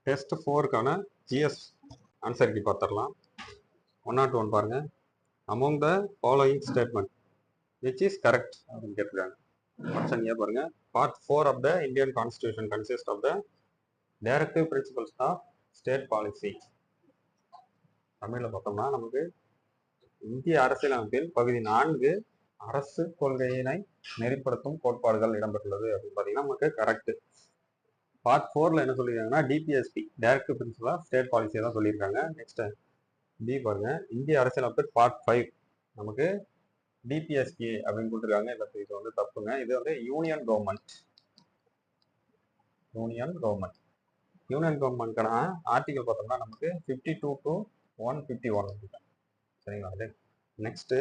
Test 4க்கான GS answer key பார்த்துடலாம். 101 பாருங்க. Among the following statement which is correct அப்படின்னு கேட்டிருக்காங்க. ஆப்ஷன் ஏ பாருங்க. Part 4 of the Indian constitution consist of the directive principles of state policy. தமிழில் பார்த்தோம்னா நமக்கு இந்திய அரசியலமைப்பில் பகுதி 4 அரசு கொள்கையினை நெறிப்படுத்தும் கோட்பாடுகள் இடம்பெற்றுள்ளது அப்படின்னு பார்த்தீங்கன்னா நமக்கு கரெக்ட். பார்ட் 4ல என்ன சொல்லியிருக்காங்கன்னா DPSP directive principle of state பாலிசியை தான் சொல்லியிருக்காங்க. நெக்ஸ்ட் பி பாருங்க. இந்திய அரசியலமைப்பு பார்ட் 5 நமக்கு டிபிஎஸ்பி அப்படின்னு கொடுத்துருக்காங்க. இது வந்து தப்புங்க. இது வந்து யூனியன் கவர்மெண்ட்கான ஆர்டிகல் பார்த்தோம்னா நமக்கு 52 to 151 சரிங்களா. நெக்ஸ்ட்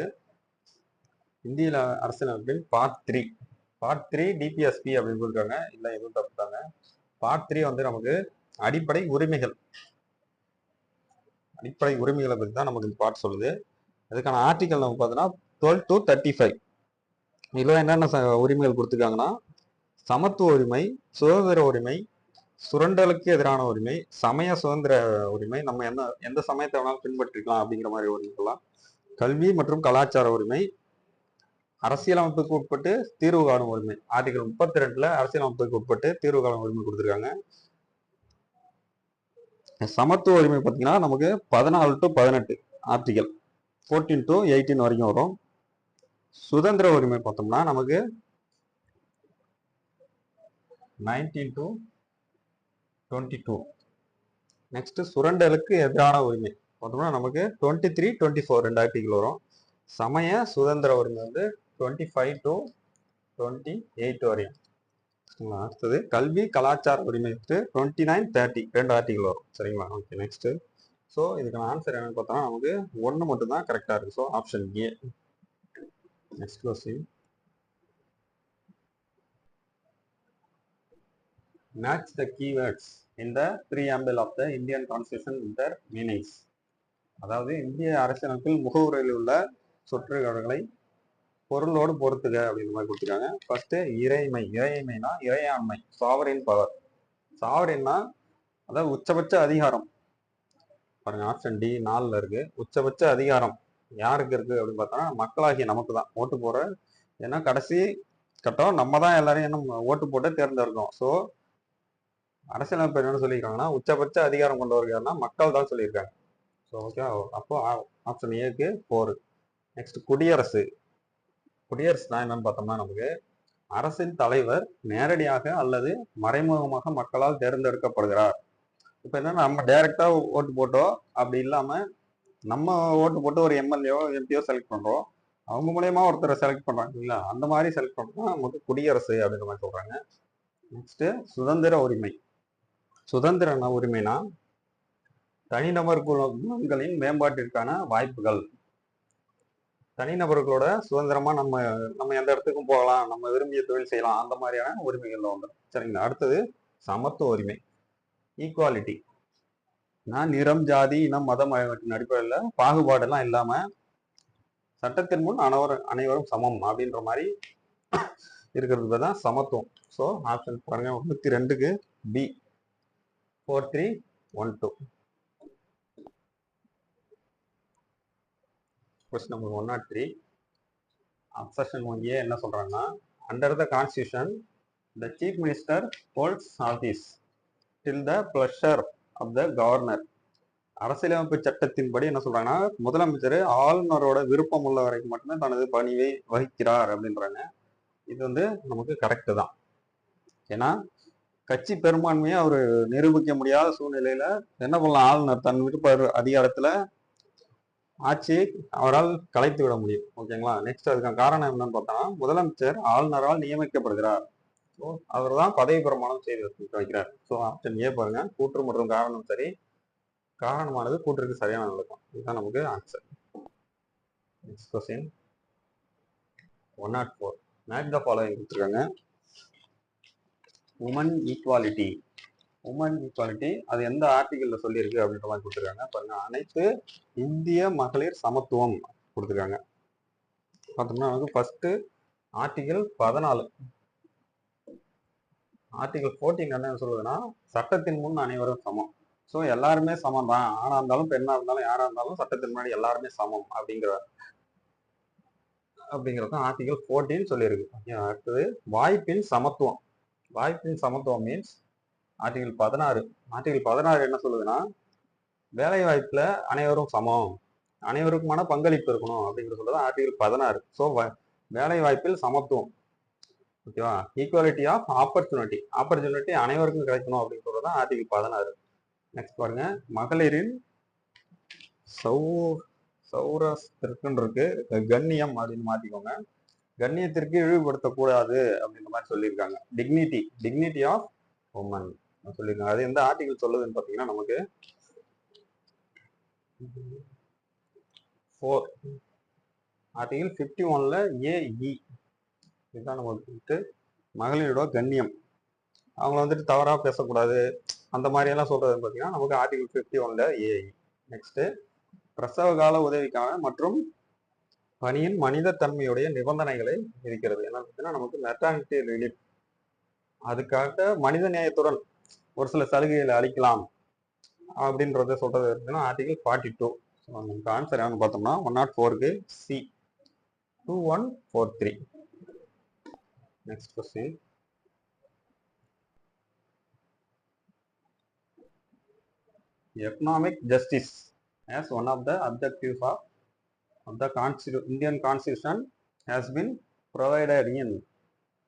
இந்திய அரசியலமைப்பின் பார்ட் 3 டிபிஎஸ்பி அப்படின்னு கொடுத்துருக்காங்க. இல்லை எதுவும் தப்பு தாங்க. பார்ட் 3 வந்து நமக்கு அடிப்படை உரிமைகளை பற்றி தான் நமக்கு இந்த பார்ட் சொல்லுது. அதுக்கான ஆர்டிகல் நம்ம பார்த்தோம்னா 12 to 35. இதில் என்னென்ன உரிமைகள் கொடுத்துருக்காங்கன்னா சமத்துவ உரிமை, சுதந்திர உரிமை, சுரண்டலுக்கு எதிரான உரிமை, சமய சுதந்திர உரிமை, நம்ம எந்த சமயத்தை வேணாலும் பின்பற்றிக்கலாம் அப்படிங்கிற மாதிரி உரிமைகள்லாம், கல்வி மற்றும் கலாச்சார உரிமை, அரசியலமைப்புக்கு உட்பட்டு தீர்வு காணும் உரிமை. ஆர்டிகல் 32ல அரசியலமைப்புக்கு உட்பட்டு தீர்வு காணும் உரிமை கொடுத்துருக்காங்க. சமத்துவ உரிமை பார்த்தீங்கன்னா நமக்கு 14 to 18 ஆர்டிகல் 14 to 18 வரைக்கும் வரும். சுதந்திர உரிமை பார்த்தோம்னா நமக்கு 19 to 22. நெக்ஸ்ட் சுரண்டலுக்கு எதிரான உரிமை பார்த்தோம்னா நமக்கு 23, 24 2 ஆர்டிகல் வரும். சமய சுதந்திர உரிமை வந்து 25 to 28 வரையும். அடுத்தது கல்வி கலாச்சார உரிமை 29, 30 2 ஆர்டிகல் வரும். சரிங்களா. ஓகே. நெக்ஸ்ட் ஸோ இதுக்கான ஆன்சர் என்னன்னு பார்த்தோம்னா நமக்கு 1 மட்டும் தான் கரெக்டாக இருக்கு. So option A. Next question. Match the keywords in the preamble of the Indian constitution with their meanings. அதாவது இந்திய அரசியலமைப்பில் முகவுரையில் உள்ள சொற்றொடர்களை பொருளோடு பொறுத்துக அப்படின்ற மாதிரி கொடுத்துருக்காங்க. ஃபர்ஸ்ட் இறைமைனா இறையாண்மை, சாவரின் பவர். சாவரின்னா அதாவது உச்சபட்ச அதிகாரம். பாருங்க ஆப்ஷன் டி 4ல இருக்கு. உச்சபட்ச அதிகாரம் யாருக்கு இருக்கு அப்படின்னு பார்த்தோம்னா மக்களாகிய நமக்கு தான் ஓட்டு போடுற. ஏன்னா கடைசி கட்டம் நம்ம தான் எல்லாரையும் என்ன ஓட்டு போட்டு தேர்ந்தெடுக்கோம். ஸோ அரசியலமைப்பு என்ன சொல்லியிருக்காங்கன்னா உச்சபட்ச அதிகாரம் கொண்டவர்கள் யாருன்னா மக்கள் தான் சொல்லியிருக்காங்க. So okay. அப்போ ஆப்ஷன் ஏக்கு 4. நெக்ஸ்ட் குடியரசுனா என்னன்னு பார்த்தோம்னா நமக்கு அரசின் தலைவர் நேரடியாக அல்லது மறைமுகமாக மக்களால் தேர்ந்தெடுக்கப்படுகிறார். இப்போ என்னன்னா நம்ம டைரக்டா ஓட்டு போட்டோம், அப்படி இல்லாம நம்ம ஓட்டு போட்டு ஒரு எம்எல்ஏவோ எம்பியோ செலக்ட் பண்றோம், அவங்க மூலயமா ஒருத்தரை செலக்ட் பண்றாங்க இல்ல, அந்த மாதிரி செலக்ட் பண்றோம்னா நமக்கு குடியரசு அப்படின்ற மாதிரி சொல்றாங்க. நெக்ஸ்ட் சுதந்திர உரிமைனா தனிநபர் குணங்களின் மேம்பாட்டிற்கான வாய்ப்புகள். தனிநபர்களோட சுதந்திரமா நம்ம எந்த இடத்துக்கும் போகலாம், நம்ம விரும்பிய தொழில் செய்யலாம், அந்த மாதிரியான உரிமைகள்ல வந்துடும். சரிங்களா. அடுத்தது சமத்துவ உரிமை, ஈக்குவாலிட்டி. நான் நிறம், ஜாதி, இனம், மதம் ஆகியவற்றின் அடிப்படையில் பாகுபாடெல்லாம் இல்லாம சட்டத்தின் முன் அனைவரும் சமம் அப்படின்ற மாதிரி இருக்கிறது தான் சமத்துவம். ஸோ ஆப்ஷன் பாருங்க 32க்கு B 4312. Question number 103. Section 1A என்ன சொல்றாங்கன்னா under the constitution the chief minister holds office till the pleasure of the governor. அரசியலமைப்பு சட்டத்தின்படி என்ன சொல்றாங்கன்னா முதலமைச்சர் ஆளுநரோட விருப்பம் உள்ள வரைக்கும் மட்டுமே தனது பணியை வகிக்கிறார் அப்படின்றாங்க. இது வந்து நமக்கு கரெக்டு தான். ஏன்னா கட்சி பெரும்பான்மையை அவர் நிரூபிக்க முடியாத சூழ்நிலையில என்ன பண்ணலாம், ஆளுநர் தன் விருப்ப அதிகாரத்துல ஆட்சியை அவரால் கலைத்து விட முடியும். ஓகேங்களா. நெக்ஸ்ட் அதுக்கான காரணம் என்னன்னு பார்த்தோம்னா முதலமைச்சர் ஆளுநரால் நியமிக்கப்படுகிறார். ஸோ அவர் தான் பதவி பிரமாணம் செய்து வைக்கிறார். ஸோ ஆப்ஷன் ஏ பாருங்க. கூற்று மற்றும் காரணம் சரி, காரணமானது கூற்றுக்கு சரியான நடக்கும். இதுதான் நமக்கு answer. Next question 104. Match the following கொடுத்துருக்காங்க. உமன் ஈக்குவாலிட்டி அது எந்த ஆர்டிகல்ல சொல்லியிருக்கு அப்படின்ற மாதிரி கொடுத்துருக்காங்க. பாருங்க அனைத்து இந்திய மகளிர் சமத்துவம் கொடுத்துருக்காங்க. பார்த்தோம்னா வந்து ஃபர்ஸ்ட் ஆர்டிகல் 14. ஆர்டிகல் 14 என்ன சொல்லுதுன்னா சட்டத்தின் முன் அனைவரும் சமம். ஸோ எல்லாருமே சமம் தான், ஆணா இருந்தாலும் பெண்ணா இருந்தாலும் யாரா இருந்தாலும் சட்டத்தின் முன்னாடி எல்லாருமே சமம் அப்படிங்கிறது ஆர்டிகல் 14 சொல்லியிருக்கு. அடுத்தது வாய்ப்பின் சமத்துவம். வாய்ப்பின் சமத்துவம் மீன்ஸ் ஆர்டிகல் 16. ஆர்டிகல் 16 என்ன சொல்லுதுன்னா, வேலை வாய்ப்புல அனைவரும் சமம், அனைவருக்குமான பங்களிப்பு இருக்கணும் அப்படிங்கிறது சொல்றது ஆர்டிகல் 16. ஸோ வேலை வாய்ப்பில் சமத்துவம், ஓகேவா, ஈக்குவாலிட்டி ஆஃப் ஆப்பர்ச்சுனிட்டி அனைவருக்கும் கிடைக்கணும் அப்படின்னு சொல்றது ஆர்டிகல் 16. நெக்ஸ்ட் பாருங்க, மகளிரின் சௌரஸ்திற்குன்னு இருக்கு, கண்ணியம் அப்படின்னு மாத்திக்கோங்க. கண்ணியத்திற்கு இழிவுபடுத்தக்கூடாது அப்படின்ற மாதிரி சொல்லியிருக்காங்க. டிக்னிட்டி ஆஃப் உமன் சொல்லியிருக்காங்க. அது எந்த ஆர்டிகல் சொல்லுதுன்னு பார்த்தீங்கன்னா, நமக்கு 4 ஆர்டிகல் 51ல ஏஇ. இதுதான் நமக்கு மகளிரோட கண்ணியம், அவங்கள வந்துட்டு தவறா பேசக்கூடாது அந்த மாதிரி எல்லாம் சொல்றது பார்த்தீங்கன்னா நமக்கு ஆர்டிகல் 51ல ஏஇ. நெக்ஸ்ட், பிரசவ கால உதவிக்கான மற்றும் பணியின் மனித தன்மையுடைய நிபந்தனைகளை விதிக்கிறது. என்ன பார்த்தீங்கன்னா நமக்கு மெட்டர்னிட்டி ரிலீஃப், அதுக்காக மனித நேயத்துடன் ஒரு சில சலுகைகளை அளிக்கலாம் அப்படின்றத சொல்றது இருக்குன்னா ஆர்டிகல் 42. நமக்கு ஆன்சர் என்னன்னு பார்த்தோம்னா 104க்கு C 2143. Next question, economic justice as one of the objectives of the Indian Constitution has been provided in.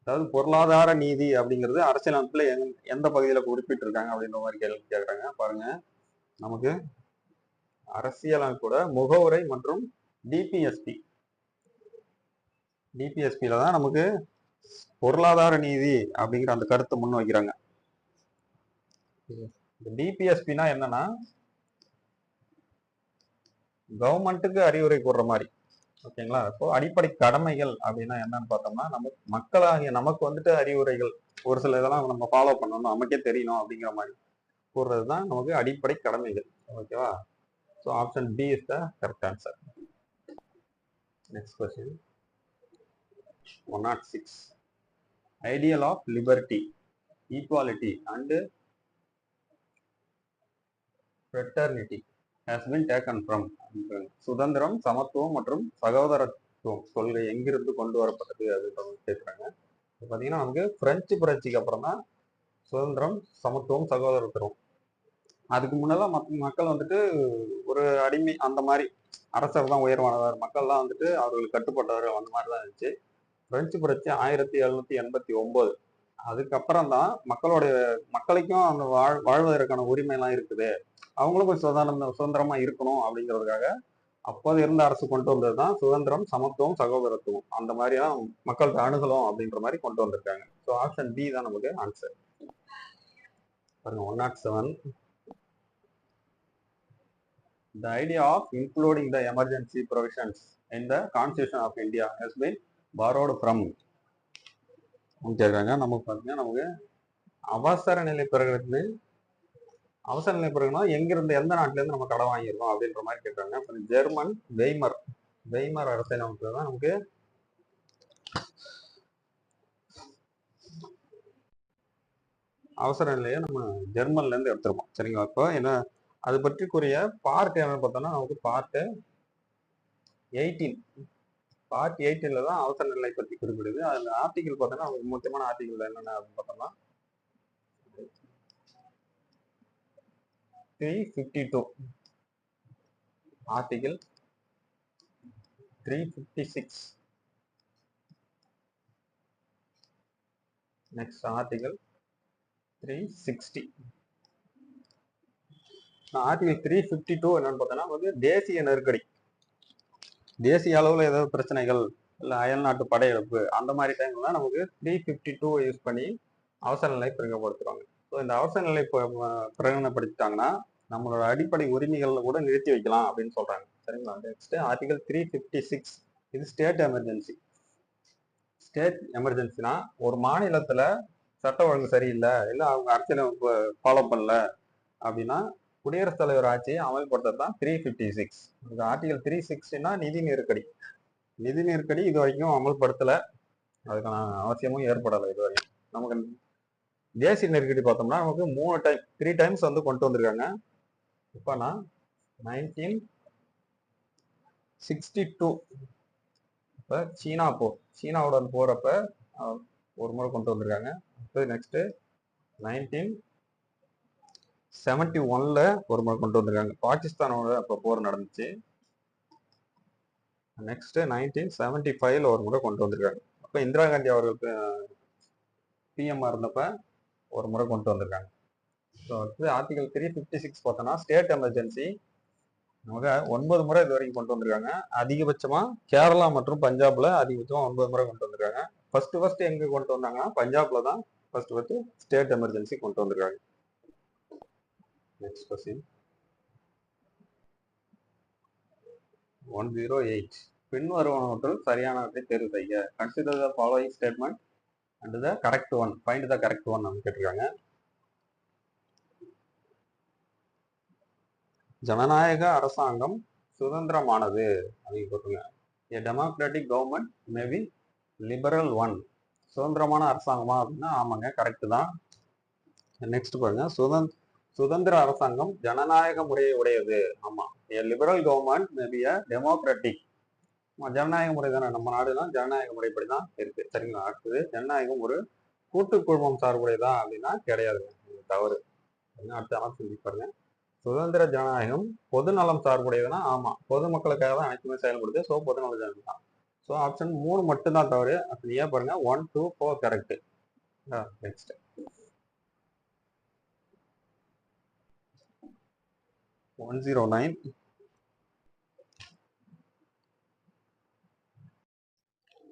அதாவது பொருளாதார நீதி அப்படிங்கிறது அரசியலமைப்புல எந்த பகுதியில் குறிப்பிட்டிருக்காங்க அப்படின்ற மாதிரி கேள்வி கேட்குறாங்க. பாருங்க, நமக்கு அரசியலமைப்போட முகவுரை மற்றும் டிபிஎஸ்பியில தான் நமக்கு பொருளாதார நீதி அப்படிங்கிற அந்த கருத்தை முன் வைக்கிறாங்க. டிபிஎஸ்பினா என்னன்னா, கவர்மெண்ட்டுக்கு அறிவுரை கூறுற மாதிரி, ஓகேங்களா. இப்போ அடிப்படை கடமைகள் அப்படின்னா என்னன்னு பார்த்தோம்னா, நம்ம மக்களாகிய நமக்கு வந்துட்டு அறிவுரைகள் ஒரு சில இதெல்லாம் நம்ம ஃபாலோ பண்ணணும், நமக்கே தெரியணும் அப்படிங்கிற மாதிரி கூறுறது தான் நமக்கு அடிப்படை கடமைகள், ஓகேவா. So option B is the correct answer. Next question, 106. Ideal of liberty, equality and fraternity has been taken from. சுதந்திரம், சமத்துவம் மற்றும் சகோதரத்துவம் கொள்கை எங்கிருந்து கொண்டு வரப்பட்டது அப்படின்னு கேட்குறாங்க. பார்த்தீங்கன்னா நமக்கு பிரெஞ்சு புரட்சிக்கு அப்புறம் தான் சுதந்திரம், சமத்துவம், சகோதரத்துவம். அதுக்கு முன்னெல்லாம் மக்கள் வந்துட்டு ஒரு அடிமை அந்த மாதிரி, அரசர் தான் உயர்வானவர், மக்கள்லாம் வந்துட்டு அவர்களுக்கு கட்டுப்பட்டவர் அந்த மாதிரி தான் இருந்துச்சு. பிரெஞ்சு புரட்சி 1789. அதுக்கப்புறம் தான் மக்களுக்கும் அந்த வாழ்வதற்கான உரிமை எல்லாம் இருக்குது, அவங்களும் கொஞ்சம் சுதந்திரமா இருக்கணும் அப்படிங்கிறதுக்காக அப்போது இருந்த அரசு கொண்டு வந்தது தான் சுதந்திரம், சமத்துவம், சகோதரத்துவம். அந்த மாதிரியான மக்களுக்கு அணுகலும் அப்படின்ற மாதிரி கொண்டு வந்திருக்காங்க. ஸோ ஆப்ஷன் பி தான் நமக்கு ஆன்சர். பாருங்க, 107. The idea of including the emergency provisions in the Constitution of India has been borrowed from. கேட்குறாங்க. நமக்கு பார்த்தீங்கன்னா நமக்கு அவசர நிலை பிறகுனா எங்கிருந்து, எந்த நாட்டுல இருந்து நம்ம கடன் வாங்கியிருக்கோம் அப்படின்ற மாதிரி கேட்குறாங்க. ஜெர்மன் வெய்மர் அரசியலமைப்புல தான் நமக்கு அவசர நிலையை நம்ம ஜெர்மன்ல இருந்து எடுத்திருக்கோம், சரிங்களா. இப்போ என்ன அது பற்றி கூறிய பார்ட் என்னன்னு பார்த்தோம்னா நமக்கு பார்ட் 18 தான் அவசர நிலை பற்றி குறிப்பிடுது. அதுல ஆர்டிகிள் பார்த்தோம்னா நமக்கு முக்கியமான ஆர்டிகிள் என்னென்ன அப்படின்னு பார்த்தோம்னா 352, ஆர்டிகிள் 356, நெக்ஸ்ட் ஆர்டிகிள் 360. ஆர்டிகிள் 352 என்னன்னு பார்த்தோம்னா வந்து தேசிய நெருக்கடி, தேசிய அளவில் ஏதாவது பிரச்சனைகள் இல்லை அயல் நாட்டு படையெடுப்பு அந்த மாதிரி டைம்ல தான் நமக்கு 352 யூஸ் பண்ணி அவசர நிலை பிரகடனப்படுத்துவாங்க. ஸோ இந்த அவசர நிலை பிரகடனப்படுத்திட்டாங்கன்னா நம்மளோட அடிப்படை உரிமைகள்ல கூட நிறுத்தி வைக்கலாம் அப்படின்னு சொல்றாங்க, சரிங்களா. நெக்ஸ்ட் ஆர்டிகல் 356, இது ஸ்டேட் எமர்ஜென்சினா ஒரு மாநிலத்துல சட்ட ஒழுங்கு சரியில்லை, இல்லை அவங்க அரசியலமைப்பு ஃபாலோ பண்ணல அப்படின்னா குடியரசுத் தலைவர் ஆட்சியை அமல்படுத்துறது தான் 356. இந்த ஆர்டிகல் 360னா நிதி நெருக்கடி இது வரைக்கும் அமல்படுத்தலை, அதுக்கான அவசியமும் ஏற்படலை இது வரைக்கும். நமக்கு தேசிய நெருக்கடி பார்த்தோம்னா நமக்கு 3 டைம்ஸ் வந்து கொண்டு வந்திருக்காங்க. இப்போனா 1962 இப்போ சீனாவோட போறப்ப ஒரு முறை கொண்டு வந்திருக்காங்க. அடுத்து நெக்ஸ்ட் 1971 ஒரு முறை கொண்டு வந்திருக்காங்க. பாகிஸ்தானோட அப்போ போர் நடந்துச்சு. நெக்ஸ்ட் 1975 ஒரு முறை கொண்டு வந்திருக்காங்க. அப்போ இந்திரா காந்தி அவர்களுக்கு பிஎம் இருந்தப்ப ஒரு முறை கொண்டு வந்திருக்காங்க. ஸோ அடுத்து ஆர்டிகல் 356 பார்த்தோன்னா ஸ்டேட் எமர்ஜென்சி நமக்கு 9 முறை இது வரைக்கும் கொண்டு வந்திருக்காங்க. அதிகபட்சமா கேரளா மற்றும் பஞ்சாப்ல அதிகபட்சமா 9 முறை கொண்டு வந்திருக்காங்க. ஃபர்ஸ்ட் எங்க கொண்டு வந்தாங்கன்னா பஞ்சாப்ல தான் ஃபர்ஸ்ட் ஸ்டேட் எமர்ஜென்சி கொண்டு வந்திருக்காங்க. நெக்ஸ்ட் கொஸ்டின் 108 பின்வருவனவற்றுள் சரியானவற்றை தேர்வு செய்ய. Consider the following statement and the correct one, find the correct one அப்படின்னு கேட்டிருக்காங்க. ஜனநாயக அரசாங்கம் சுதந்திரமானது அப்படின்னு போட்டுருங்க. A democratic government may be liberal one. சுதந்திரமான அரசாங்கமா அப்படின்னா ஆமாங்க, கரெக்ட் தான். நெக்ஸ்ட் பாருங்க, சுதந்திர அரசாங்கம் ஜனநாயக முறையை உடையது. ஆமா. A liberal government may be a democratic. ஜனநாயக முறை தானே, நம்ம நாடுலாம் ஜனநாயக முறைப்படி தான் இருக்கு. சரிங்களா? அடுத்தது ஜனநாயகம் ஒரு கூட்டு குழுமம் சார்புடையதா அப்படின்னா கிடையாதுங்க, தவறு. அடுத்த ஆப்ஷன் பாருங்க, சுதந்திர ஜனநாயகம் பொது நலம் சார்புடையதுன்னா ஆமா, பொதுமக்களுக்காக தான் அனைத்துமே செயல்படுது. ஸோ பொதுநல ஜனநாயகம் தான். ஸோ ஆப்ஷன் 3 மட்டும்தான் தவறு. ஆப்ஷன் ஏ பாருங்க, 1, 2, 4 correct. Next 109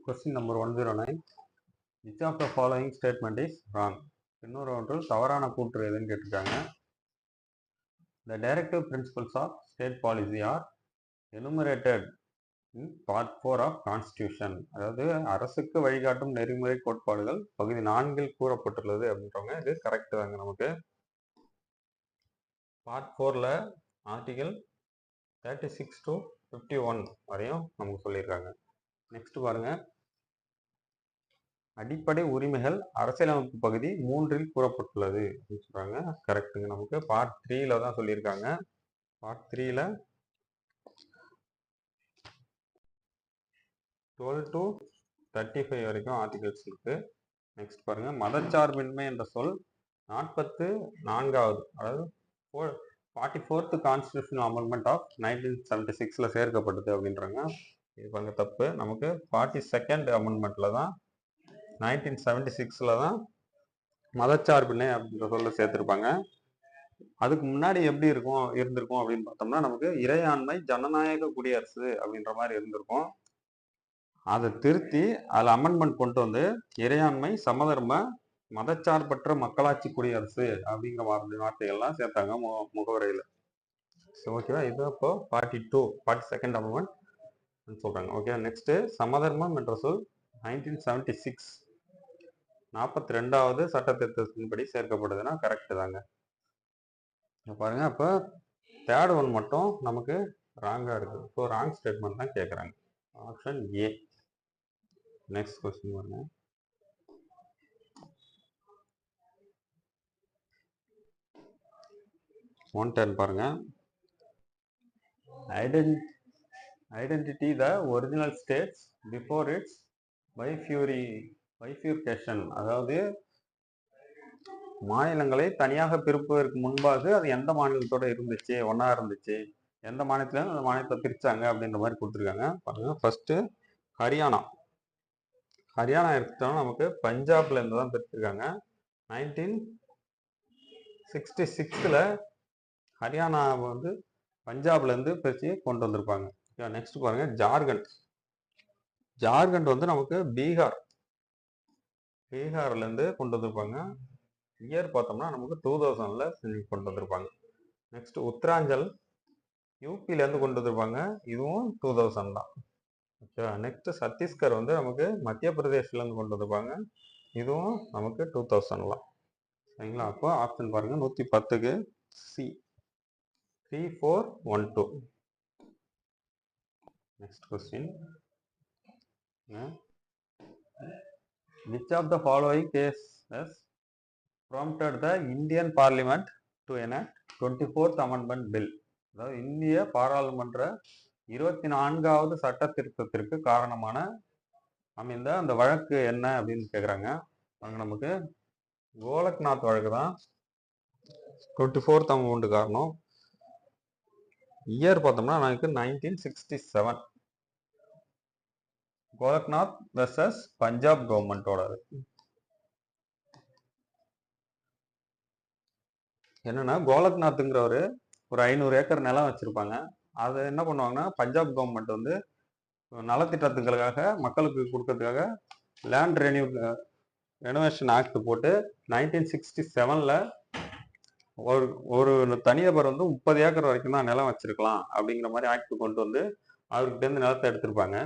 question number 109. Which of the following statement is wrong? இன்னொரு ஒன்று தவறான கூற்று எதுன்னு கேட்டிருக்காங்க. The directive principles of state policy are enumerated in part 4 of Constitution. அதாவது அரசுக்கு வழிகாட்டும் நெறிமுறை கோட்பாடுகள் பகுதி 4 கூறப்பட்டுள்ளது அப்படின்றவங்க இது கரெக்ட் தாங்க. நமக்கு பார்ட் 4ல ஆர்டிகல் 36 to 51 வரையும் நமக்கு சொல்லியிருக்காங்க. நெக்ஸ்ட் பாருங்க, அடிப்படை உரிமைகள் அரசியலமைப்பு பகுதி 3 கூறப்பட்டுள்ளது அப்படின்னு சொல்றாங்க. கரெக்டுங்க. நமக்கு பார்ட் 3ல தான் சொல்லியிருக்காங்க. பார்ட் 3ல 12 to 35 வரைக்கும் ஆர்டிகல்ஸ் இருக்கு. நெக்ஸ்ட் பாருங்க, மதச்சார்பின்மை என்ற சொல் 44வது, அதாவது 44th கான்ஸ்டிடியூஷனல் அமெண்ட்மெண்ட் ஆஃப் 1976ல சேர்க்கப்பட்டது அப்படின்றாங்க. இது பாருங்க தப்பு. நமக்கு 42nd அமெண்ட்மெண்ட்ல தான் 1976ல தான் மதச்சார்பின்மை அப்படின்ற சொல்ல சேர்த்திருப்பாங்க. அதுக்கு முன்னாடி எப்படி இருந்திருக்கும் அப்படின்னு பார்த்தோம்னா நமக்கு இறையாண்மை ஜனநாயக குடியரசு அப்படின்ற மாதிரி இருந்திருக்கும். அதை திருத்தி அதில் அமெண்ட்மெண்ட் கொண்டு வந்து இறையாண்மை சமதர்ம மதச்சார்பற்ற மக்களாட்சி குடியரசு அப்படிங்கிற வார்த்தைகள்லாம் சேர்த்தாங்க முகவரையில். ஓகேவா? இது இப்போ 42nd அமெண்ட்மெண்ட் சொல்றாங்க. ஓகே. நெக்ஸ்ட் சமதர்மம் என்ற சொல் 1976 42வது சட்ட திருத்தத்தின்படி சேர்க்கப்படுதுன்னா கரெக்ட் தாங்க. பாருங்க, அப்போ தேர்ட் ஒன் மட்டும் நமக்கு ராங்கா இருக்கு. ஸோ ராங் ஸ்டேட்மெண்ட் தான் கேட்குறாங்க. Option A. நெக்ஸ்ட் கொஸ்டின் பாருங்க, பாருங்க, identity the original states before its bifurcation. அதாவது மாநிலங்களை தனியாக பிரிப்பதற்கு முன்பாக அது எந்த மாநிலத்தோட இருந்துச்சு, ஒன்னா இருந்துச்சு, எந்த மாநிலத்துல அந்த மாநிலத்தை பிரிச்சாங்க அப்படின்ற மாதிரி கொடுத்துருக்காங்க. பாருங்க, ஃபர்ஸ்ட் ஹரியானா எடுத்துட்டோம்னா நமக்கு பஞ்சாப்ல இருந்து தான் பிரிச்சிருக்காங்க. 1966ல ஹரியானாவை வந்து பஞ்சாப்ல இருந்து பிரிச்சு கொண்டு வந்திருப்பாங்க. நெக்ஸ்ட் பாருங்க, ஜார்க்கண்ட் வந்து நமக்கு பீகார்ல இருந்து கொண்டு வந்திருப்பாங்க. இயர் பார்த்தோம்னா நமக்கு 2000ல கொண்டு வந்திருப்பாங்க. நெக்ஸ்ட் உத்தராஞ்சல் யூபில இருந்து கொண்டு வந்திருப்பாங்க. இதுவும் 2000 தான். ஓகேவா? நெக்ஸ்ட் சத்தீஸ்கர் வந்து நமக்கு மத்திய பிரதேஷ்ல இருந்து கொண்டு வந்திருப்பாங்க. இதுவும் நமக்கு 2000 சரிங்களா? அப்போ ஆப்ஷன் பாருங்க, 110க்கு C 3412. Next question, which of the following cases prompted the Indian Parliament to enact 24th amendment bill, அதாவது இந்திய பாராளுமன்ற 24வது சட்ட திருத்தத்திற்கு காரணமான அமைந்த அந்த வழக்கு என்ன அப்படின்னு கேட்குறாங்க. அங்கே நமக்கு கோலக்நாத் வழக்கு தான் 24th அமெண்ட்மெண்ட் காரணம். இயர் பார்த்தோம்னா நமக்கு 1967 கோலக்நாத் வெர்சஸ் பஞ்சாப் கவர்மெண்டோட. என்னன்னா கோலக்நாத்ங்கிறவர் ஒரு 500 ஏக்கர் நிலம் வச்சிருப்பாங்க. அதை என்ன பண்ணுவாங்கன்னா பஞ்சாப் கவர்மெண்ட் வந்து நலத்திட்டத்துகளுக்காக மக்களுக்கு கொடுக்கறதுக்காக லேண்ட் ரெனோவேஷன் ஆக்ட் போட்டு 1967 ஒரு ஒரு தனிநபர் வந்து 30 ஏக்கர் வரைக்கும் தான் நிலம் வச்சிருக்கலாம் அப்படிங்கிற மாதிரி ஆக்ட் கொண்டு வந்து அவர்கிட்ட இருந்து நிலத்தை எடுத்திருப்பாங்க.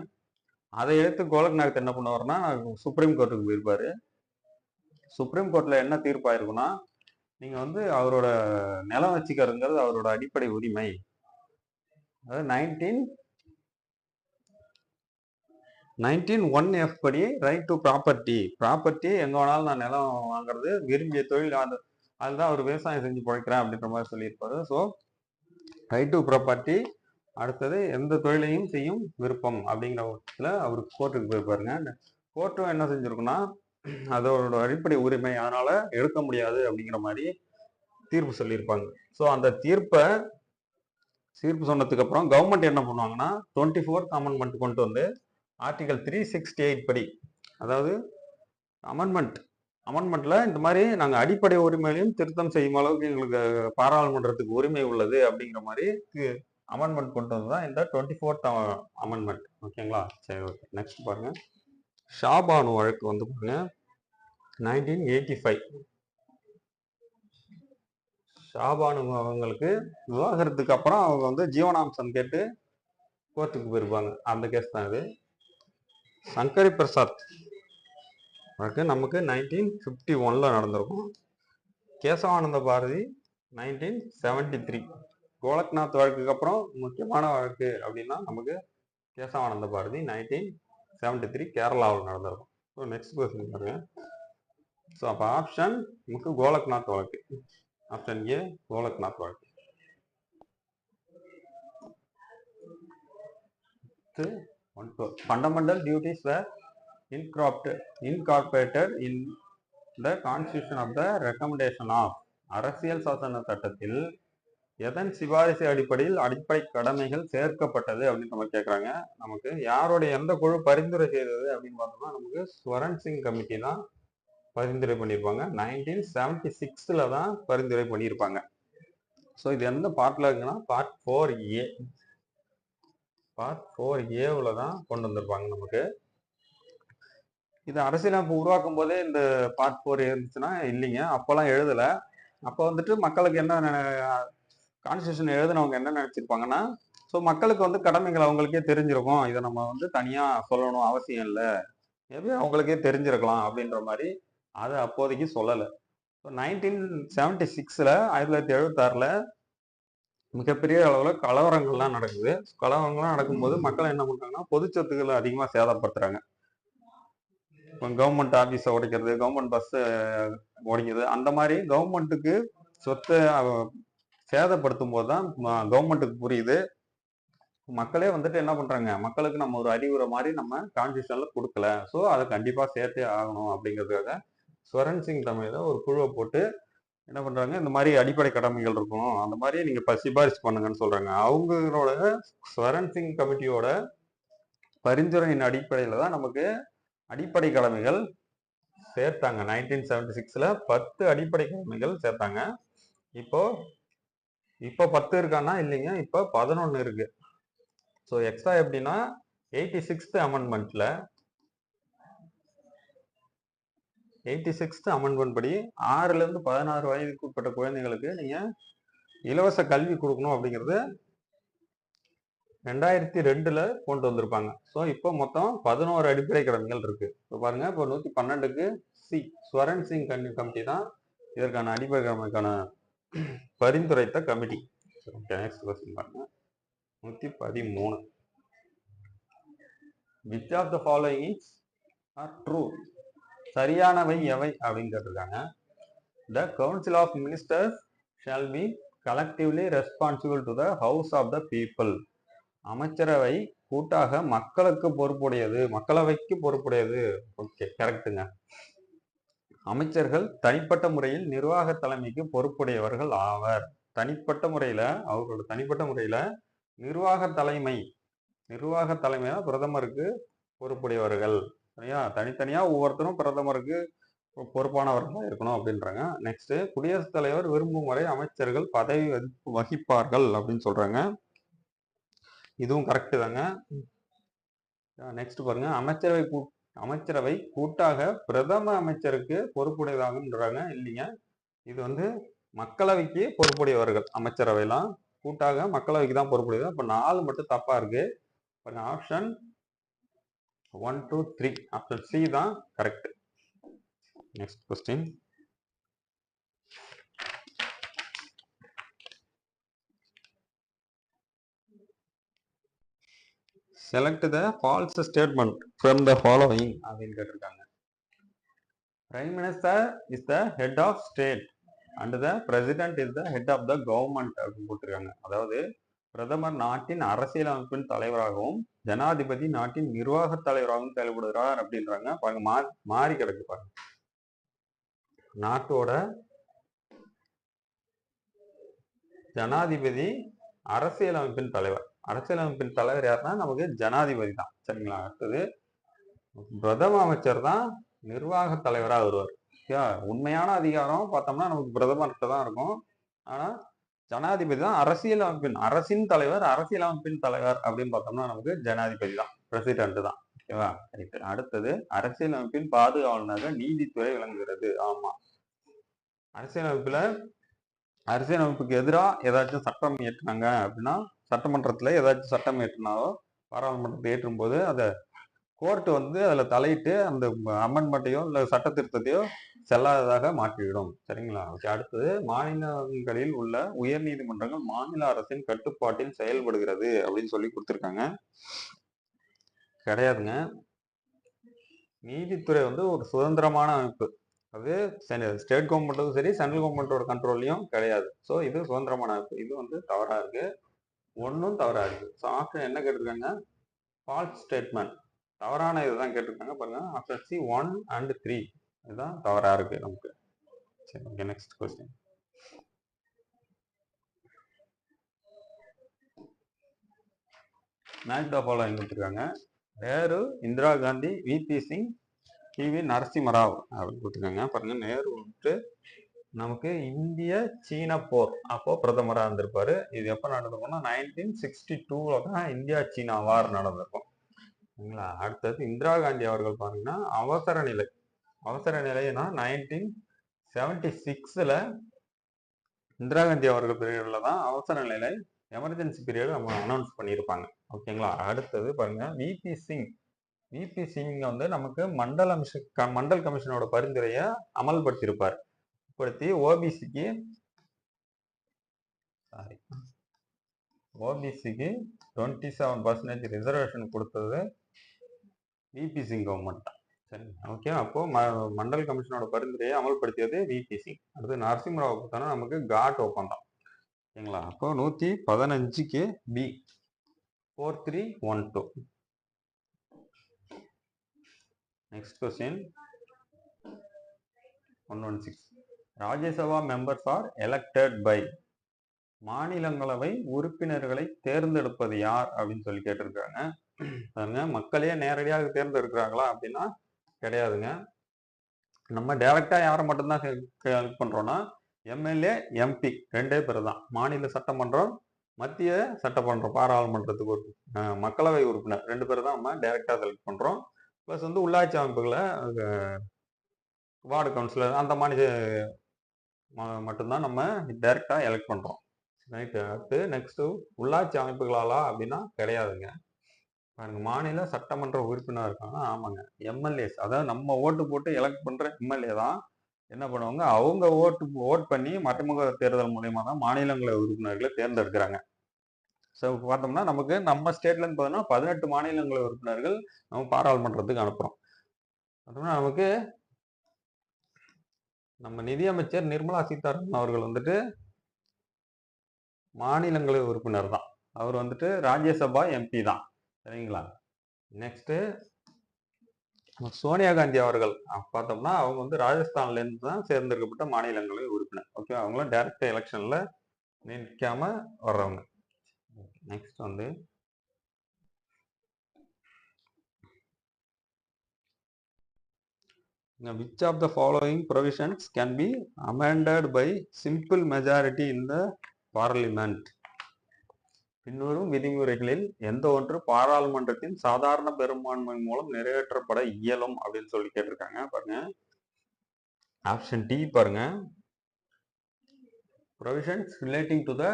அதை எடுத்து கோலக்நாத் என்ன பண்ணுவாருன்னா சுப்ரீம் கோர்ட்டுக்கு போயிருப்பாரு. சுப்ரீம் கோர்ட்ல என்ன தீர்ப்பாயிருக்குன்னா, நீங்க வந்து அவரோட நிலம் வச்சுக்கிறதுங்கிறது அவரோட அடிப்படை உரிமை. அதாவது 19(1)(f) படி ரைட் டு ப்ராப்பர்ட்டி எங்க வேணாலும் நான் நிலம் வாங்குறது, விரும்பிய தொழில் அதுதான் அவர் விவசாயம் செஞ்சு பிழைக்கிறேன் அப்படின்ற மாதிரி சொல்லியிருப்பாரு. ஸோ ரைட் டு ப்ராப்பர்ட்டி, அடுத்தது எந்த தொழிலையும் செய்யும் விருப்பம் அப்படிங்கிற பட்சத்தில் அவர் கோர்ட்டுக்கு போயிருப்பாருங்க. கோர்ட்டும் என்ன செஞ்சிருக்குன்னா, அதோட அடிப்படை உரிமை, அதனால எடுக்க முடியாது அப்படிங்கிற மாதிரி தீர்ப்பு சொல்லியிருப்பாங்க. ஸோ அந்த தீர்ப்பு சொன்னதுக்கு அப்புறம் கவர்மெண்ட் என்ன பண்ணுவாங்கன்னா 24th அமெண்ட்மெண்ட் கொண்டு வந்து ஆர்டிகல் 368 படி, அதாவது அமெண்ட்மெண்ட்ல இந்த மாதிரி நாங்கள் அடிப்படை உரிமையிலையும் திருத்தம் செய்யும் அளவுக்கு எங்களுக்கு பாராளுமன்றத்துக்கு உரிமை உள்ளது அப்படிங்கிற மாதிரி அமெண்ட்மெண்ட் கொண்டு வந்ததுதான் இந்த 24th அமெண்ட்மெண்ட். ஓகேங்களா? சரி, ஓகே. நெக்ஸ்ட் பாருங்க, ஷாபானு வழக்கு வந்து பாருங்க 1985. ஷாபானு அவங்களுக்கு விவாகரத்துக்கு அப்புறம் அவங்க வந்து ஜீவனாம்சம் கேட்டு கோர்ட்டுக்கு போயிருப்பாங்க. அந்த கேஸ் தான் இது. சங்கரி பிரசாத் வழக்கு நமக்கு 1951 நடந்திருக்கும். கேசவானந்த பாரதி 1973. கோலக்நாத் வழக்குக்கு அப்புறம் முக்கியமான வழக்கு அப்படின்னா நமக்கு கேசவானந்த பாரதி 1973 கேரளாவில் நடந்திருக்கும். ஸோ நெக்ஸ்ட் கொஸ்டின் பாருங்க. ஸோ அப்போ ஆப்ஷன் நமக்கு கோலக்நாத் வழக்கு. ஆப்ஷன் ஏ கோலக்நாத் வழக்கு. Fundamental duties were incorporated in the Constitution of the recommendation of. அரசியல் சாசன சட்டத்தில் எதன் சிபாரிசு அடிப்படையில் அடிப்படை கடமைகள் சேர்க்கப்பட்டது அப்படின்னு நம்ம கேட்குறாங்க. நமக்கு யாருடைய எந்த குழு பரிந்துரை செய்தது அப்படின்னு பார்த்தோம்னா நமக்கு ஸ்வரன் சிங் கமிட்டி தான் பரிந்துரை பண்ணியிருப்பாங்க. 1976 தான் பரிந்துரை பண்ணியிருப்பாங்க. ஸோ இது எந்த பார்ட்ல இருக்குன்னா பார்ட் 4A. பார்ட் 4A தான் கொண்டு வந்திருப்பாங்க நமக்கு. இது அரசியலமைப்பு உருவாக்கும் போதே இந்த பார்ட் 4 இருந்துச்சுன்னா இல்லைங்க, அப்போல்லாம் எழுதலை. அப்போ வந்துட்டு மக்களுக்கு என்ன கான்ஸ்டியூஷன் எழுதுனவங்க என்ன நினைச்சிருப்பாங்கன்னா, ஸோ மக்களுக்கு வந்து கடமைகள் அவங்களுக்கே தெரிஞ்சிருக்கும், இதை நம்ம வந்து தனியாக சொல்லணும் அவசியம் இல்லை, மேபி அவங்களுக்கே தெரிஞ்சிருக்கலாம் அப்படின்ற மாதிரி அதை அப்போதைக்கு சொல்லலை. ஸோ 1976 1976 மிகப்பெரிய அளவில் கலவரங்கள்லாம் நடக்குது. கலவரங்கள்லாம் நடக்கும்போது மக்கள் என்ன பண்ணுறாங்கன்னா பொது சொத்துக்களை அதிகமாக சேதப்படுத்துறாங்க. கவர்மெண்ட் ஆஃபீஸை உடைக்கிறது, கவர்மெண்ட் பஸ்ஸை உடைக்கிறது, அந்த மாதிரி கவர்மெண்ட்டுக்கு சொத்தை சேதப்படுத்தும் போது தான் கவர்மெண்ட்டுக்கு புரியுது மக்களே வந்துட்டு என்ன பண்றாங்க, மக்களுக்கு நம்ம ஒரு அறிவுரை மாதிரி நம்ம கான்ஸ்டியூஷன்ல கொடுக்கல, ஸோ அதை கண்டிப்பா சேர்த்தே ஆகணும் அப்படிங்கிறதுக்காக ஸ்வரன் சிங் தமிழ ஒரு குழுவை போட்டு என்ன பண்றாங்க, இந்த மாதிரி அடிப்படை கடமைகள் இருக்கும், அந்த மாதிரி நீங்க சிபாரிசு பண்ணுங்கன்னு சொல்றாங்க. அவங்களோட ஸ்வரன் சிங் கமிட்டியோட பரிந்துரையின் அடிப்படையில தான் நமக்கு அடிப்படை கடமைகள் சேர்த்தாங்க. 1976 10 அடிப்படை கடமைகள் சேர்த்தாங்க. இப்போ 10 இருக்கான்னா இல்லைங்க, இப்போ 11 இருக்கு. ஸோ எக்ஸ்ட்ரா எப்படின்னா 86th அமெண்ட்மெண்ட்ல 86th அமெண்ட்மெண்ட் படி 6ல இருந்து 16 வயதுக்கு உட்பட்ட குழந்தைகளுக்கு நீங்க இலவச கல்வி கொடுக்கணும் அப்படிங்கிறது 2002 கொண்டு வந்திருப்பாங்க. ஸோ இப்போ மொத்தம் 11 அடிப்படை கடமைகள் இருக்கு. இப்போ பாருங்க, இப்போ 112க்கு சி ஸ்வரன் சிங் கமிட்டி தான் இதற்கான அடிப்படை கடமைக்கான பரிந்துரைத்த கமிட்டி. நெக்ஸ்ட் கொஸ்டின் பாருங்க, 113. Which of the following is or true? சரியானவை எவை அப்படின்னு கேட்டிருக்காங்க. The council of ministers shall be collectively responsible to the house of the people. அமைச்சரவை கூட்டாக மக்களுக்கு பொறுப்புடையது, மக்களவைக்கு பொறுப்புடையது. ஓகே, கரெக்டுங்க. அமைச்சர்கள் தனிப்பட்ட முறையில் நிர்வாக தலைமைக்கு பொறுப்புடையவர்கள் ஆவர். தனிப்பட்ட முறையில, அவர்களோட தனிப்பட்ட முறையில நிர்வாக தலைமையா பிரதமருக்கு பொறுப்புடையவர்கள். சரியா? தனித்தனியா ஒவ்வொருத்தரும் பிரதமருக்கு பொறுப்பானவர்களா இருக்கணும் அப்படின்றாங்க. நெக்ஸ்ட், குடியரசுத் தலைவர் விரும்பும் வரை அமைச்சர்கள் பதவி வகிப்பார்கள் அப்படின்னு சொல்றாங்க. இதுவும் கரெக்ட் தாங்க. நெக்ஸ்ட் பாருங்க, அமைச்சரவை கூட்டாக பிரதம அமைச்சருக்கு பொறுப்புடையதாகன்றாங்க. இல்லைங்க, இது வந்து மக்களவைக்கு பொறுப்புடையவர்கள். அமைச்சரவையெல்லாம் கூட்டாக மக்களவைக்கு தான் பொறுப்புடையது. அப்ப 4 மட்டும் தப்பா இருக்கு. பாருங்க, ஆப்ஷன் 1, 2, 3, ஆப்ஷன் சி தான் correct. Next question. Select the false statement from the following அப்படின்னு கேட்டிருக்காங்க. Prime minister is the head of state and the president is the head of the government அப்படின்னு போட்டிருக்காங்க. அதாவது பிரதமர் நாட்டின் அரசியலமைப்பின் தலைவராகவும் ஜனாதிபதி நாட்டின் நிர்வாக தலைவராகவும் செயல்படுகிறார் அப்படின்றாங்க. பாருங்க, மாறி கிடக்கு பாருங்க. நாட்டோட ஜனாதிபதி அரசியலமைப்பின் தலைவர். அரசியலமைப்பின் தலைவர் யாருன்னா நமக்கு ஜனாதிபதி தான். சரிங்களா? அடுத்தது பிரதம அமைச்சர் தான் நிர்வாக தலைவரா வருவார். உண்மையான அதிகாரம் பார்த்தோம்னா நமக்கு பிரதமர்கிட்ட தான் இருக்கும். ஆனா ஜனாதிபதி தான் அரசின் தலைவர். அரசியலமைப்பின் தலைவர் அப்படின்னு பார்த்தோம்னா நமக்கு ஜனாதிபதி தான், பிரசிடென்ட் தான். ஓகேவா? அடுத்தது, அரசியலமைப்பின் பாதுகாவலனாக நீதித்துறை விளங்குகிறது. ஆமா, அரசியலமைப்புக்கு எதிராக ஏதாச்சும் சட்டம் இயற்றினாங்க அப்படின்னா, சட்டமன்றத்துல ஏதாச்சும் சட்டம் இயற்றினாலோ, பாராளுமன்றத்தை ஏற்றும் போது அதை கோர்ட் வந்து அதுல தலையிட்டு அந்த அமெண்ட்மெண்ட்டையோ இல்ல சட்ட திருத்தத்தையோ செல்லாததாக மாற்றிவிடும். சரிங்களா? ஓகே. அடுத்தது, மாநிலங்களில் உள்ள உயர் நீதிமன்றங்கள் மாநில அரசின் கட்டுப்பாட்டில் செயல்படுகிறது அப்படின்னு சொல்லி கொடுத்துருக்காங்க. கிடையாதுங்க. நீதித்துறை வந்து ஒரு சுதந்திரமான அமைப்பு. அது ஸ்டேட் கவர்மெண்ட்டும் சரி, சென்ட்ரல் கவர்மெண்டோட கண்ட்ரோல்லையும் கிடையாது. ஸோ இது சுதந்திரமான அமைப்பு. இது வந்து தவறா இருக்கு. ஒன்றும் தவறா இருக்கு. ஸோ ஆப்ஷன் என்ன கேட்டிருக்காங்க? ஃபால்ஸ் ஸ்டேட்மெண்ட், தவறான இதுதான் கேட்டிருக்காங்க. பாருங்க, ஆப்ஷன் சி 1 and 3 இதுதான் தவறா இருக்கு நமக்கு. சரி, okay. Next question. Match the following கொடுத்துருக்காங்க. நேரு, இந்திரா காந்தி, விபி சிங், பிவி நரசிம்மராவ் அப்படின்னு கொடுத்துருக்காங்க. பாருங்க, நேரு வந்துட்டு நமக்கு இந்திய சீன போர் அப்போ பிரதமராக இருந்திருப்பாரு. இது எப்போ நடந்திருக்கும்னா 1962 தான் இந்தியா சீனா வார் நடந்திருக்கும். சரிங்களா? அடுத்தது, இந்திரா காந்தி அவர்கள் பாத்தீங்கன்னா அவசர நிலைனா 1976 இந்திரா காந்தி அவர்கள் பீரியட்ல தான் அவசர நிலை, எமர்ஜென்சி பீரியட் அவங்க அனௌன்ஸ் பண்ணியிருப்பாங்க. ஓகேங்களா? அடுத்தது பாருங்க, விபி சிங் வந்து நமக்கு மண்டல் கமிஷனோட பரிந்துரையை அமல்படுத்தியிருப்பார். ஓபிசிக்கு 27% ரிசர்வேஷன் கொடுத்தது விபி சிங் கவர்மெண்ட் தான். சரி, ஓகே. அப்போ மண்டல் கமிஷனோட பரிந்துரையை அமல்படுத்தியது விபி சிங். அடுத்து நரசிம்மராவ் பார்த்தோம்னா நமக்கு காட் ஒப்பந்தம். ஓகேங்களா? அப்போ 115க்கு B 4312. Next question 116. Rajya Sabha members are elected by. மாநிலங்களவை உறுப்பினர்களை தேர்ந்தெடுப்பது யார் அப்படின்னு சொல்லி கேட்டிருக்காங்க. மக்களே நேரடியாக தேர்ந்தெடுக்கிறாங்களா அப்படின்னா கிடையாதுங்க. நம்ம டைரக்டா யாரை மட்டும்தான் செலக்ட் பண்றோம்னா எம்எல்ஏ, எம்பி 2 பேர் தான். மாநில சட்டமன்றம், மத்திய சட்டமன்றம், பாராளுமன்றத்துக்கு ஒரு மக்களவை உறுப்பினர் 2 பேர் தான் நம்ம டைரக்டா செலக்ட் பண்றோம். பிளஸ் வந்து உள்ளாட்சி அமைப்புகளை, வார்டு கவுன்சிலர் அந்த மாதிரி மட்டும்தான் நம்ம டைரக்டா எலெக்ட் பண்றோம். ரைட். அடுத்து நெக்ஸ்ட், உள்ளாட்சி அமைப்புகளாலா அப்படின்னா கிடையாதுங்க. பாருங்க, மாநில சட்டமன்ற உறுப்பினர் இருக்காங்க. ஆமாங்க, எம்எல்ஏஸ், அதாவது நம்ம ஓட்டு போட்டு எலெக்ட் பண்ற எம்எல்ஏ தான் என்ன பண்ணுவாங்க, அவங்க ஓட் பண்ணி மறைமுக தேர்தல் மூலியமா தான் மாநிலங்களவை உறுப்பினர்களை தேர்ந்தெடுக்கிறாங்க. ஸோ பார்த்தோம்னா நமக்கு நம்ம ஸ்டேட்ல இருந்து பார்த்தோம்னா 18 மாநிலங்களவை உறுப்பினர்கள் நம்ம பாராளுமன்றத்துக்கு அனுப்புறோம். பார்த்தோம்னா நமக்கு நம்ம நிதியமைச்சர் நிர்மலா சீதாராமன் அவர்கள் வந்துட்டு மாநிலங்களவை உறுப்பினர் தான். அவர் வந்துட்டு ராஜ்யசபா எம்பி தான். சரிங்களா? நெக்ஸ்ட் சோனியா காந்தி அவர்கள் பார்த்தோம்னா அவங்க வந்து ராஜஸ்தான்ல இருந்து தான் தேர்ந்தெடுக்கப்பட்ட மாநிலங்களவை உறுப்பினர். ஓகே, அவங்களும் டைரக்ட் எலெக்ஷன்ல நிற்காம வர்றவங்க. நெக்ஸ்ட் வந்து which of the following provisions can be amended by simple majority in the parliament? பின்வரும் விதிமுறைகளில் எந்த ஒன்று பாராளுமன்றத்தின் சாதாரண பெரும்பான்மை மூலம் நிறைவேற்றப்பட இயலும் அப்படின்னு சொல்லி கேட்டிருக்காங்க. பாருங்க, ஆப்ஷன் டி பாருங்க, provisions relating to the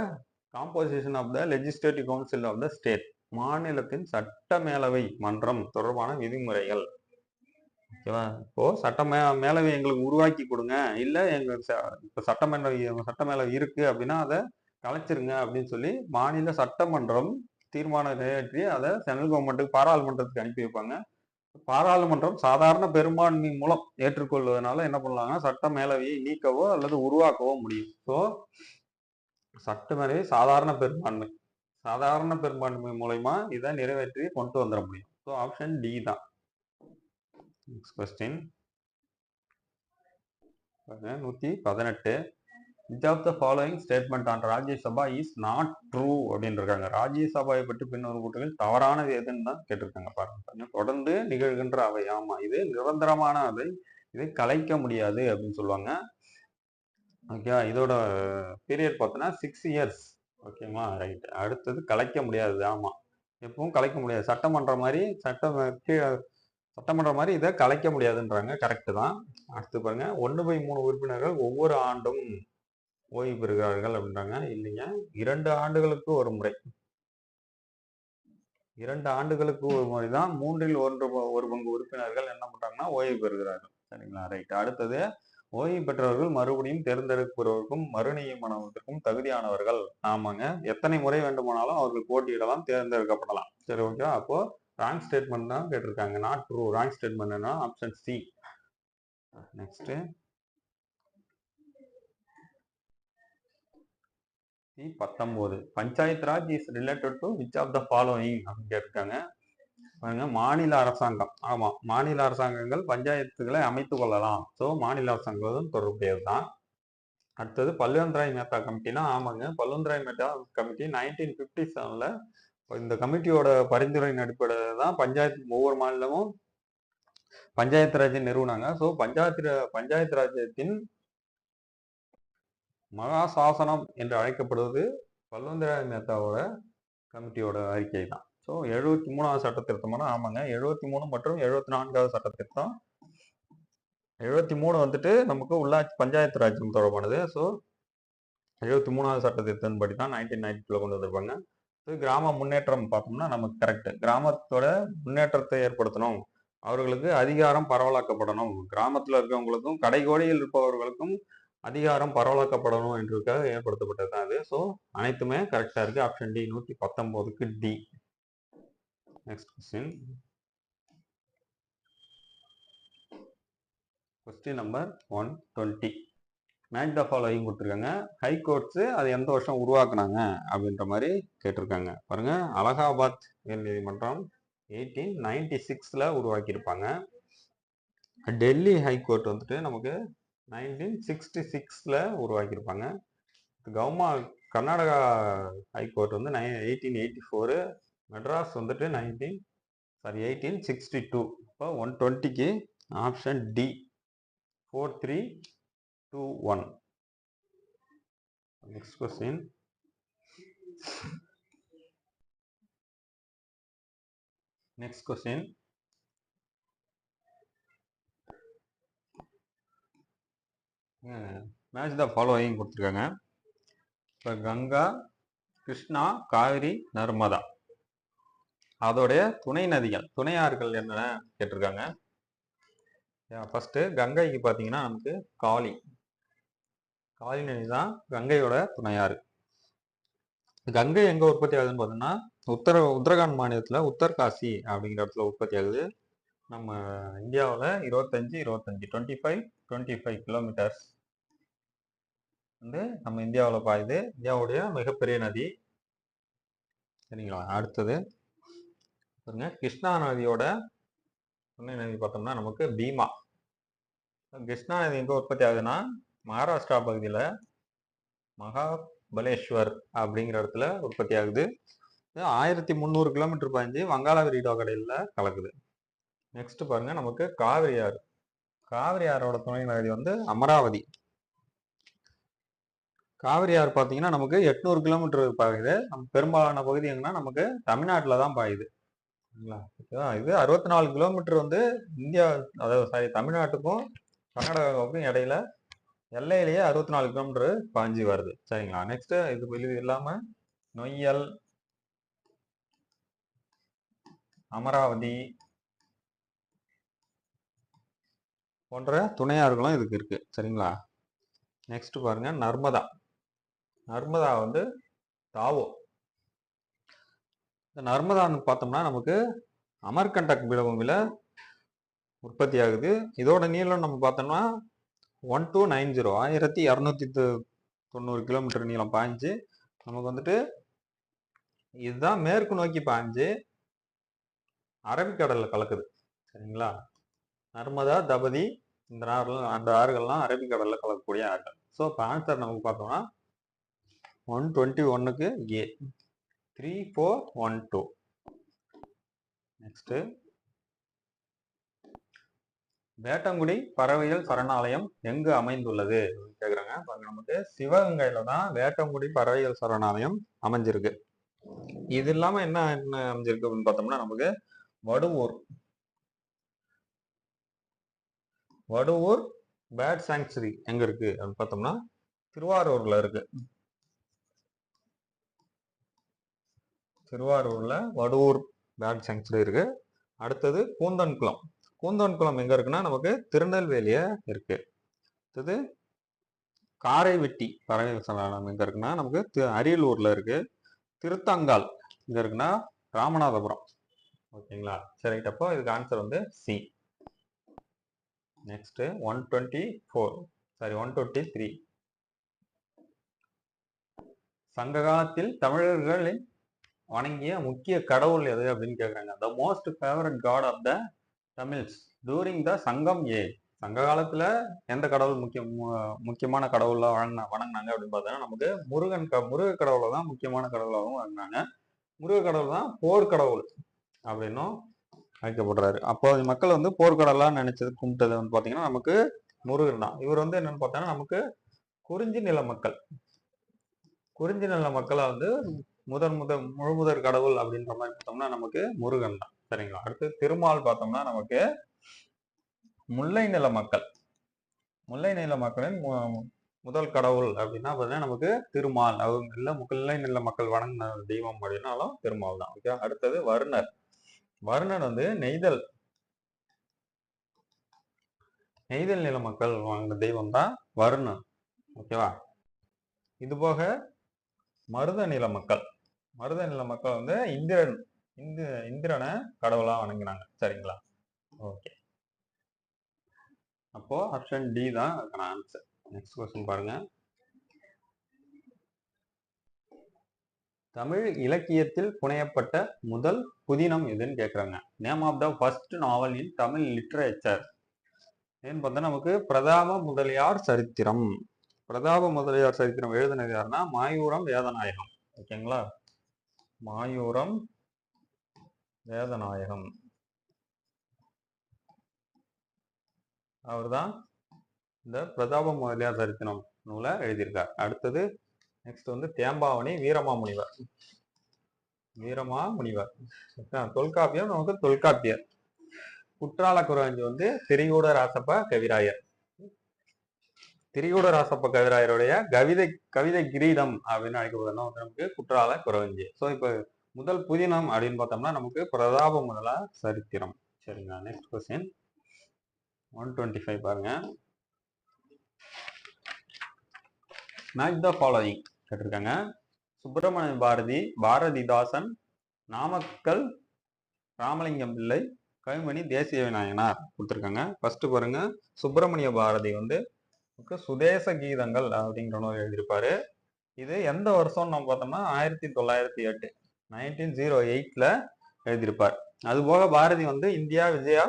composition of the legislative council of the state. மாநிலத்தின் சட்ட மேலவை மன்றம் தொடர்பான விதிமுறைகள். ஓகேவா? இப்போ மேலவை எங்களுக்கு உருவாக்கி கொடுங்க, இல்ல எங்களுக்கு இப்போ சட்ட மேலவை இருக்கு அப்படின்னா அதை கலைச்சிருங்க அப்படின்னு சொல்லி மாநில சட்டமன்றம் தீர்மானம் நிறைவேற்றி அதை சென்ட்ரல் கவர்மெண்ட்டுக்கு பாராளுமன்றத்துக்கு அனுப்பி வைப்பாங்க. பாராளுமன்றம் சாதாரண பெரும்பான்மை மூலம் ஏற்றுக்கொள்வதனால என்ன பண்ணலாங்கன்னா சட்ட மேலவையை நீக்கவோ அல்லது உருவாக்கவோ முடியும். ஸோ சட்ட மேலவை சாதாரண பெரும்பான்மை மூலமா இதை நிறைவேற்றி கொண்டு வந்துட முடியும். ஸோ ஆப்ஷன் டி தான். Next question 118. which of the following statement on Rajya Sabha is not true அப்படின்னு இருக்காங்க. ராஜ்யசபாவை பற்றி பின்வரும் கூட்டங்கள் தவறானது எதுன்னு தான் கேட்டிருக்காங்க. பாருங்க, தொடர்ந்து நிகழ்கின்ற அவை. ஆமா, இது நிரந்தரமான அவை, இதை கலைக்க முடியாது அப்படின்னு சொல்லுவாங்க. ஓகே, இதோட பீரியட் பார்த்தோன்னா 6 years. ஓகேங்களா? ரைட். அடுத்தது கலைக்க முடியாது. ஆமா, எப்பவும் கலைக்க முடியாது. சட்டமன்றம் மாதிரி இதை கலைக்க முடியாதுன்றாங்க. கரெக்ட் தான். அடுத்து பாருங்க, 1/3 உறுப்பினர்கள் ஒவ்வொரு ஆண்டும் ஓய்வு பெறுகிறார்கள் அப்படின்றாங்க. இல்லைங்க, 2 ஆண்டுகளுக்கு ஒரு முறை. 2 ஆண்டுகளுக்கு ஒரு முறை தான் 1/3 உறுப்பினர்கள் என்ன பண்றாங்கன்னா ஓய்வு பெறுகிறார்கள். சரிங்களா? ரைட். அடுத்தது, ஓய்வு பெற்றவர்கள் மறுபடியும் தேர்ந்தெடுப்பவர்களுக்கும் மறுநியமனத்திற்கும் தகுதியானவர்கள். ஆமாங்க, எத்தனை முறை வேண்டுமானாலும் அவர்கள் போட்டியிடலாம், தேர்ந்தெடுக்கப்படலாம். சரி, ஓகே. அப்போ ராங் ஸ்டேட்மெண்ட் தான் கேட்டிருக்காங்க. Not true. ராங் ஸ்டேட்மெண்ட் என்ன? Option C. Next 19. Panchayat raj is related to which of the following அப்படின்னு கேட்டிருக்காங்க. பாருங்க, மாநில அரசாங்கம். ஆமா, மாநில அரசாங்கங்கள் பஞ்சாயத்துகளை அமைத்துக் கொள்ளலாம். ஸோ மாநில அரசாங்கம் தொடர்புடையது தான். அடுத்தது பல்வந்த்ராய் மேத்தா கமிட்டினா, ஆமாங்க, பல்வந்த்ராய் மேத்தா கமிட்டி 1957ல இந்த கமிட்டியோட பரிந்துரையின் அடிப்படையில் தான் ஒவ்வொரு மாநிலமும் பஞ்சாயத்து ராஜை நிறுவனாங்க. ஸோ பஞ்சாயத்து ராஜ்யத்தின் மகா சாசனம் என்று அழைக்கப்படுவது பல்வந்த்ராய் மேத்தாவோட கமிட்டியோட அறிக்கை தான். ஸோ 73வது சட்ட திருத்தமான, ஆமாங்க, 73 மற்றும் 74வது சட்ட திருத்தம். 73 வந்துட்டு நமக்கு உள்ளாட்சி பஞ்சாயத்து ராஜ்யம் தொடர்பானது. ஸோ 73வது சட்ட திருத்தம் படி தான் 1992 கொண்டு வந்திருப்பாங்க. கிராம முன்னேற்றம் பார்த்தோம்னா நமக்கு கரெக்ட். கிராமத்தோட முன்னேற்றத்தை ஏற்படுத்தணும், அவர்களுக்கு அதிகாரம் பரவலாக்கப்படணும், கிராமத்தில் இருக்கவங்களுக்கும் கடைகோடியில் இருப்பவர்களுக்கும் அதிகாரம் பரவலாக்கப்படணும் என்றதுக்காக ஏற்படுத்தப்பட்டது தான் அது. ஸோ அனைத்துமே கரெக்டா இருக்கு. ஆப்ஷன் டி 119க்கு D. Next question number 120. Match the following கொடுத்துருக்காங்க. ஹைகோர்ட்ஸ் அது எந்த வருஷம் உருவாக்குனாங்க அப்படின்ற மாதிரி கேட்டிருக்காங்க. பாருங்க, அலகாபாத் உயர் நீதிமன்றம் 1896ல உருவாக்கியிருப்பாங்க. டெல்லி ஹைகோர்ட் வந்துட்டு நமக்கு 1966ல உருவாக்கியிருப்பாங்க. கர்நாடகா ஹைகோர்ட் வந்து 1884. மெட்ராஸ் வந்துட்டு 1862. இப்போ 120க்கு option D 4321. Next question match the following கொடுத்துருக்காங்க. இப்போ கங்கா, கிருஷ்ணா, காவிரி, நர்மதா அதோடைய துணை நதிகள், துணையாறுகள் என்னென்ன கேட்டிருக்காங்க. ஃபர்ஸ்ட் கங்கைக்கு பார்த்தீங்கன்னா நமக்கு காளி நதி தான் கங்கையோட துணையாறு. கங்கை எங்க உற்பத்தி ஆகுதுன்னு பார்த்தோம்னா உத்தரகாண்ட் மாநிலத்தில் உத்தர்காசி அப்படிங்கிற இடத்துல உற்பத்தி ஆகுது. நம்ம இந்தியாவில் 25 கிலோமீட்டர்ஸ். வந்து நம்ம இந்தியாவில் பாயுது. இந்தியாவுடைய மிகப்பெரிய நதி. சரிங்களா? அடுத்தது பாருங்க, கிருஷ்ணா நதியோட துணை நதி பார்த்தோம்னா நமக்கு பீமா. கிருஷ்ணா நதி எங்க உற்பத்தி ஆகுதுன்னா மகாராஷ்டிரா பகுதியில் மகாபலேஸ்வர் அப்படிங்கிற இடத்துல உற்பத்தி ஆகுது. 1300 கிலோமீட்டர் பாய்ஞ்சு வங்காள விரிகுடாக்கடலில் கலக்குது. நெக்ஸ்ட் பாருங்க, நமக்கு காவிரி ஆறு. காவிரி ஆறோட துணை நதி வந்து அமராவதி. காவிரி ஆறு பார்த்தீங்கன்னா நமக்கு 800 கிலோமீட்டர் பாயுது. நம்ம பெரும்பாலான பகுதி எங்கன்னா நமக்கு தமிழ்நாட்டில் தான் பாயுது. இது 64 கிலோமீட்டர் வந்து இந்தியா, அதாவது தமிழ்நாட்டுக்கும் கர்நாடகாவுக்கும் இடையில எல்லையிலேயே 64 கிலோமீட்டர் பாஞ்சு வருது. சரிங்களா? நெக்ஸ்ட் இது இல்லாம நொய்யல், அமராவதி போன்ற துணையாறுகளும் இதுக்கு இருக்கு. சரிங்களா? நெக்ஸ்ட் பாருங்க, நர்மதா. நர்மதா வந்து தாவோ. இந்த நர்மதான்னு பார்த்தோம்னா நமக்கு அமர்கண்டக் பீடபூமியில உற்பத்தி ஆகுது. இதோட நீளம் நம்ம பார்த்தோம்னா 1290 1290 கிலோமீட்டர் நீளம் பாய்ஞ்சு நமக்கு வந்துட்டு இதுதான் மேற்கு நோக்கி பாய்ஞ்சு அரபிக்கடல்ல கலக்குது. சரிங்களா? நர்மதா, தபதி, இந்த அந்த ஆறுகள்லாம் அரபிக்கடல்ல கலக்கக்கூடிய ஆறுகள். ஸோ இப்போ ஆன்சர் நமக்கு பார்த்தோம்னா 121க்கு ஏ, 3412. நெக்ஸ்ட், வேட்டங்குடி பறவைகள் சரணாலயம் எங்கு அமைந்துள்ளது கேக்குறாங்க. நமக்கு சிவகங்கையில தான் வேட்டங்குடி பறவைகள் சரணாலயம் அமைஞ்சிருக்கு. இது இல்லாம என்ன அமைஞ்சிருக்கு அப்படின்னு பார்த்தோம்னா நமக்கு வடுவூர். வடுவூர் பேர்ட் சாங்சுரி எங்க இருக்கு அப்படின்னு பார்த்தோம்னா திருவாரூர்ல இருக்கு. திருவாரூர்ல வடுவூர் பேர்ட் சாங்சுரி இருக்கு. அடுத்தது கூந்தன்குளம். கூந்தன்குளம் எங்க இருக்குன்னா நமக்கு திருநெல்வேலிய இருக்கு. அடுத்தது காரைவெட்டி பறவைகள் சரணாலயம் எங்க இருக்குன்னா நமக்கு அரியலூர்ல இருக்கு. திருத்தங்கால் எங்க இருக்குன்னா ராமநாதபுரம். ஓகேங்களா? சரி, அப்போ இதுக்கு ஆன்சர் வந்து சி. நெக்ஸ்ட் 123. சங்க காலத்தில் தமிழர்களின் வணங்கிய முக்கிய கடவுள் எது அப்படின்னு கேக்குறாங்க. The most favourite god of the Tamils during the Sangam age. சங்க காலத்துல எந்த கடவுள் முக்கியமான கடவுளா வணங்கினாங்க அப்படின்னு பார்த்தோம்னா நமக்கு முருக கடவுளை தான் முக்கியமான கடவுளாகவும் வணங்கினாங்க. முருக கடவுள் தான் போர்க்கடவுள் அப்படின்னும் அழைக்கப்படுறாரு. அப்போ மக்கள் வந்து போர்க்கடவுளாக நினைச்சது கும்பிட்டது வந்து பார்த்தீங்கன்னா நமக்கு முருகன் தான். இவர் வந்து என்னன்னு பார்த்தோம்னா நமக்கு குறிஞ்சி நில மக்கள். குறிஞ்சி நில மக்களை வந்து முழுமுதற் கடவுள் அப்படின்ற மாதிரி பார்த்தோம்னா நமக்கு முருகன் தான். சரிங்களா? அடுத்து திருமால் பார்த்தோம்னா நமக்கு முல்லை நில மக்கள். முல்லை நில மக்களின் முதல் கடவுள் அப்படின்னா பார்த்தீங்கன்னா நமக்கு திருமால். அவங்க இல்ல முல்லை நில மக்கள் வணங்கின தெய்வம் அப்படின்னாலும் திருமால் தான். ஓகே. அடுத்தது வருணர். வருணன் வந்து நெய்தல் நில மக்கள் வாங்கின தெய்வம் தான் வருணன். ஓகேவா? இது போக மருத நில மக்கள். மருத நில மக்கள் வந்து இந்திரனை கடவுளா வணங்கினாங்க. சரிங்களா? ஓகே. அப்போ ஆப்ஷன் டி தான் அதுக்கான ஆன்சர். நெக்ஸ்ட் क्वेश्चन பாருங்க. தமிழ் இலக்கியத்தில் புனையப்பட்ட முதல் புதினம் எதுன்னு கேக்குறாங்க. Name of the first novel in Tamil literature ஏன்னு பார்த்தா நமக்கு பிரதாப முதலியார் சரித்திரம். பிரதாப முதலியார் சரித்திரம் எழுதினது யாருன்னா மாயூரம் வேதநாயகம். ஓகேங்களா? மாயூரம் வேதநாயகம் அவர் தான் இந்த பிரதாப முதலியார் சரித்திரம் நூலை எழுதியிருக்கார். அடுத்தது நெக்ஸ்ட் வந்து தேம்பாவணி வீரமாமுனிவர். தொல்காப்பியம் நமக்கு தொல்காப்பியர். குற்றால குறவஞ்சி வந்து திரிகூட ராசப்ப கவிராயர். திரிகூட ராசப்ப கவிராயருடைய கவிதை கிரீடம் அப்படின்னு அழைக்கப்படுறது நமக்கு குற்றால குறவஞ்சி. ஸோ இப்போ முதல் புதினம் அப்படின்னு பார்த்தோம்னா நமக்கு பிரதாப முதலார் சரித்திரம். சரிங்களா? நெக்ஸ்ட் क्वेश्चन 125 பாருங்க. மேட்ச் த ஃபாலோயிங் கேட்டிருக்காங்க. சுப்பிரமணிய பாரதி, பாரதிதாசன், நாமக்கல் ராமலிங்கம் பிள்ளை, கவிமணி தேசிய விநாயகனார் கொடுத்துருக்காங்க. ஃபர்ஸ்ட் பாருங்க, சுப்பிரமணிய பாரதி வந்து சுதேச கீதங்கள் அப்படிங்கிற நூல் எழுதியிருப்பாரு. இது எந்த வருஷம் நம்ம பார்த்தோம்னா 1908 1908ல எழுதியிருப்பார். அதுபோக பாரதி வந்து இந்தியா விஜயா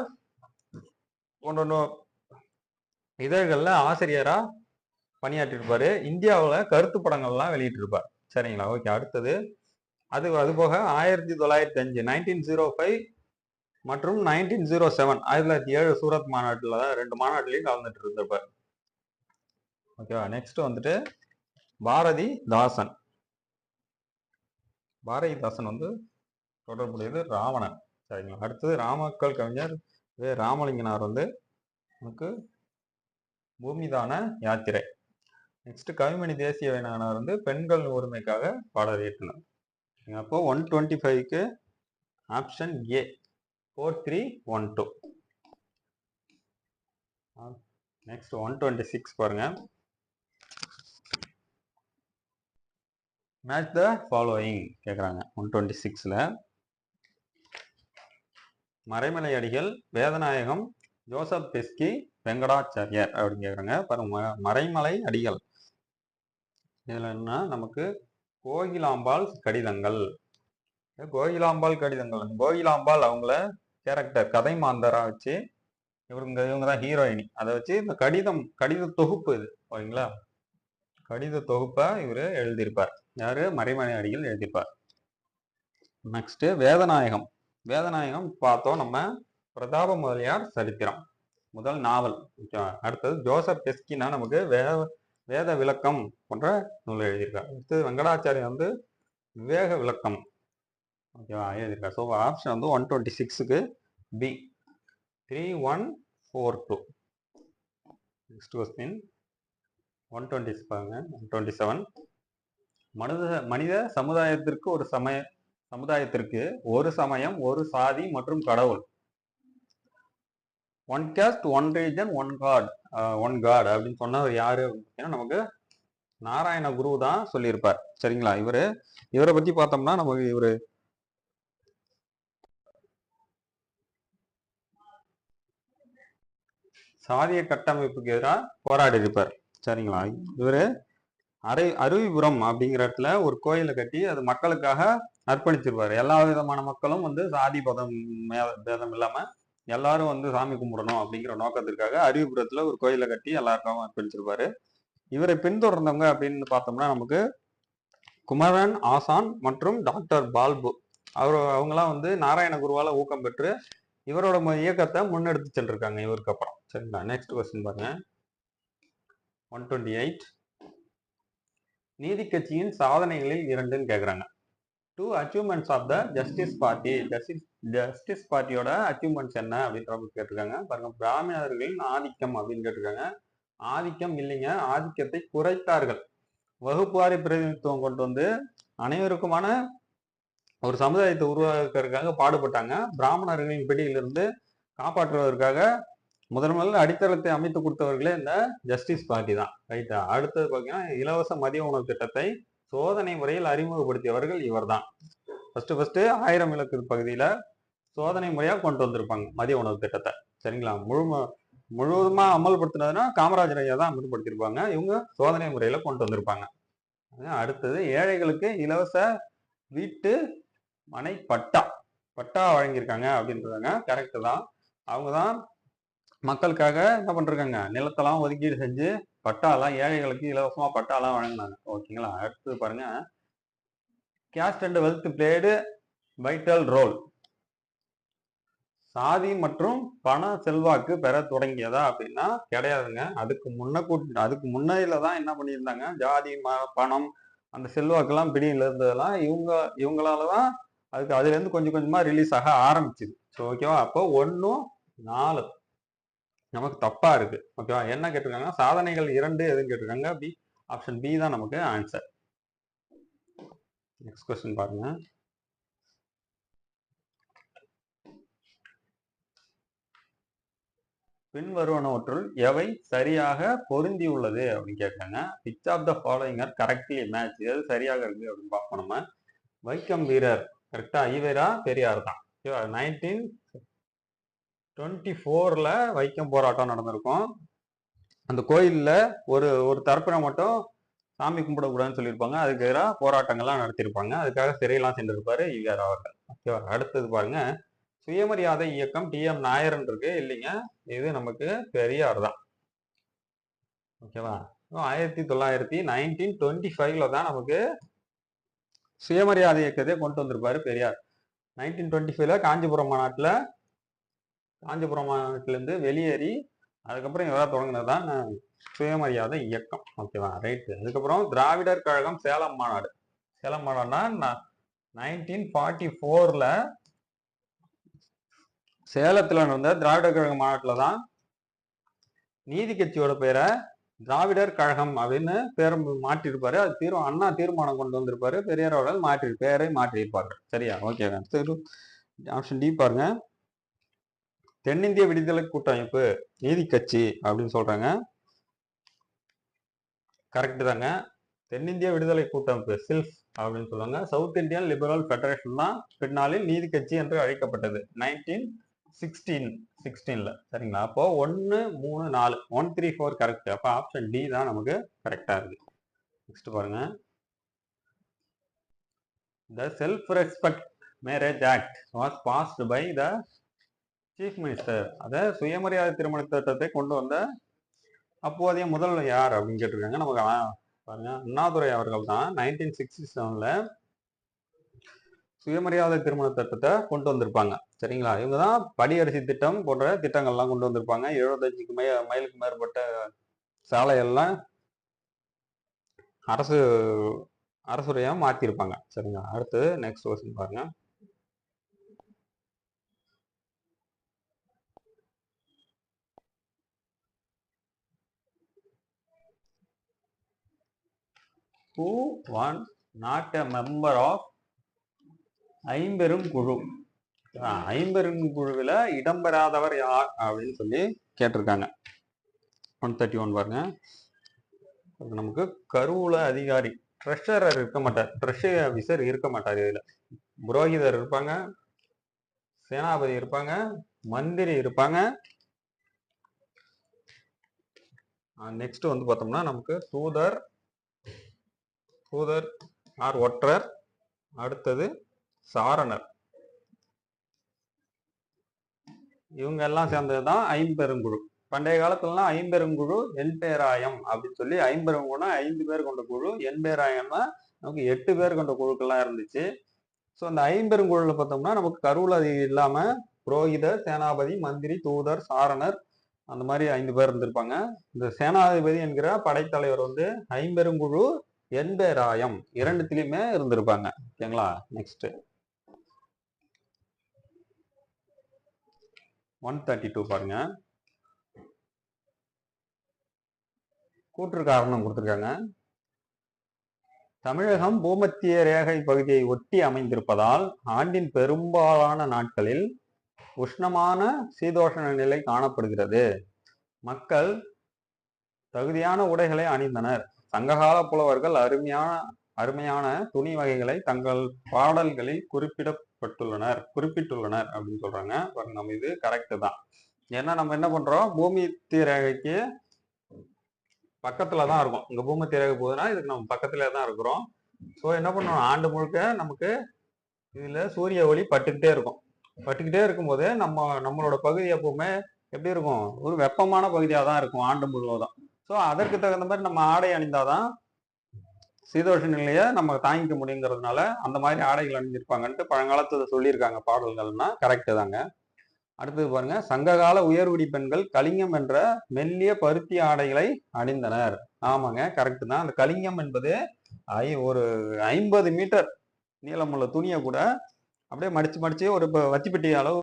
போன்ற இதழ்கள்ல ஆசிரியரா பணியாற்றிருப்பாரு. இந்தியாவில் கருத்து படங்கள்லாம் வெளியிட்டு இருப்பார். சரிங்களா? ஓகே. அடுத்தது அது போக 1905 1905 மற்றும் 1907 1907 சூரத் மாநாட்டில் 2 மாநாட்டிலையும் கலந்துட்டு இருந்திருப்பார். ஓகேவா? நெக்ஸ்ட் வந்துட்டு பாரதிதாசன். பாரதிதாசன் வந்து தொடர்புடையது ராவணன். சரிங்களா? அடுத்தது ராமக்கல் கவிஞர் ராமலிங்கனார் வந்து நமக்கு பூமிதான யாத்திரை. நெக்ஸ்ட் கவிமணி தேசிய விநாயகனார் வந்து பெண்கள் உரிமைக்காக பாடல் இயற்றினார். அப்போ 125க்கு ஆப்ஷன் ஏ 4312. நெக்ஸ்ட் 126 பாருங்க. மேட்ச் த ஃபாலோயிங் கேட்குறாங்க 126ல. மறைமலை அடிகள், வேதநாயகம், ஜோசப் பெஸ்கி, வெங்கடாச்சாரியர் அப்படின்னு கேட்குறாங்க. பாருங்க, மறைமலை அடிகள் இதுல என்ன நமக்கு கோகிலாம்பாள் கடிதங்கள். கோகிலாம்பாள் கடிதங்கள், கோகிலாம்பாள் அவங்கள கேரக்டர் கதை மாந்தரா வச்சு இவங்க தான் ஹீரோயினி. அதை வச்சு இந்த கடித தொகுப்பு இது ஓகேங்களா, கடித தொகுப்பை இவரு எழுதியிருப்பார். யாரு? மறைமலை அடிகள் எழுதியிருப்பார். நெக்ஸ்ட் வேதநாயகம். வேதநாயகம் பார்த்தோம் நம்ம பிரதாப முதலியார் சரித்திரம் முதல் நாவல். அடுத்தது ஜோசப் பெஸ்கினா நமக்கு வேத விளக்கம் போன்ற நூல் எழுதியிருக்கார். அடுத்தது வெங்கடாச்சாரியர் வந்து விவேக விளக்கம் ஓகேவா எழுதியிருக்கார். ஸோ ஆப்ஷன் வந்து 126க்கு பி 3142. நெக்ஸ்ட் கொஸ்டின் 120 பாருங்க. 127 மனித சமுதாயத்திற்கு ஒரு சமயம் ஒரு சாதி மற்றும் கடவுள், one caste one religion one god அப்படின்னு சொன்னவர் யாரு அப்படின்னு நமக்கு நாராயண குரு தான் சொல்லியிருப்பார். சரிங்களா? இவரை பத்தி பார்த்தோம்னா நமக்கு இவரு சாதிய கட்டமைப்புக்கு எதிராக போராடி இருப்பார். சரிங்களா? இவரு அருவிபுரம் அப்படிங்கிற இடத்துல ஒரு கோயிலை கட்டி அது மக்களுக்காக அர்ப்பணிச்சிருப்பாரு. எல்லா விதமான மக்களும் வந்து சாதி பேதம் இல்லாம எல்லாரும் வந்து சாமி கும்பிடணும் அப்படிங்கிற நோக்கத்திற்காக அருவிபுரத்துல ஒரு கோயிலை கட்டி எல்லாருக்காகவும் அர்ப்பணிச்சிருப்பாரு. இவரை பின்தொடர்ந்தவங்க அப்படின்னு பார்த்தோம்னா நமக்கு குமரன் ஆசான் மற்றும் டாக்டர் பால்பு அவங்களாம் வந்து நாராயண குருவால ஊக்கம் பெற்று இவரோட இயக்கத்தை முன்னெடுத்து சென்றிருக்காங்க இவருக்கு அப்புறம். சரிங்களா? நெக்ஸ்ட் கொஸ்டின் பாருங்க. 128 நீதி கட்சியின் சாதனைகளில் 2ன்னு கேட்குறாங்க. 2 achievements of the justice party. Justice பார்ட்டியோட அச்சீவ்மெண்ட்ஸ் என்ன அப்படின்ற கேட்டிருக்காங்க. பாருங்க, பிராமணர்களின் ஆதிக்கம் அப்படின்னு கேட்டிருக்காங்க. ஆதிக்கம் இல்லைங்க, ஆதிக்கத்தை குறைத்தார்கள். வகுப்புவாரி பிரதிநிதித்துவம் கொண்டு வந்து அனைவருக்குமான ஒரு சமுதாயத்தை உருவாக்குறதுக்காக பாடுபட்டாங்க. பிராமணர்களின் பிடியிலிருந்து காப்பாற்றுவதற்காக முதல்ல அடித்தளத்தை அமைத்து கொடுத்தவர்களே இந்த ஜஸ்டிஸ் பார்ட்டி தான். ரைட்டா? அடுத்தது பார்த்தீங்கன்னா இலவச மதிய உணவு திட்டத்தை சோதனை முறையில் அறிமுகப்படுத்தியவர்கள் இவர் தான். ஃபர்ஸ்ட் 1000 விளக்கு பகுதியில சோதனை முறையா கொண்டு வந்திருப்பாங்க மதிய உணவு திட்டத்தை. சரிங்களா? முழுவதுமா அமல்படுத்தினதுன்னா காமராஜர் ஐயா தான் அமல்படுத்தியிருப்பாங்க. இவங்க சோதனை முறையில கொண்டு வந்திருப்பாங்க. அடுத்தது ஏழைகளுக்கு இலவச வீட்டு மனை பட்டா வழங்கியிருக்காங்க அப்படின்றாங்க. கரெக்ட் தான். அவங்க தான் மக்களுக்காக என்ன பண்றாங்க, நிலத்தெல்லாம் ஒதுக்கீடு செஞ்சு பட்டாலாம் ஏழைகளுக்கு இலவசமா பட்டாலாம் வழங்கினாங்க. ஓகேங்களா? அடுத்தது பாருங்க, caste and wealth played vital role. சாதி மற்றும் பண செல்வாக்கு பெற தொடங்கியதா அப்படின்னா கிடையாதுங்க. அதுக்கு முன்னையில தான் என்ன பண்ணியிருந்தாங்க, ஜாதி பணம் அந்த செல்வாக்கெல்லாம் பிடியில் இருந்ததெல்லாம் இவங்களாலதான் அதுல இருந்து கொஞ்சம் கொஞ்சமா ரிலீஸ் ஆக ஆரம்பிச்சுது. ஸோ ஓகேவா? அப்போ 1-4 நமக்கு தப்பா இருக்கு. ஓகேவா? என்ன கேட்டிருக்காங்க, சாதனைகள் 2 எதுன்னு கேட்டிருக்காங்க. பி ஆப்ஷன் பி தான் நமக்கு ஆன்சர். நெக்ஸ்ட் கொஸ்டின் பாருங்க. பின்வருவனவற்றுள் எவை சரியாக பொருந்தி உள்ளது அப்படின்னு கேட்காங்க. Which of the following are correctly match. எது சரியாக இருக்கு அப்படின்னு பார்ப்போம் நம்ம. வைக்கம் வீரர் கரெக்டா? ஈவேரா பெரியார் தான். 1924ல வைக்கம் போராட்டம் நடந்திருக்கும். அந்த கோயில்ல ஒரு ஒரு தரப்பினர் மட்டும் சாமி கும்பிடக்கூடாதுன்னு சொல்லியிருப்பாங்க. அதுக்கு எதிராக போராட்டங்கள்லாம் நடத்தியிருப்பாங்க. அதுக்காக சிறையெல்லாம் சென்றிருப்பாரு ஈவேரா அவர்கள். ஓகேவா? அடுத்தது பாருங்க, சுயமரியாதை இயக்கம் டி.எம். நாயர்ன்னு இருக்கு. இல்லைங்க, இது நமக்கு பெரியார் தான். ஓகேவா? 1925ல தான் நமக்கு சுயமரியாதை இயக்கத்தை கொண்டு வந்திருப்பாரு பெரியார். 1925ல காஞ்சிபுரம் மாநாட்டிலிருந்து வெளியேறி அதுக்கப்புறம் இவராக தொடங்கினதுதான் சுயமரியாதை இயக்கம். ஓகேவா? ரைட்டு. அதுக்கப்புறம் திராவிடர் கழகம் சேலம் மாநாடு. சேலம் மாநாடுனா 1944ல சேலத்துல நடந்த திராவிடர் கழக மாநாட்டுல தான் நீதி கட்சியோட பேரை திராவிடர் கழகம் அப்படின்னு பேரை மாற்றிருப்பாரு. அது அண்ணா தீர்மானம் கொண்டு வந்திருப்பாரு. பெரியார் அவர்கள் பேரை மாற்றியிருப்பார்கள். சரியா? ஓகே. ஆப்ஷன் டி பாருங்க, தென்னிந்திய விடுதலை கூட்டமைப்பு நீதி கட்சி அப்படின்னு சொல்றாங்க. கரெக்ட் தாங்க. தென்னிந்திய விடுதலை கூட்டமைப்பு சில்ஃப் அப்படின்னு சொல்லுவாங்க. சவுத் இந்தியன் லிபரல் ஃபெடரேஷன் தான் பின்னாளில் நீதி கட்சி என்று அழைக்கப்பட்டது 1916ல. சரிங்களா? அப்போ 1, 3, 4 1, 3, 4 கரெக்ட். அப்போ ஆப்ஷன் டி தான் நமக்கு கரெக்டா இருக்கு. நெக்ஸ்ட் பாருங்க, the self respect marriage act was passed by the chief minister. அதை சுயமரியாதை திருமண திட்டத்தை கொண்டு வந்த அப்போதைய முதல்வர் யார் அப்படின்னு கேட்டிருக்காங்க. நமக்கு பாருங்க, அண்ணாதுரை அவர்கள் தான் 1967ல சுயமரியாதை திருமண திட்டத்தை கொண்டு வந்திருப்பாங்க. சரிங்களா? இவங்க தான் படியரிசி திட்டம் போன்ற திட்டங்கள்லாம் கொண்டு வந்திருப்பாங்க. 75 மைலுக்கு மேற்பட்ட சாலைகள்லாம் அரசுரையா மாத்திருப்பாங்க. சரிங்களா? அடுத்து நெக்ஸ்ட் கொஸ்டின் பாருங்க, who was not a member of ஐம்பெரும் குழு. ஐம்பெரும் குழுவில் இடம்பெறாதவர் யார் அப்படின்னு சொல்லி கேட்டிருக்காங்க. 131 பாருங்க, நமக்கு கருவூல அதிகாரி ட்ரெஷரர் இருக்க மாட்டார், ட்ரெஷரி ஆபீசர் இருக்க மாட்டார். இதுல புரோகிதர் இருப்பாங்க, சேனாபதி இருப்பாங்க, மந்திரி இருப்பாங்க. நெக்ஸ்ட் வந்து பார்த்தோம்னா நமக்கு தூதர் ஆர் ஒற்றர், அடுத்தது சாரணர். இவங்க எல்லாம் சேர்ந்ததுதான் ஐம்பெருங்குழு. பண்டைய காலத்துலலாம் ஐம்பெருங்குழு எண்பேராயம் அப்படின்னு சொல்லி ஐம்பெருங்குழுனா 5 பேர் கொண்ட குழு, எண்பேராயம்னா நமக்கு 8 பேர் கொண்ட குழுக்கள்லாம் இருந்துச்சு. ஸோ அந்த ஐம்பெருங்குழுல பார்த்தோம்னா நமக்கு கருவூல இல்லாம புரோகிதர், சேனாபதி, மந்திரி, தூதர், சாரணர் அந்த மாதிரி 5 பேர் இருந்திருப்பாங்க. இந்த சேனாதிபதி என்கிற படைத்தலைவர் வந்து ஐம்பெருங்குழு எண்பேராயம் இரண்டுத்திலுமே இருந்திருப்பாங்க. ஓகேங்களா? நெக்ஸ்ட் 132 பாருங்க, கூற்று காரணம் கொடுத்திருக்காங்க. தமிழகம் பூமத்திய ரேகை பகுதியை ஒட்டி அமைந்திருப்பதால் ஆண்டின் பெரும்பாலான நாட்களில் உஷ்ணமான சீதோஷண நிலை காணப்படுகிறது. மக்கள் தகுதியான உடைகளை அணிந்தனர். சங்ககால புலவர்கள் அருமையான துணி வகைகளை தங்கள் பாடல்களில் குறிப்பிட்டுள்ளனர் அப்படின்னு சொல்றாங்க. நம்ம இது கரெக்ட் தான். ஏன்னா நம்ம என்ன பண்றோம், பூமத்திய ரேகைக்கு பக்கத்துல தான் இருக்கும். இங்க பூமத்திய ரேகை போகுதுன்னா இதுக்கு நம்ம பக்கத்துல தான் இருக்கிறோம். ஸோ என்ன பண்ணுவோம், ஆண்டு முழுக்க நமக்கு இதுல சூரிய ஒளி பட்டுக்கிட்டே இருக்கும்போது நம்மளோட பகுதி எப்பவுமே எப்படி இருக்கும், ஒரு வெப்பமான பகுதியாக தான் இருக்கும் ஆண்டு முழுவதும். ஸோ அதற்கு தகுந்த மாதிரி நம்ம ஆடை அணிந்தாதான் சீதோஷ நிலையை நம்ம தாங்கிக்க முடியுங்கிறதுனால அந்த மாதிரி ஆடைகள் அணிஞ்சிருப்பாங்கன்ட்டு பழங்காலத்துல சொல்லியிருக்காங்க பாடல்கள்னா கரெக்டு தாங்க. அடுத்தது பாருங்க, சங்ககால உயர்குடி பெண்கள் கலிங்கம் என்ற மெல்லிய பருத்தி ஆடைகளை அணிந்தனர். ஆமாங்க, கரெக்ட் தான். அந்த கலிங்கம் என்பது ஒரு 50 மீட்டர் நீளமுள்ள துணியை கூட அப்படியே மடிச்சு ஒரு வத்திப்பெட்டி அளவு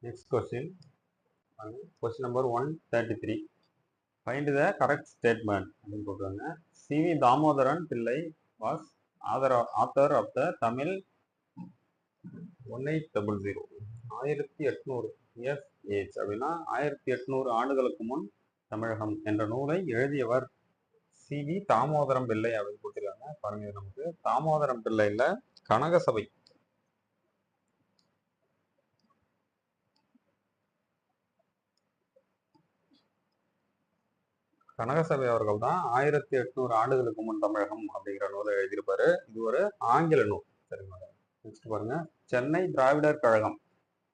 next question, question number 133. Find the correct statement அப்படின்னு போட்டுருவாங்க. CV Damodaran Pillai was author of the Tamil 1800 1800 years age அப்படின்னா 1800 ஆண்டுகளுக்கு முன் தமிழகம் என்ற நூலை எழுதியவர் சிவி தாமோதரம் பிள்ளை அப்படின்னு போட்டிருக்காங்க. பாருங்க, நமக்கு தாமோதரம் பிள்ளை இல்ல, கனகசபை. கனகசபை அவர்கள் தான் 1800 ஆண்டுகளுக்கு முன் தமிழகம் அப்படிங்கிற நூலை எழுதியிருப்பாரு. இது ஒரு ஆங்கில நூல். சரிங்களா? நெக்ஸ்ட் பாருங்க, சென்னை திராவிடர் கழகம்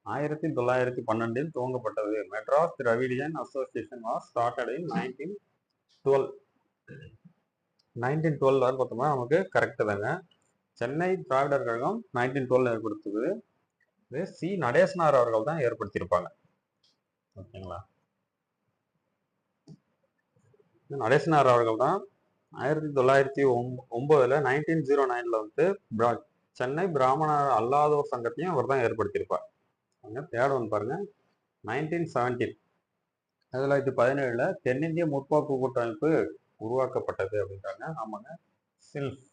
1912 துவங்கப்பட்டது. Madras Dravidian association was started in 1912. 1912 பார்த்தோம்னா நமக்கு கரெக்ட் தாங்க. சென்னை திராவிடர் கழகம் 1912 ஏற்படுத்துது. இது சி நடேசனார் அவர்கள் தான் ஏற்படுத்தியிருப்பாங்க. ஓகேங்களா? நடேசனார் அவர்கள் தான் 1909 1909 வந்து சென்னை பிராமணர் அல்லாதோர் சங்கத்தையும் அவர் தான் ஏற்படுத்தியிருப்பார். தேர்ட் ஒன் பாருங்க, 1917 1917 தென்னிந்திய முற்போக்கு கூட்டமைப்பு உருவாக்கப்பட்டது அப்படின்றாங்க. ஆமாங்க, சில்ஃப்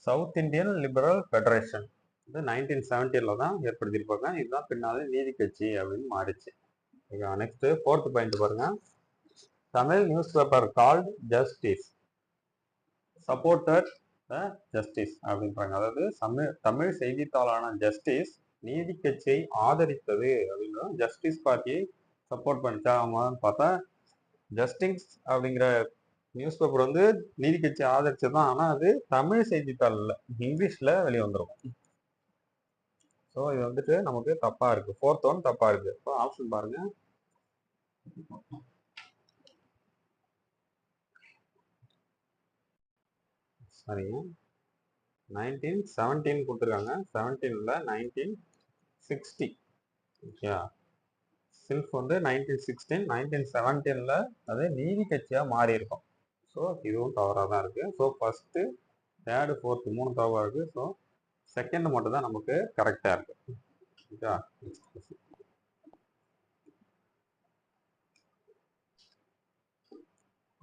சவுத் இந்தியன் லிபரல் ஃபெடரேஷன் வந்து 1917 தான் ஏற்படுத்தியிருப்பாங்க. இதுதான் பின்னாலே நீதி கட்சி அப்படின்னு மாறிச்சு. நெக்ஸ்ட் ஃபோர்த் பாயிண்ட் பாருங்க, Tamil news paper called justice supported the justice அப்படின்றாங்க. அதாவது தமிழ் செய்தித்தாளான ஜஸ்டிஸ் நீதி கட்சியை ஆதரித்தது அப்படிங்கிற ஜஸ்டிஸ் பார்ட்டியை சப்போர்ட் பண்ணிச்சா ஆமான்னு பார்த்தா ஜஸ்டிஸ் அப்படிங்கிற நியூஸ் பேப்பர் வந்து நீதி கட்சி ஆதரிச்சதுதான். ஆனா அது தமிழ் செய்தித்தாள் இல்லை, இங்கிலீஷ்ல வெளியே வந்துடும். ஸோ இது வந்துட்டு நமக்கு தப்பா இருக்கு. ஃபோர்த் ஒன் தப்பா இருக்கு. ஸோ ஆப்ஷன் பாருங்க, சரிங்க. 1917 கொடுத்துருக்காங்க. 17ல 1960. ஓகே, சில்ஃப் வந்து 1916 1917ல அது நீதி கட்சியா மாறி இருக்கும். ஸோ இதுவும் தவறாக தான் இருக்கு. ஸோ ஃபர்ஸ்ட் தேர்டு ஃபோர்த்து 3 தவறாக இருக்கு. ஸோ செகண்ட் மட்டும் தான் நமக்கு கரெக்டா இருக்கு. Okay,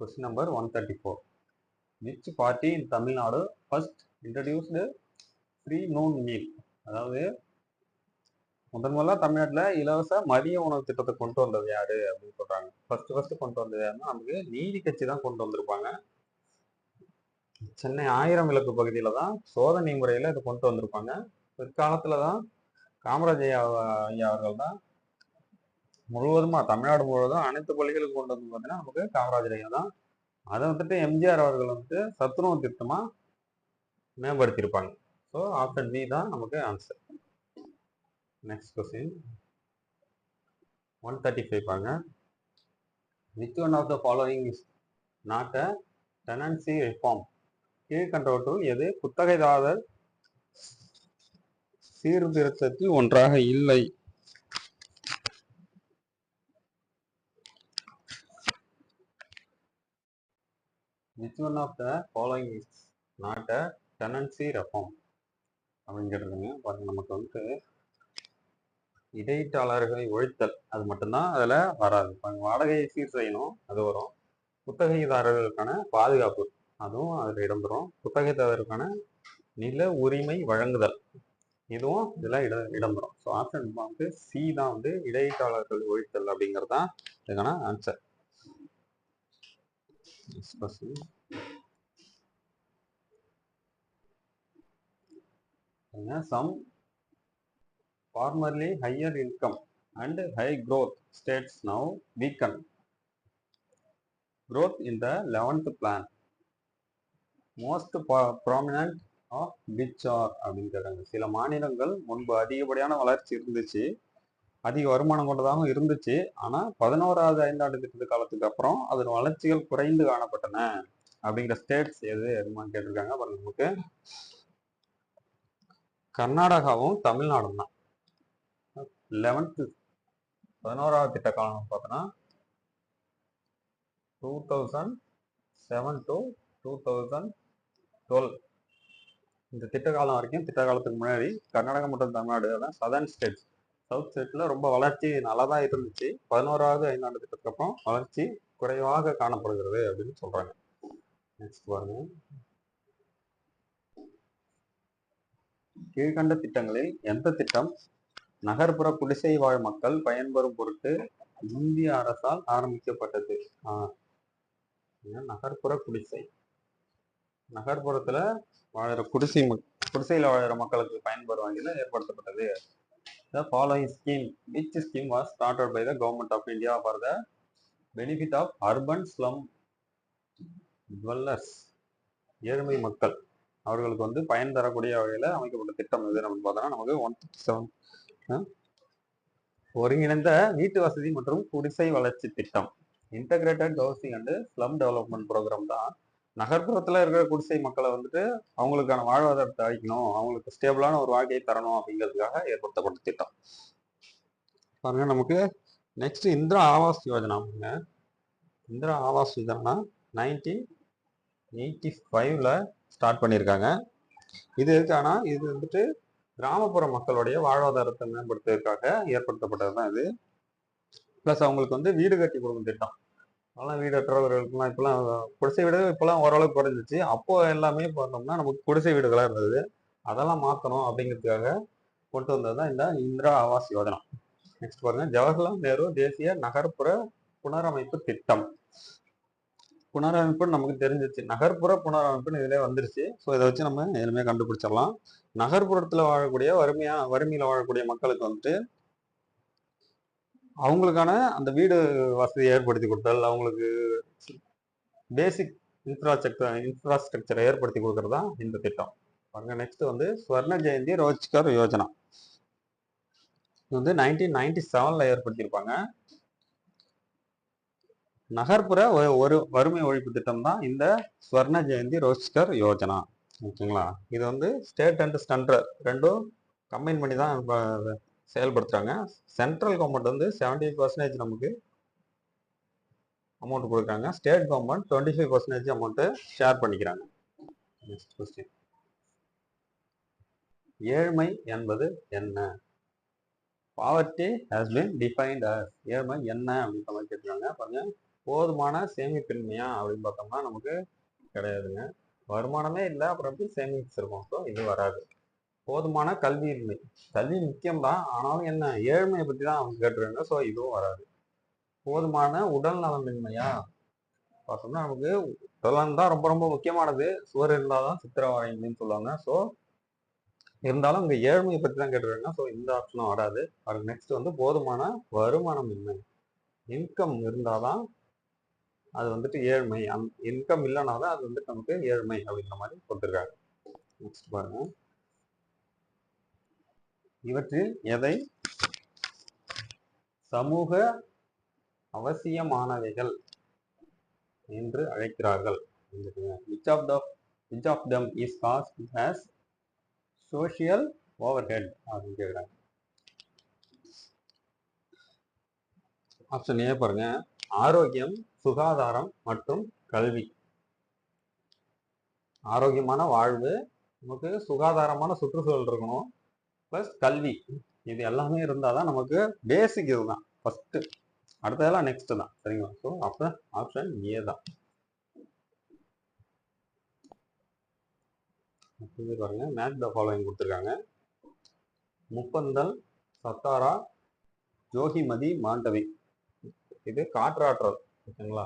question number 134. Which party in Tamil Nadu first introduced free noon meal? அதாவது முதல்ல தமிழ்நாட்டில் இலவச மதிய உணவு திட்டத்தை கொண்டு வந்தது யாரு அப்படின்னு சொல்றாங்க. ஃபர்ஸ்ட் கொண்டு வந்தது யாருன்னா நமக்கு நீதி கட்சி தான் கொண்டு வந்திருப்பாங்க. சென்னை 1000 விளக்கு பகுதியில தான் சோதனை முறையில இதை கொண்டு வந்திருப்பாங்க. பிற்காலத்துலதான் காமராஜ் ஐயா அவர்கள் தான் முழுவதுமா தமிழ்நாடு முழுவதும் அனைத்து பள்ளிகளுக்கும் கொண்டு வந்து பார்த்தீங்கன்னா நமக்கு காமராஜர் ஐயா தான். அதை வந்துட்டு எம்ஜிஆர் அவர்கள் வந்துட்டு சத்துணவு திட்டமா மேம்படுத்தியிருப்பாங்க. ஸோ ஆப்ஷன் பி தான் நமக்கு ஆன்சர். நெக்ஸ்ட் கொஸ்டின் 135 பாருங்க. Which one of the following is not a tenancy reform? கீழ்கண்டவற்றுள் எது குத்தகைதாரர் சீர்திருத்தத்தில் ஒன்றாக இல்லை? Which one of the following is not a tenancy reform அப்படின்னு கேட்டிருக்காங்க. பாருங்க, நமக்கு வந்துட்டு இடையீட்டாளர்களை ஒழித்தல் அது மட்டும்தான் அதுல வராது. வாடகையை சீர் செய்யணும், அது வரும். குத்தகைதாரர்களுக்கான பாதுகாப்பு அதுவும் அதுல இடம்பெறும். குத்தகைதாரருக்கான நில உரிமை வழங்குதல் இதுவும் இதுல இடம்பெறும். ஸோ ஆப்ஷன் வந்து சி தான் வந்து இடையீட்டாளர்கள் ஒழித்தல் அப்படிங்கிறது தான் இதுக்கான answer. Some formerly higher income and high growth states now weaken growth in the 11th plan. Most prominent of which are அப்படின்னு கேட்டாங்க. சில மாநிலங்கள் முன்பு அதிகப்படியான வளர்ச்சி இருந்துச்சு, அதிக வருமானம் கொண்டதாகவும் இருந்துச்சு. ஆனா 11வது ஐந்தாண்டு திட்ட காலத்துக்கு அப்புறம் அதன் வளர்ச்சிகள் குறைந்து காணப்பட்டன அப்படிங்கிற ஸ்டேட்ஸ் எது அப்படின்னு கேட்டிருக்காங்க. நமக்கு கர்நாடகாவும் தமிழ்நாடும் தான். 11வது திட்ட காலம் பார்த்தோன்னா 2007 to 2012 இந்த திட்ட காலம் வரைக்கும். திட்ட காலத்துக்கு முன்னாடி கர்நாடகா மற்றும் தமிழ்நாடு அதான் சதர்ன் ஸ்டேட்ஸ் சவுத் ஸ்டேட்ல ரொம்ப வளர்ச்சி நல்லா தான் இருந்துச்சு. 11வது ஐந்தாண்டு திட்டத்துக்கு அப்புறம் வளர்ச்சி குறைவாக காணப்படுகிறது அப்படின்னு சொல்றாங்க. நெக்ஸ்ட் பாருங்க. கீழ்கண்ட திட்டங்களில் எந்த திட்டம் நகர்ப்புற குடிசை வாழ் மக்கள் பயன்பெறும் பொருட்டு இந்திய அரசால் ஆரம்பிக்கப்பட்டது? நகர்ப்புற குடிசை, நகர்ப்புறத்துல வாழற குடிசையில வாழற மக்களுக்கு பயன்பெறும் வகையில் ஏற்படுத்தப்பட்டது. The following scheme, which scheme was started by the government of India for the benefit of urban slum dwellers? ஏழ்மை மக்கள் அவர்களுக்கு வந்து பயன் தரக்கூடிய வகையில அமைக்கப்பட்ட திட்டம் எது நம்ம பார்த்தோம்னா நமக்கு 157 ஒருங்கிணைந்த வீட்டு வசதி மற்றும் குடிசை வளர்ச்சி திட்டம், integrated housing and slum development programme தான் நகர்ப்புறத்துல இருக்கிற குடிசை மக்களை வந்துட்டு அவங்களுக்கான வாழ்வாதாரத்தை அளிக்கணும், அவங்களுக்கு ஸ்டேபிளான ஒரு வாழ்க்கையை தரணும் அப்படிங்கிறதுக்காக ஏற்படுத்தப்பட்ட திட்டம். பாருங்க நமக்கு நெக்ஸ்ட் இந்திரா ஆவாஸ் யோஜனா. இந்திரா ஆவாஸ் யோஜனா 1985ல ஸ்டார்ட் பண்ணியிருக்காங்க. இது எதுக்கானா இது வந்துட்டு கிராமப்புற மக்களுடைய வாழ்வாதாரத்தை மேம்படுத்துவதற்காக ஏற்படுத்தப்பட்டது தான் இது. பிளஸ் அவங்களுக்கு வந்து வீடு கட்டி கொடுக்கும் திட்டம். அதெல்லாம் வீடற்றவர்களுக்குலாம் இப்பெல்லாம் குடிசை வீடு இப்பெல்லாம் ஓரளவுக்கு குறைஞ்சிச்சு. அப்போ எல்லாமே பார்த்தோம்னா நமக்கு குடிசை வீடுகளாக இருந்தது. அதெல்லாம் மாற்றணும் அப்படிங்கிறதுக்காக கொண்டு வந்தது தான் இந்த இந்திரா ஆவாஸ் யோஜனா. நெக்ஸ்ட் பாருங்க, ஜவஹர்லால் நேரு தேசிய நகர்ப்புற புனரமைப்பு திட்டம். புனரமைப்புன்னு நமக்கு தெரிஞ்சிச்சு, நகர்ப்புற புனரமைப்புன்னு இதிலே வந்துருச்சு. ஸோ இதை வச்சு நம்ம எதுவுமே கண்டுபிடிச்சிடலாம். நகர்ப்புறத்தில் வாழக்கூடிய வறுமையில் வாழக்கூடிய மக்களுக்கு வந்துட்டு அவங்களுக்கான அந்த வீடு வசதியை ஏற்படுத்தி கொடுத்தல், அவங்களுக்கு பேசிக் இன்ஃப்ராஸ்ட்ரக்சரை ஏற்படுத்தி கொடுக்கறது தான் இந்த திட்டம். பாருங்க நெக்ஸ்ட் வந்து ஸ்வர்ண ஜெயந்தி ரோஜ்கர் யோஜனா. இது வந்து 1997ல ஏற்படுத்தியிருப்பாங்க. நகர்ப்புற ஒரு வறுமை ஒழிப்பு திட்டம் தான் இந்த ஸ்வர்ண ஜெயந்தி ரோஜ்கர் யோஜனா. ஓகேங்களா? இது வந்து ஸ்டேட் அண்ட் சென்ட்ரல் ரெண்டும் கம்பைன் பண்ணி தான் செயல்படுத்துறாங்க. சென்ட்ரல் கவர்மெண்ட் வந்து 70% நமக்கு அமௌண்ட் கொடுக்குறாங்க. ஸ்டேட் கவர்மெண்ட் 25% அமௌண்ட் ஷேர் பண்ணிக்கிறாங்க. நெக்ஸ்ட் கொஸ்டின், ஏழ்மை என்பது என்ன? Poverty has been defined as. ஏழ்மை என்ன அப்படின்ற மாதிரி கேட்டுருக்காங்க. பாருங்க, போதுமான சேமிப்பின்மையா அப்படின்னு பார்த்தோம்னா நமக்கு கிடையாதுங்க. வருமானமே இல்லை, அப்புறம் எப்படி சேமிப்ஸ் இருக்கும்? ஸோ இது வராது. போதுமான கல்வியின்மை, கல்வி முக்கியம்தான், ஆனாலும் என்ன ஏழ்மையை பற்றி தான் அவங்க கேட்டுருக்காங்க. ஸோ இதுவும் வராது. போதுமான உடல் நலமின்மையா பார்த்தோம்னா நமக்கு உடல் தான் ரொம்ப ரொம்ப முக்கியமானது. சுவர் இருந்தால் தான் சித்திரவதை அப்படின்னு சொல்லுவாங்க. ஸோ இருந்தாலும் இங்கே ஏழ்மையை பற்றி தான் கேட்டுருக்காங்க. ஸோ இந்த ஆப்ஷனும் வராது. அதுக்கு நெக்ஸ்ட் வந்து போதுமான வருமானம் இன்மை, இன்கம் இருந்தால் தான் அது வந்துட்டு ஏழ்மை, இன்கம் இல்லைனா தான் அது வந்துட்டு நமக்கு ஏழ்மை அப்படிங்கிற மாதிரி கொடுத்துருக்காங்க. நெக்ஸ்ட் பாருங்க, இவற்றில் எதை சமூக அவசியமானவைகள் என்று அழைக்கிறார்கள்? which of them is caused as social overhead அப்படின்னு கேட்குறாங்க. ஆப்ஷன் ஏ பாருங்க, ஆரோக்கியம், சுகாதாரம் மற்றும் கல்வி. ஆரோக்கியமான வாழ்வு, நமக்கு சுகாதாரமான சுற்றுச்சூழல் இருக்கணும், பிளஸ் கல்வி, இது எல்லாமே இருந்தாதான் நமக்கு பேசிக் இதுதான் ஃபர்ஸ்ட். அடுத்ததெல்லாம் நெக்ஸ்ட் தான். சரிங்களா? ஸோ அப்போ ஆப்ஷன் ஏ தான். பாருங்க, மேட்ச் த ஃபாலோயிங் கொடுத்துருக்காங்க. முப்பந்தல், சத்தாரா, ஜோகிமதி, மாண்டவி. இது காற்றாற்றல். ஓகேங்களா?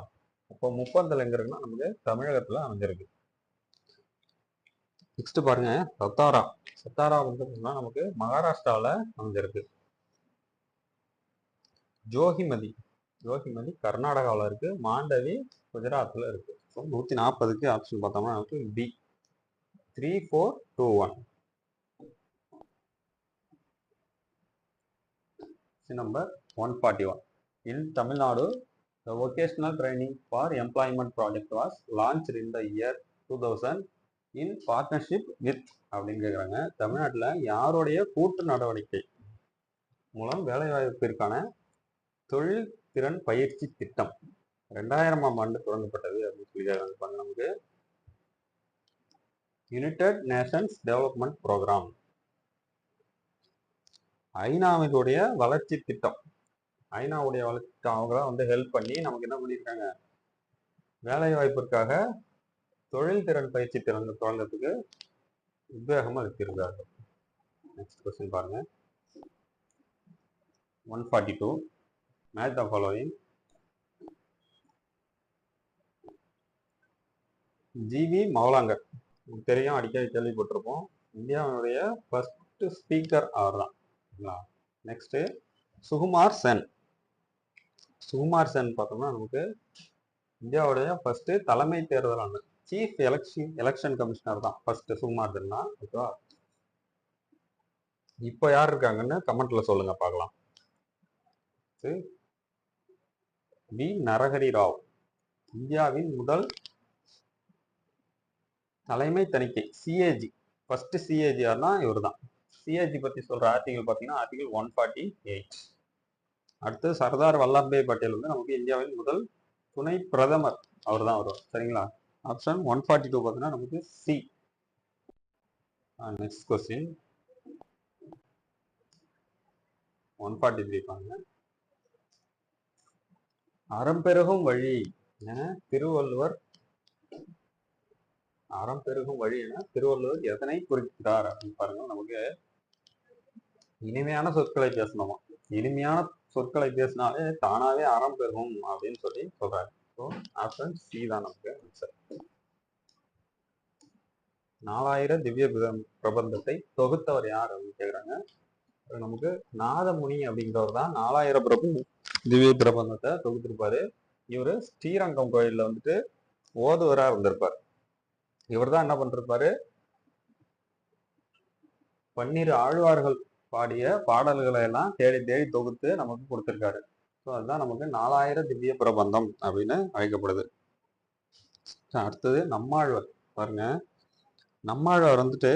அப்போ முப்பந்தல் எங்க இருக்குன்னா நமக்கு தமிழகத்துல அமைஞ்சிருக்கு. நெக்ஸ்ட் பாருங்க, சத்தாரா. சத்தாரா வந்து நமக்கு மகாராஷ்டிராவில் அமைஞ்சிருக்கு. ஜோகிமதி, ஜோகிமதி கர்நாடகாவில் இருக்கு. மாண்டவி குஜராத்தில் இருக்கு. ஸோ 140க்கு ஆப்ஷன் பார்த்தோம்னா நமக்கு B 3421. Number 141. In Tamil Nadu, the vocational training for employment project was launched in the year 2000 in partnership with அப்படின்னு கேட்குறாங்க. தமிழ்நாட்டில் யாருடைய கூட்டு நடவடிக்கை மூலம் வேலைவாய்ப்பிற்கான தொழில் திறன் பயிற்சி திட்டம் 2000ஆம் ஆண்டு தொடங்கப்பட்டது அப்படின்னு சொல்லியிருக்காங்க. நமக்கு யுனைடெட் நேஷன்ஸ் டெவலப்மெண்ட் ப்ரோக்ராம். ஐநாவினுடைய வளர்ச்சி திட்டம், ஐநாவுடைய வளர்ச்சி திட்டம் அவங்க தான் வந்து ஹெல்ப் பண்ணி நமக்கு என்ன பண்ணியிருக்காங்க, வேலை வாய்ப்பிற்காக தொழில் திறன் பயிற்சி தொடங்கிறதுக்கு உத்வேகம் அளித்திருக்கார்கள். நெக்ஸ்ட் கொஸ்டின் பாருங்க. 142 match the following. GV Mavalankar தெரியும், அடிக்கடி கேள்விப்பட்டிருப்போம். இந்தியாவுடைய ஃபர்ஸ்ட் ஸ்பீக்கர் அவர் தான். நெக்ஸ்ட் சுகுமார் சென். சுகுமார் சென் பார்த்தோம்னா நமக்கு இந்தியாவுடைய ஃபர்ஸ்ட் தலைமை தேர்தல் ஆண்டு சீஃப் எலெக்ஷன் கமிஷனர் தான் ஃபர்ஸ்ட் சுகுமார் சென் தான். ஓகேவா? இப்போ யார் இருக்காங்கன்னு கமெண்ட்ல சொல்லுங்க பார்க்கலாம். வி நரஹரி ராவ் இந்தியாவின் முதல் தலைமை தணிக்கை சிஏஜி. ஃபர்ஸ்ட் சிஏஜி யாருன்னா இவர் தான். சிஏஜி பத்தி சொல்ற ஆர்டிகல் பார்த்தீங்கன்னா ஆர்டிகல் 148. அடுத்து சர்தார் வல்லபாய் பட்டேல் வந்து நமக்கு இந்தியாவின் முதல் துணை பிரதமர், அவர் தான் வருவார். சரிங்களா? ஆப்ஷன் 142 பார்த்தீங்கன்னா நமக்கு சி. நெக்ஸ்ட் கொஸ்டின் 143 பாருங்க. அறம்பெருகும் வழி என திருவள்ளுவர் எதனை குறிக்கிறார் அப்படின்னு பாருங்க. நமக்கு இனிமையான சொற்களை பேசணுமா, இனிமையான சொற்களை பேசினாலே தானாவே அறம் பெருகும் அப்படின்னு சொல்லி சொல்றாரு. ஸோ ஆப்ஷன் சி தான் நமக்கு ஆன்சர். 4000 திவ்ய பிரபந்தத்தை தொகுத்தவர் யார் அப்படின்னு கேட்குறாங்க. நமக்கு நாதமுனி அப்படிங்கிறவர் தான் 4000 திவ்ய பிரபந்தத்தை தொகுத்திருப்பாரு. இவரு ஸ்ரீரங்கம் கோயில்ல வந்துட்டு ஓதுவரா இருந்திருப்பார். இவர் தான் என்ன பண்ணிருப்பாரு, 12 ஆழ்வார்கள் பாடிய பாடல்களை எல்லாம் தேடி தேடி தொகுத்து நமக்கு கொடுத்திருக்காரு. ஸோ அதுதான் நமக்கு 4000 திவ்ய பிரபந்தம் அப்படின்னு அழைக்கப்படுது. அடுத்தது நம்மாழ்வார் பாருங்க. நம்மாழ்வார் வந்துட்டு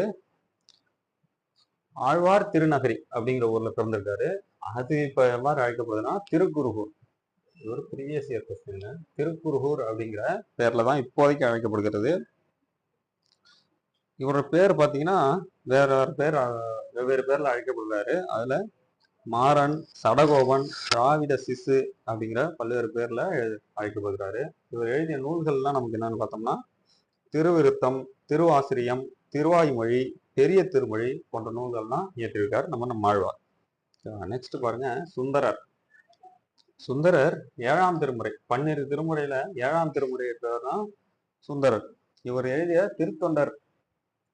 ஆழ்வார் திருநகரி அப்படிங்கிற ஊர்ல பிறந்திருக்காரு. அது இப்ப எவ்வாறு அழைக்கப்படுதுன்னா திருக்குருகூர். ஒரு ப்ரீவியஸ் இயர் கொஸ்டின். திருக்குருகூர் அப்படிங்கிற பேர்ல தான் இப்போதைக்கு அழைக்கப்படுகிறது. இவரோட பேர் பார்த்தீங்கன்னா வெவ்வேறு பேர்ல அழைக்கப்படுறாரு. அதுல மாறன், சடகோபன், திராவிட சிசு அப்படிங்கிற பல்வேறு பேர்ல அழைக்கப்படுகிறாரு. இவர் எழுதிய நூல்கள்லாம் நமக்கு என்னன்னு பார்த்தோம்னா திருவிருத்தம், திருவாசிரியம், திருவாய்மொழி, பெரிய திருமொழி போன்ற நூல்கள்லாம் இயற்றியிருக்காரு நம்ம ஆழ்வார். நெக்ஸ்ட் பாருங்க. சுந்தரர் 7ஆம் திருமுறை, 12 திருமுறையில 7ஆம் திருமுறை தான் சுந்தரர். இவர் எழுதிய திருத்தொண்டர்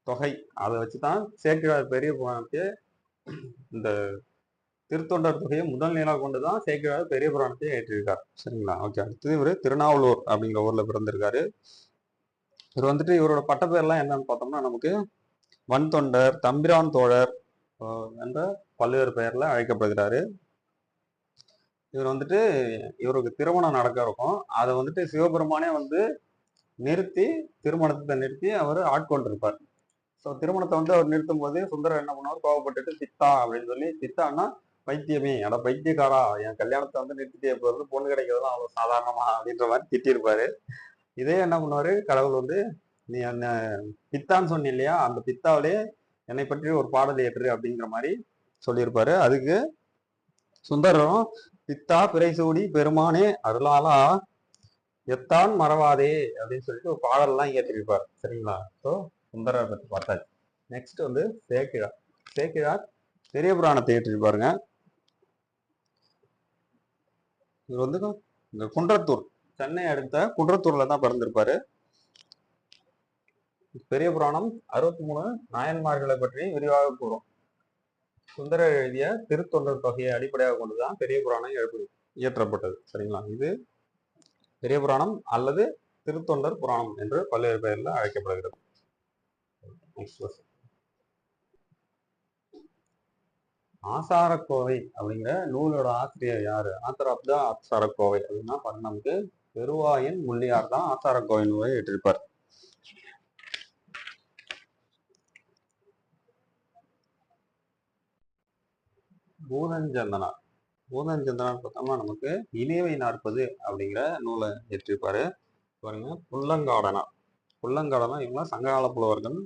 தொகை, அதை வச்சுதான் சேக்கிழார் பெரிய புராணத்தை, இந்த திருத்தொண்டர் தொகையை முதல் நிலையாக கொண்டுதான் சேக்கிழார் பெரிய புராணத்தை ஏற்றிருக்கார். சரிங்களா? ஓகே. அடுத்தது இவர் திருநாவலூர் அப்படிங்கிற ஊர்ல பிறந்திருக்காரு. இவர் வந்துட்டு இவரோட பட்டப்பேர்லாம் என்னன்னு பார்த்தோம்னா நமக்கு வன்தொண்டர், தம்பிரான் தோழர் என்ற பல்வேறு பெயர்ல அழைக்கப்படுகிறாரு. இவர் வந்துட்டு இவருக்கு திருமணம் நடக்க இருக்கும். அதை வந்துட்டு சிவபெருமானே வந்து திருமணத்தை நிறுத்தி அவர் ஆட்கொண்டிருப்பார். ஸோ திருமணத்தை வந்து அவர் நிறுத்தும் போது சுந்தரர் என்ன பண்ணுவார், கோவப்பட்டுட்டு சித்தா அப்படின்னு சொல்லி, சித்தான்னா பைத்தியமே, அட பைத்தியக்காரா, என் கல்யாணத்தை வந்து நிறுத்திட்டே போறது, பொண்ணு கிடைக்கிறதுலாம் அவ்வளவு சாதாரணமா அப்படின்ற மாதிரி திட்டிருப்பாரு. இதே என்ன பண்ணுவாரு, கடவுள் வந்து நீ என்ன பித்தான்னு சொன்ன இல்லையா, அந்த பித்தாவிலே என்னை பற்றி ஒரு பாடல் ஏற்று அப்படிங்கிற மாதிரி சொல்லியிருப்பாரு. அதுக்கு சுந்தரம் பித்தா பிறைசூடி பெருமானே அருளாலா எத்தான் மறவாதே அப்படின்னு சொல்லிட்டு ஒரு பாடல்லாம் ஏற்றிருப்பார். சரிங்களா? ஸோ சுந்தரரை பற்றி பார்த்தாச்சு. நெக்ஸ்ட் வந்து சேக்கிழார் பெரிய புராணத்தை ஏற்றிருப்பாருங்க. இவர் வந்து இந்த குன்றத்தூர், சென்னை அடுத்த குன்றத்தூர்ல தான் பிறந்திருப்பாரு. பெரிய புராணம் 63 நாயன்மார்களை பற்றி விரிவாக கூறும். சுந்தரர் எழுதிய திருத்தொண்டர் தொகையை அடிப்படையாக கொண்டுதான் பெரிய புராணம் இயற்றப்பட்டது. சரிங்களா? இது பெரிய புராணம் அல்லது திருத்தொண்டர் புராணம் என்று பல்வேறு பெயர்ல அழைக்கப்படுகிறது. ஆசாரக்கோவை அப்படிங்கிற நூலோட ஆசிரியர் யாரு? ஆத்தர் ஆஃப் த ஆசாரக்கோவை அப்படின்னா நமக்கு பெருவாயன் முள்ளியார் தான் ஆசாரக்கோவை நூலை ஏற்றிருப்பார். பூதஞ்சந்தனார் பார்த்தோம்னா நமக்கு இனியவை 40 அப்படிங்கிற நூலை ஏற்றிருப்பாரு. பாருங்க. புல்லங்காடனா இவங்க சங்ககால புலவர்கள்,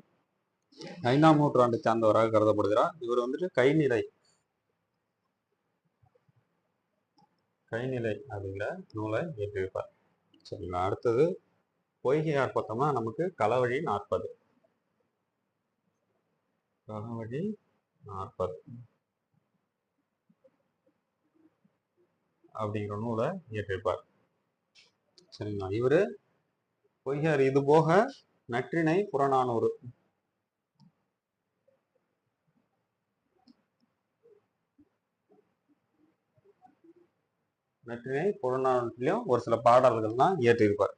5ஆம் நூற்றாண்டை சார்ந்தவராக கருதப்படுகிறார். இவர் வந்துட்டு கைநிறை கைநிலை அப்படிங்கிற நூலை இயற்றியிருப்பார். சரிங்களா. அடுத்தது பொய்கையார் பார்த்தோம்னா நமக்கு களவழி 40. களவழி 40 அப்படிங்கிற நூலை இயற்றியிருப்பார். சரிங்களா. இவரு பொய்கையார் இது போக நற்றிணை புறநானூறு, நற்றிணை புறநானூற்றிலையும் ஒரு சில பாடல்கள்லாம் இயற்றியிருப்பார்.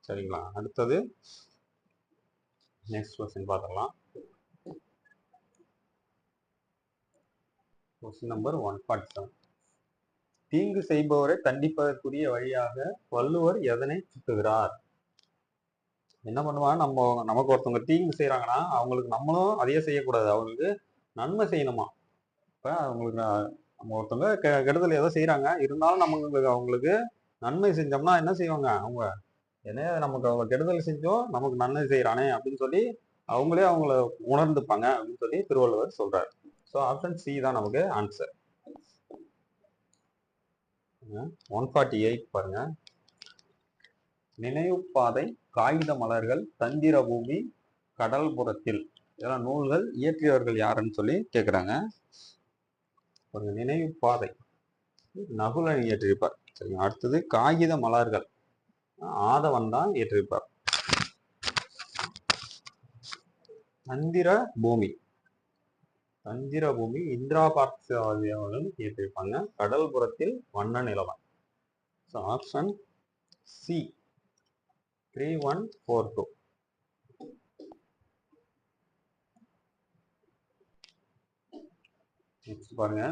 சரிங்களா. அடுத்தது நெக்ஸ்ட் கொஸ்டின் பார்த்துக்கலாம். Question number 147. தீங்கு செய்பவரை தண்டிப்பதற்குரிய வழியாக வள்ளுவர் எதனை சுட்டுகிறார்? என்ன பண்ணுவாங்க, நமக்கு ஒருத்தவங்க தீங்கு செய்யறாங்கன்னா அவங்களுக்கு நம்மளும் அதையே செய்யக்கூடாது, அவங்களுக்கு நன்மை செய்யணுமா. இப்ப அவங்களுக்கு நம்ம ஒருத்தவங்க கெடுதல் ஏதோ செய்யறாங்க, இருந்தாலும் நமக்கு அவங்களுக்கு நன்மை செஞ்சோம்னா என்ன செய்வாங்க, அவங்க என்ன நமக்கு அவங்க கெடுதல் செஞ்சோம் நமக்கு நன்மை செய்யறானே அப்படின்னு சொல்லி அவங்களே அவங்கள உணர்ந்துப்பாங்க அப்படின்னு சொல்லி திருவள்ளுவர் சொல்றாரு. ஸோ ஆப்ஷன் சி தான் நமக்கு ஆன்சர். 148 பாருங்க. நினைவுப்பாதை, காகித மலர்கள், தந்திர பூமி, கடல்புறத்தில் இதெல்லாம் நூல்கள் இயற்றியவர்கள் யாருன்னு சொல்லி கேட்குறாங்க. ஒரு நினைவுப்பாதை நகுலன் இயற்றியிருப்பார். சரிங்க. அடுத்தது காகித மலர்கள் ஆதவன் தான் இயற்றியிருப்பார். தந்திர பூமி இந்திரா பார்த்திசாரதியாளன் இயற்றியிருப்பாங்க. கடல்புறத்தில் வண்ண Nilavan. So option C 3142. Next பாருங்க.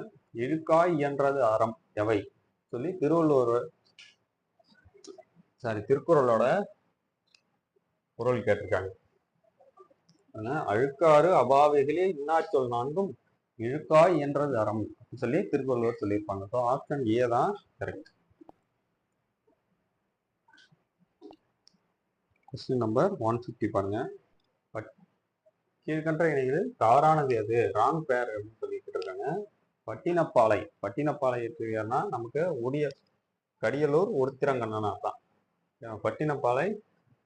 இழுக்காய் என்றது அறம் எவை சொல்லி திருக்குறளோட குறள் கேட்டிருக்காங்க. அழுக்காறு அபாவைகளே இன்னாச்சொல் நான்கும் இழுக்காய் என்றது அறம் சொல்லி திருக்குறளர் சொல்லியிருப்பாங்க. ஸோ ஆப்ஷன் ஏ தான் கரெக்ட். கொஸ்டின் நம்பர் 150 பாருங்க. கீழ்கண்ட இணைகள் தவறானது எது, ராங் பேர் அப்படின்னு சொல்லிட்டு இருக்காங்க. பட்டினப்பாலை இருக்கிறார்னா நமக்கு கடியலூர் உருத்திரங்கண்ணனா தான். பட்டினப்பாலை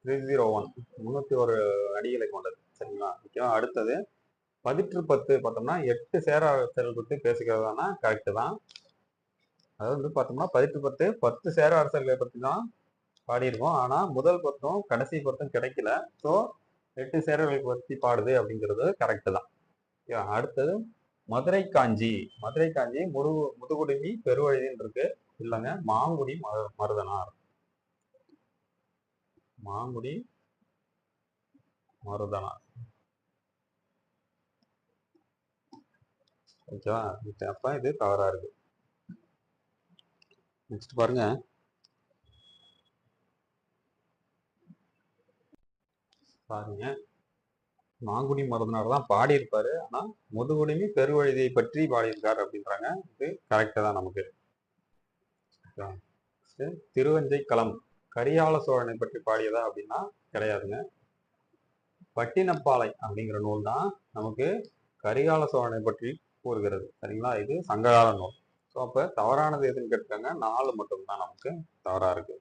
301 301 அடிகளை கொண்டது. சரிங்களா. ஓகேவா. அடுத்தது பதிற்று 10 பார்த்தோம்னா 8 சேரரசர்கள் பற்றி பேசுகிறதானா கரெக்டு தான். அதாவது பார்த்தோம்னா பதிற்று 10 சேரரசர்களை பற்றி தான் பாடியிருக்கோம். ஆனா முதல் பத்தும் கடைசி பத்தும் கிடைக்கல. ஸோ 8 சேரர்களை பற்றி பாடுது அப்படிங்கிறது கரெக்டு தான். அடுத்தது மதுரை காஞ்சி முதுகுடுமி பெருவழின்னு இருக்கு. இல்லைங்க, மாங்குடி மருதனார். ஓகேவா. அப்ப இது தவறா இருக்கு. நெக்ஸ்ட் பாருங்க. மாங்குடி மருதனார் தான் பாடியிருப்பாரு. ஆனா முதுகுடுமி பெருவழியை பற்றி பாடியிருக்காரு அப்படின்றாங்க. இது கரெக்டா தான் நமக்கு. திருவஞ்சை களம் கரிகால சோழனை பற்றி பாடியதா அப்படின்னா கிடையாதுங்க. பட்டினப்பாலை அப்படிங்கிற நூல் தான் நமக்கு கரிகால சோழனை பற்றி கூறுகிறது. சரிங்களா. இது சங்ககால நூல். ஸோ அப்ப தவறானது எதுன்னு கேட்டாங்க, 4 மட்டும்தான் நமக்கு தவறா இருக்கு.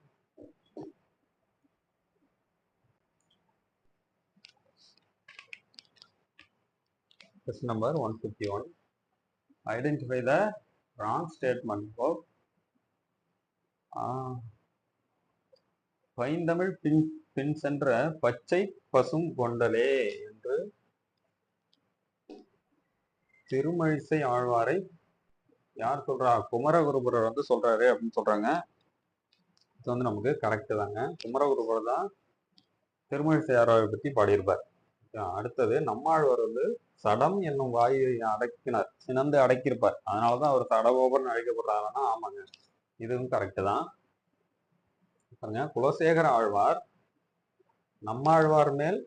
Question number 151. Identify the wrong statement of பைந்தமிழ் பின் சென்ற பச்சை பசும் கொண்டலே என்று திருமழிசை ஆழ்வாரை யார் சொல்றா, குமரகுருபரர் வந்து சொல்றாரு அப்படின்னு சொல்றாங்க. இது வந்து நமக்கு கரெக்ட் தாங்க. குமரகுருபரர் தான் திருமழிசை ஆழ்வாரை பற்றி பாடியிருப்பார். அடுத்தது நம்மாழ்வார் வந்து சடம் என்னும் வாயை அடக்கினார், சினந்து அடக்கியிருப்பார். அதனாலதான் அவர் சடகோபர்னு அழைக்கப்படுறாருன்னா ஆமாங்க, இதுவும் கரெக்ட் தான். குலசேகர ஆழ்வார் நம்மாழ்வார் மேல்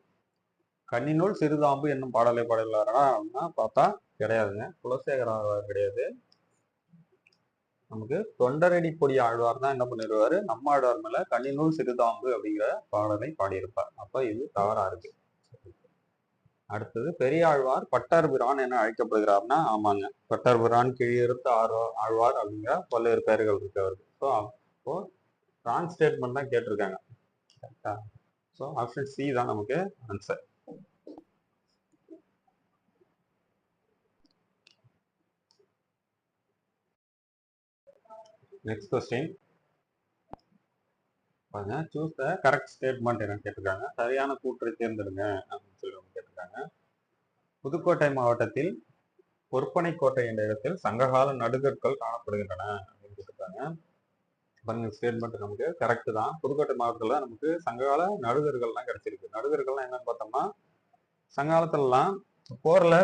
கண்ணினுள் சிறுதாம்பு என்னும் பாடலை பாடலாரா அப்படின்னா பார்த்தா கிடையாதுங்க. குலசேகர ஆழ்வார் கிடையாது. நமக்கு தொண்டரடி பொடி ஆழ்வார் தான் என்ன பண்ணிடுவாரு, நம்மாழ்வார் மேல கண்ணினுள் சிறுதாம்பு அப்படிங்கிற பாடலை பாடியிருப்பார். அப்ப இது தவறா இருக்கு. அடுத்தது பெரியாழ்வார் பட்டர்பிரான் என அழைக்கப்படுகிறார்னா ஆமாங்க, பட்டர்பிரான், கீழிருத்த ஆழ்வார் அப்படிங்கிற பல்வேறு பெயர்கள் இருக்கு அவருக்கு. ஸோ அப்போ ராங் ஸ்டேட்மெண்ட் தான் கேட்டிருக்காங்க. கரெக்டா? ஸோ ஆப்ஷன் சி தான் நமக்கு ஆன்சர். நெக்ஸ்ட் கொஸ்டின் பாருங்க. சூஸ் த கரெக்ட் ஸ்டேட்மெண்ட் என்ன கேட்டிருக்காங்க. சரியான கூற்றை தேர்ந்தெடுங்க அப்படின்னு சொல்லி கேட்டிருக்காங்க. புதுக்கோட்டை மாவட்டத்தில் பொற்பனைக்கோட்டை என்ற இடத்தில் சங்ககால நடுகற்கள் காணப்படுகின்றன அப்படின்னு கேட்டிருக்காங்க. பாருங்க, ஸ்டேட்மெண்ட் நமக்கு கரெக்ட் தான். புதுக்கோட்டை மாவட்டத்தில் நமக்கு சங்ககால நடுகர்கள்லாம் கிடைச்சிருக்கு. நடுகர்கள்லாம் என்னன்னு பார்த்தோம்னா, சங்ககாலத்துலலாம் போர்ல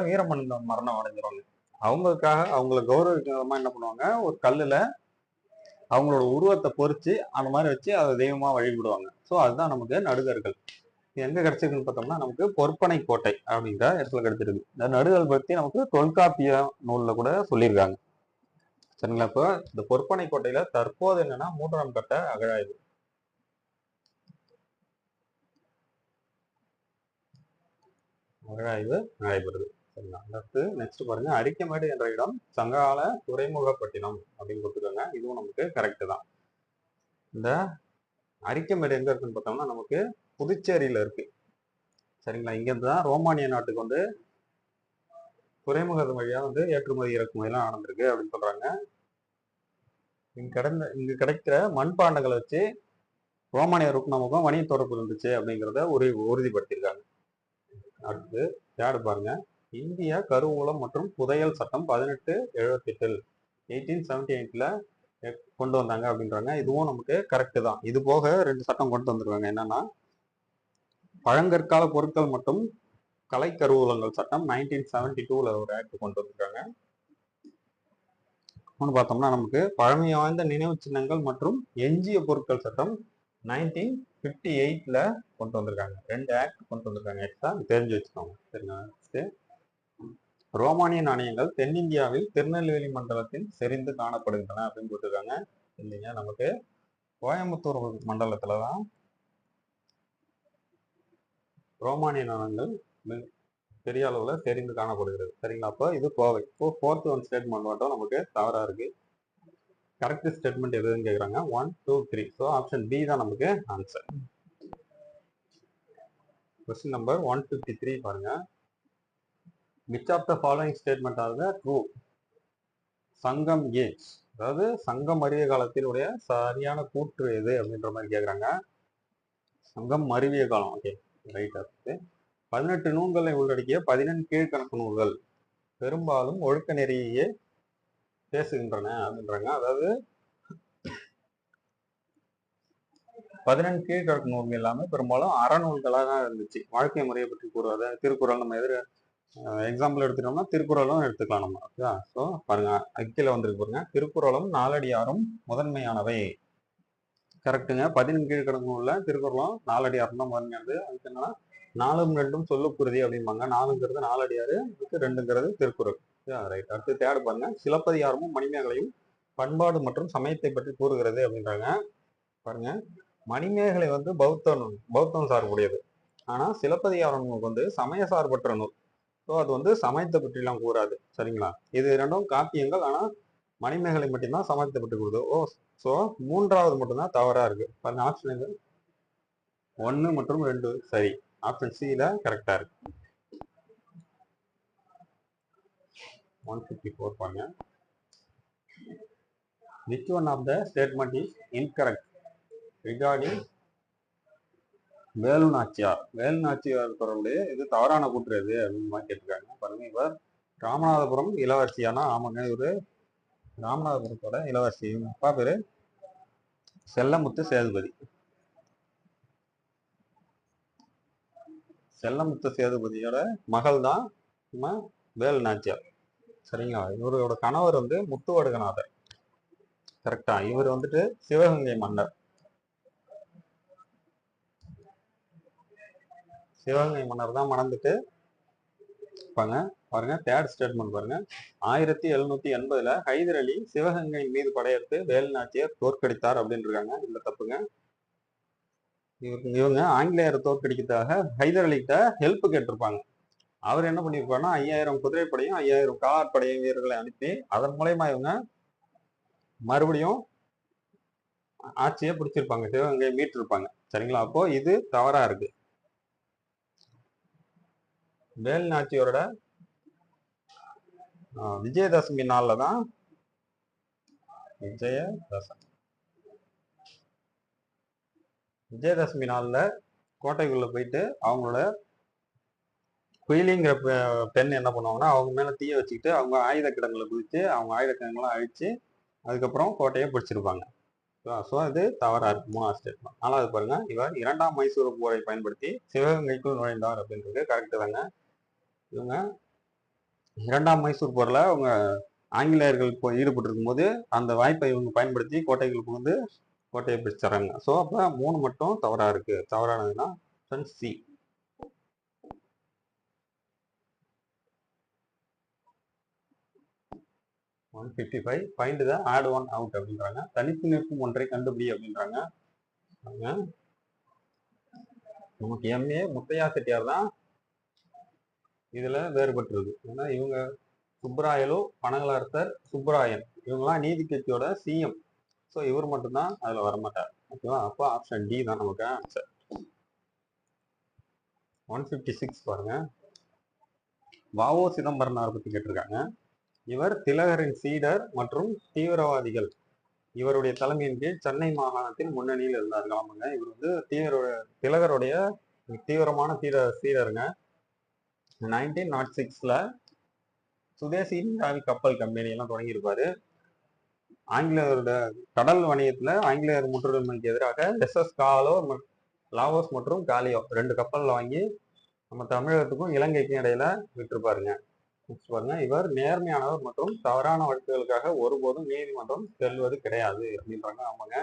மரணம் அடைஞ்சிருவாங்க. அவங்களுக்காக அவங்கள கௌரவிக்கிறமா என்ன பண்ணுவாங்க, ஒரு கல்லுல அவங்களோட உருவத்தை பொறிச்சு அந்த மாதிரி வச்சு அதை தெய்வமா வழிபடுவாங்க. ஸோ அதுதான் நமக்கு நடுகர்கள். எங்க கிடைச்சிருக்குன்னு பார்த்தோம்னா, நமக்கு பொற்பனை கோட்டை அப்படிங்கிற இடத்துல கிடைச்சிருக்கு. இந்த நடுகள் பத்தி நமக்கு தொல்காப்பிய நூல்ல கூட சொல்லியிருக்காங்க. சரிங்களா? இப்போ இந்த பொற்பனை கோட்டையில தற்போது என்னன்னா 3ஆம் கட்ட அகழாய்வு நடைபெறுது. சரிங்களா? அடுத்து நெக்ஸ்ட் பாருங்க. அரிக்கமேடு என்ற இடம் சங்ககால துறைமுகப்பட்டினம் அப்படின்னு கொடுத்துருக்காங்க. இதுவும் நமக்கு கரெக்ட் தான். இந்த அரிக்கமேடு எங்க இருக்குன்னு பார்த்தோம்னா, நமக்கு புதுச்சேரியில இருக்கு. சரிங்களா? இங்கிருந்து தான் ரோமானிய நாட்டுக்கு வந்து துறைமுகத்து வழியா வந்து ஏற்றுமதி இறக்குமதி எல்லாம் நடந்திருக்கு அப்படின்னு சொல்றாங்க. இங்க கிடைக்கிற மண்பாண்டங்களை வச்சு ரோமானியருக்கும் நமக்கும் வணிக தொடர்பு இருந்துச்சு அப்படிங்கிறத உறுதிப்படுத்தியிருக்காங்க. அடுத்து தேர்டு பாருங்க. இந்திய கருவூலம் மற்றும் புதையல் சட்டம் 1878 1878ல கொண்டு வந்தாங்க அப்படின்றாங்க. இதுவும் நமக்கு கரெக்ட் தான். இது போக 2 சட்டம் கொண்டு வந்திருக்காங்க. என்னன்னா, பழங்கற்கால பொருட்கள் மற்றும் கலை கருவூலங்கள் சட்டம் 1972ல ஒரு ஆக்ட் கொண்டு வந்திருக்காங்க. பார்த்தோம்னா, நமக்கு பழமை வாய்ந்த நினைவு சின்னங்கள் மற்றும் எஞ்சிய பொருட்கள் சட்டம் 1958ல கொண்டு வந்திருக்காங்க. 2 ஆக்ட் கொண்டு வந்திருக்காங்க. எக்ஸ்ட்ரா தெரிஞ்சு வச்சுக்கோங்க. சரிங்களா? ரோமானிய நாணயங்கள் தென்னிந்தியாவில் திருநெல்வேலி மண்டலத்தில் செறிந்து காணப்படுகின்றன அப்படின்னு போட்டிருக்காங்க. இல்லைங்க, நமக்கு கோயம்புத்தூர் மண்டலத்துலதான் ரோமானிய நாணயங்கள் பெரிய அளவுல செறிந்து காணப்படுகிறது. சரிங்களா? அப்போ இது கோவை. இப்போ 4th ஒன் ஸ்டேட்மெண்ட் மட்டும் நமக்கு தவறா இருக்கு. கரெக்ட் ஸ்டேட்மெண்ட் எதுன்னு கேக்குறாங்க. 1, 2, 3. ஸோ ஆப்ஷன் பி தான் நமக்கு ஆன்சர். கொஸ்டின் நம்பர் 153 பாருங்க. which of the following statement are the true? சங்கம் ஏஜ், அதாவது சங்கம் அரிய காலத்தினுடைய சரியான கூற்று எது அப்படின்ற மாதிரி கேக்குறாங்க. சங்கம் மருவிய காலம். Okay, right. அடுத்து 18 நூல்களை உள்ளடக்கிய 14 கீழ்கணக்கு நூல்கள் பெரும்பாலும் ஒழுக்க நெறியே பேசுகின்றன அப்படின்றாங்க. அதாவது 14 கீழ்கணக்கு நூல்கள் எல்லாமே பெரும்பாலும் அறநூல்களாக தான் இருந்துச்சு. வாழ்க்கை முறையை பற்றி கூறுவதை திருக்குறள் நம்ம எக்ஸாம்பிள் எடுத்துட்டோம்னா திருக்குறளும் எடுத்துக்கலாம் நம்ம. ஓகேவா? ஸோ பாருங்க, அக்கில வந்திருக்கு பாருங்க. திருக்குறளும் நாலடியாரும் முதன்மையானவை. கரெக்டுங்க. 14 கீழ்கணக்கு நூல்ல திருக்குறளும் நாலடியாரும் தான் முதன்மையானது. அதுக்கு என்னன்னா 4ம் 2ம் சொல்லுக்குருதி அப்படிம்பாங்க. 4ங்கிறது நாலடியாரு, 2ங்கிறது திருக்குறள். ரைட். அடுத்து தேர்டு பாருங்க. சிலப்பதிகாரமும் மணிமேகலையும் பண்பாடு மற்றும் சமயத்தை பற்றி கூறுகிறது அப்படின்றாங்க. பாருங்க, மணிமேகலை வந்து பௌத்தம் சார்புடையது. ஆனா சிலப்பதிகாரம் வந்து சமய சார்பற்ற நூல். ஸோ அது வந்து சமயத்தை பற்றிலாம் கூறாது. சரிங்களா? இது 2ம் காப்பியங்கள். ஆனா மணிமேகலை மட்டும்தான் சமயத்தை பற்றி கூறுது. ஸோ 3வது மட்டும்தான் தவறா இருக்கு. பாருங்க, ஆப்ஷன் 1 மற்றும் 2 சரி. ஆப்ஷன் சில கரெக்டா இருக்கு. 154 பாருங்க. which one of the statement is incorrect regarding Velu Nachiyar தொடர்புடைய இது தவறான கூற்று எது அப்படின்னு கேட்டிருக்காங்க. பாருங்க, இவர் ராமநாதபுரம் இளவரசியானா? ஆமாங்க, இவரு ராமநாதபுரத்தோட இளவரசி. இவங்க அப்பா பேரு செல்லமுத்து சேதுபதி. செல்லமுத்து சேதுபதியோட மகள் தான் நம்ம வேலு நாச்சியார். சரிங்களா? இவரோட கணவர் வந்து முத்துவடுகநாதர். கரெக்டா? இவர் வந்துட்டு சிவகங்கை மன்னர். சிவகங்கை மன்னர் தான் மணந்துட்டு பாருங்க. தேர்ட் ஸ்டேட்மெண்ட் பாருங்க. 1780ல ஹைதர் அலி சிவகங்கை மீது படையெடுத்து வேலு நாச்சியார் தோற்கடித்தார் அப்படின்னு இருக்காங்க. இல்ல, தப்புங்க. இவங்க ஆங்கிலேயரை தோற்கடிக்கிறதுக்காக ஹைதர் அலி கிட்ட ஹெல்ப் கேட்டிருப்பாங்க. அவர் என்ன பண்ணிருப்பாருன்னா 5000 குதிரைப்படையும் 5000 காலாட்படையும் வீரர்களை அனுப்பி அதன் மூலயமா இவங்க மறுபடியும் ஆட்சியை பிடிச்சிருப்பாங்க, சிவகங்கையை மீட்டிருப்பாங்க. சரிங்களா? அப்போ இது தவறா இருக்கு. வேலு நாச்சியாரோட விஜயதசமி நாள்ல தான் விஜயதசமி நாள்ல கோட்டைக்குள்ள போயிட்டு அவங்களோட குயிலிங்கிற பெண் என்ன பண்ணுவாங்கன்னா அவங்க மேல தீய வச்சுக்கிட்டு அவங்க ஆயுத கிடங்குல குதிச்சு அவங்க ஆயுத கிடங்குலாம் அழிச்சு அதுக்கப்புறம் கோட்டையை பிடிச்சிருப்பாங்க. ஸோ இது தவறா இருக்கு. 3வது ஸ்டேட்மெண்ட். 4வது பாருங்க, இவர் 2ஆம் மைசூர் போரை பயன்படுத்தி சிவகங்கைக்குள் நுழைந்தார் அப்படின்றது கரெக்ட் தாங்க. இவங்க 2ஆம் மைசூர் போர்ல அவங்க ஆங்கிலேயர்கள் ஈடுபட்டு இருக்கும்போது அந்த வாய்ப்பை இவங்க பயன்படுத்தி கோட்டைகளுக்கு வந்து கோட்டையை பிடிச்சிடறாங்க. ஸோ அப்போ 3 மட்டும் தவறா இருக்கு. தவறானதுன்னா C. 155 find the odd one out அப்படின்றாங்க. தனித்து நிற்கும் ஒன்றை கண்டுபிடி அப்படின்றாங்க. நமக்கு எம்ஏ முத்தையா செட்டியார் தான் இதுல வேறுபட்டுருக்கு. ஏன்னா இவங்க சுப்ராயலு, பனகலரசர், சுப்ராயன் இவங்கெல்லாம் நீதி கட்சியோட சிஎம். ஸோ இவர் மட்டும்தான் அதுல வரமாட்டார். ஓகேவா? அப்போ ஆப்ஷன் டி தான் நமக்கு ஆன்சர். 156 பாருங்க, வ.உ. சிதம்பரனார் பத்தி கேட்டிருக்காங்க. இவர் திலகரின் சீடர் மற்றும் தீவிரவாதிகள் இவருடைய தலைமையின் கீழ் சென்னை மாகாணத்தில் முன்னணியில் இருந்தார்களாமுங்க. இவர் வந்து திலகருடைய தீவிரமான சீடருங்க. 1906ல சுதேசி நீராவி கப்பல் கம்பெனி எல்லாம் தொடங்கியிருப்பாரு. ஆங்கிலேயரோட கடல் வணிகத்துல ஆங்கிலேயர் முற்றுரிமைக்கு எதிராக எஸ்எஸ் காலோ, லாவோஸ் மற்றும் காலியோ 2 கப்பல்ல வாங்கி நம்ம தமிழகத்துக்கும் இலங்கைக்கும் இடையில விட்டுருப்பாருங்க. பாருங்க, இவர் நேர்மையானவர் மற்றும் தவறான வழக்குகளுக்காக ஒருபோதும் நீதிமன்றம் செல்வது கிடையாது அப்படின்றாங்க. ஆமாங்க,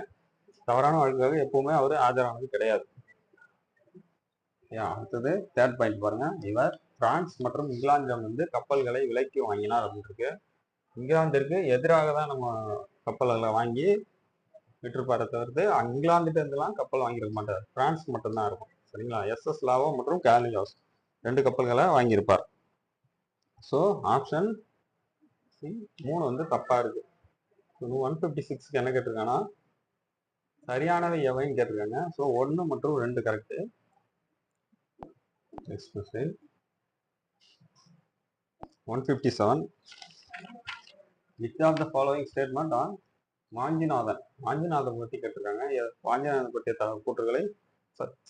தவறான வழக்குக்காக எப்பவுமே அவர் ஆஜரானது கிடையாது. அடுத்தது 3rd பாயிண்ட் பாருங்க, இவர் பிரான்ஸ் மற்றும் இங்கிலாந்திடம் வந்து கப்பல்களை விலைக்கு வாங்கினார் அப்படின்னு இருக்கு. இங்கிலாந்திற்கு எதிராக தான் நம்ம கப்பல்களை வாங்கி விட்டுருப்பாரை தவிர்த்து இங்கிலாந்துட்டு இருந்தெல்லாம் கப்பல் வாங்கியிருக்க மாட்டார். பிரான்ஸ் மட்டும்தான் இருக்கும். சரிங்களா? எஸ்எஸ் லாவோ மற்றும் காலியோஸ் 2 கப்பல்களை வாங்கியிருப்பார். ஸோ ஆப்ஷன் 3 வந்து தப்பா இருக்கு. 156க்கு என்ன கேட்டிருக்காங்கன்னா சரியானவை எவைன்னு கேட்டிருக்காங்க. ஸோ 1 மற்றும் 2 correct. Next question 157. Which of the following statement on Vanchinathan பற்றி கேட்டிருக்காங்க. வாஞ்சிநாதன் பற்றிய கூற்றுகளை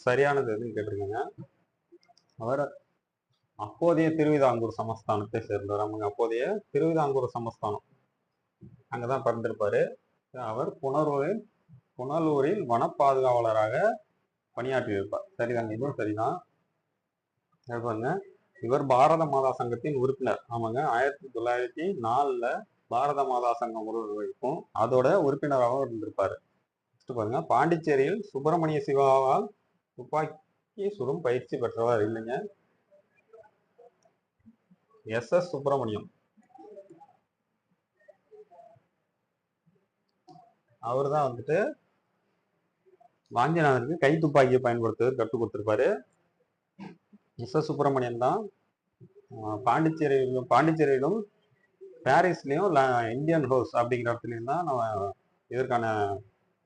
சரியானது எதுன்னு கேட்டிருக்காங்க. அவர் அப்போதைய திருவிதாங்கூர் சமஸ்தானத்தை சேர்ந்தவர். அவங்க அப்போதைய திருவிதாங்கூர் சமஸ்தானம் அங்கதான் பிறந்திருப்பாரு. அவர் புனலூரில் வன பாதுகாவலராக பணியாற்றியிருப்பார். சரிதாங்க, இதுவும் சரிதான். இவர் பாரத மாதா சங்கத்தின் உறுப்பினர். ஆமாங்க, 1904ல பாரத மாதா சங்கம் உருவாக்கும் அதோட உறுப்பினராக இருந்திருப்பாரு. பாருங்க, பாண்டிச்சேரியில் சுப்பிரமணிய சிவாவால் துப்பாக்கி சுடும் பயிற்சி பெற்றவர். இல்லைங்க, எஸ்.எஸ். சுப்பிரமணியம். அவர் தான் வந்துட்டு வாஞ்சிநாதனுக்கு கை துப்பாக்கியை பயன்படுத்துவது கற்றுக் கொடுத்திருப்பாரு. எஸ்.எஸ். சுப்பிரமணியன் தான் பாண்டிச்சேரியிலும் பாரிஸ்லயும் இந்தியன் ஹவுஸ் அப்படிங்கிற இடத்துலையும் தான் நம்ம இதற்கான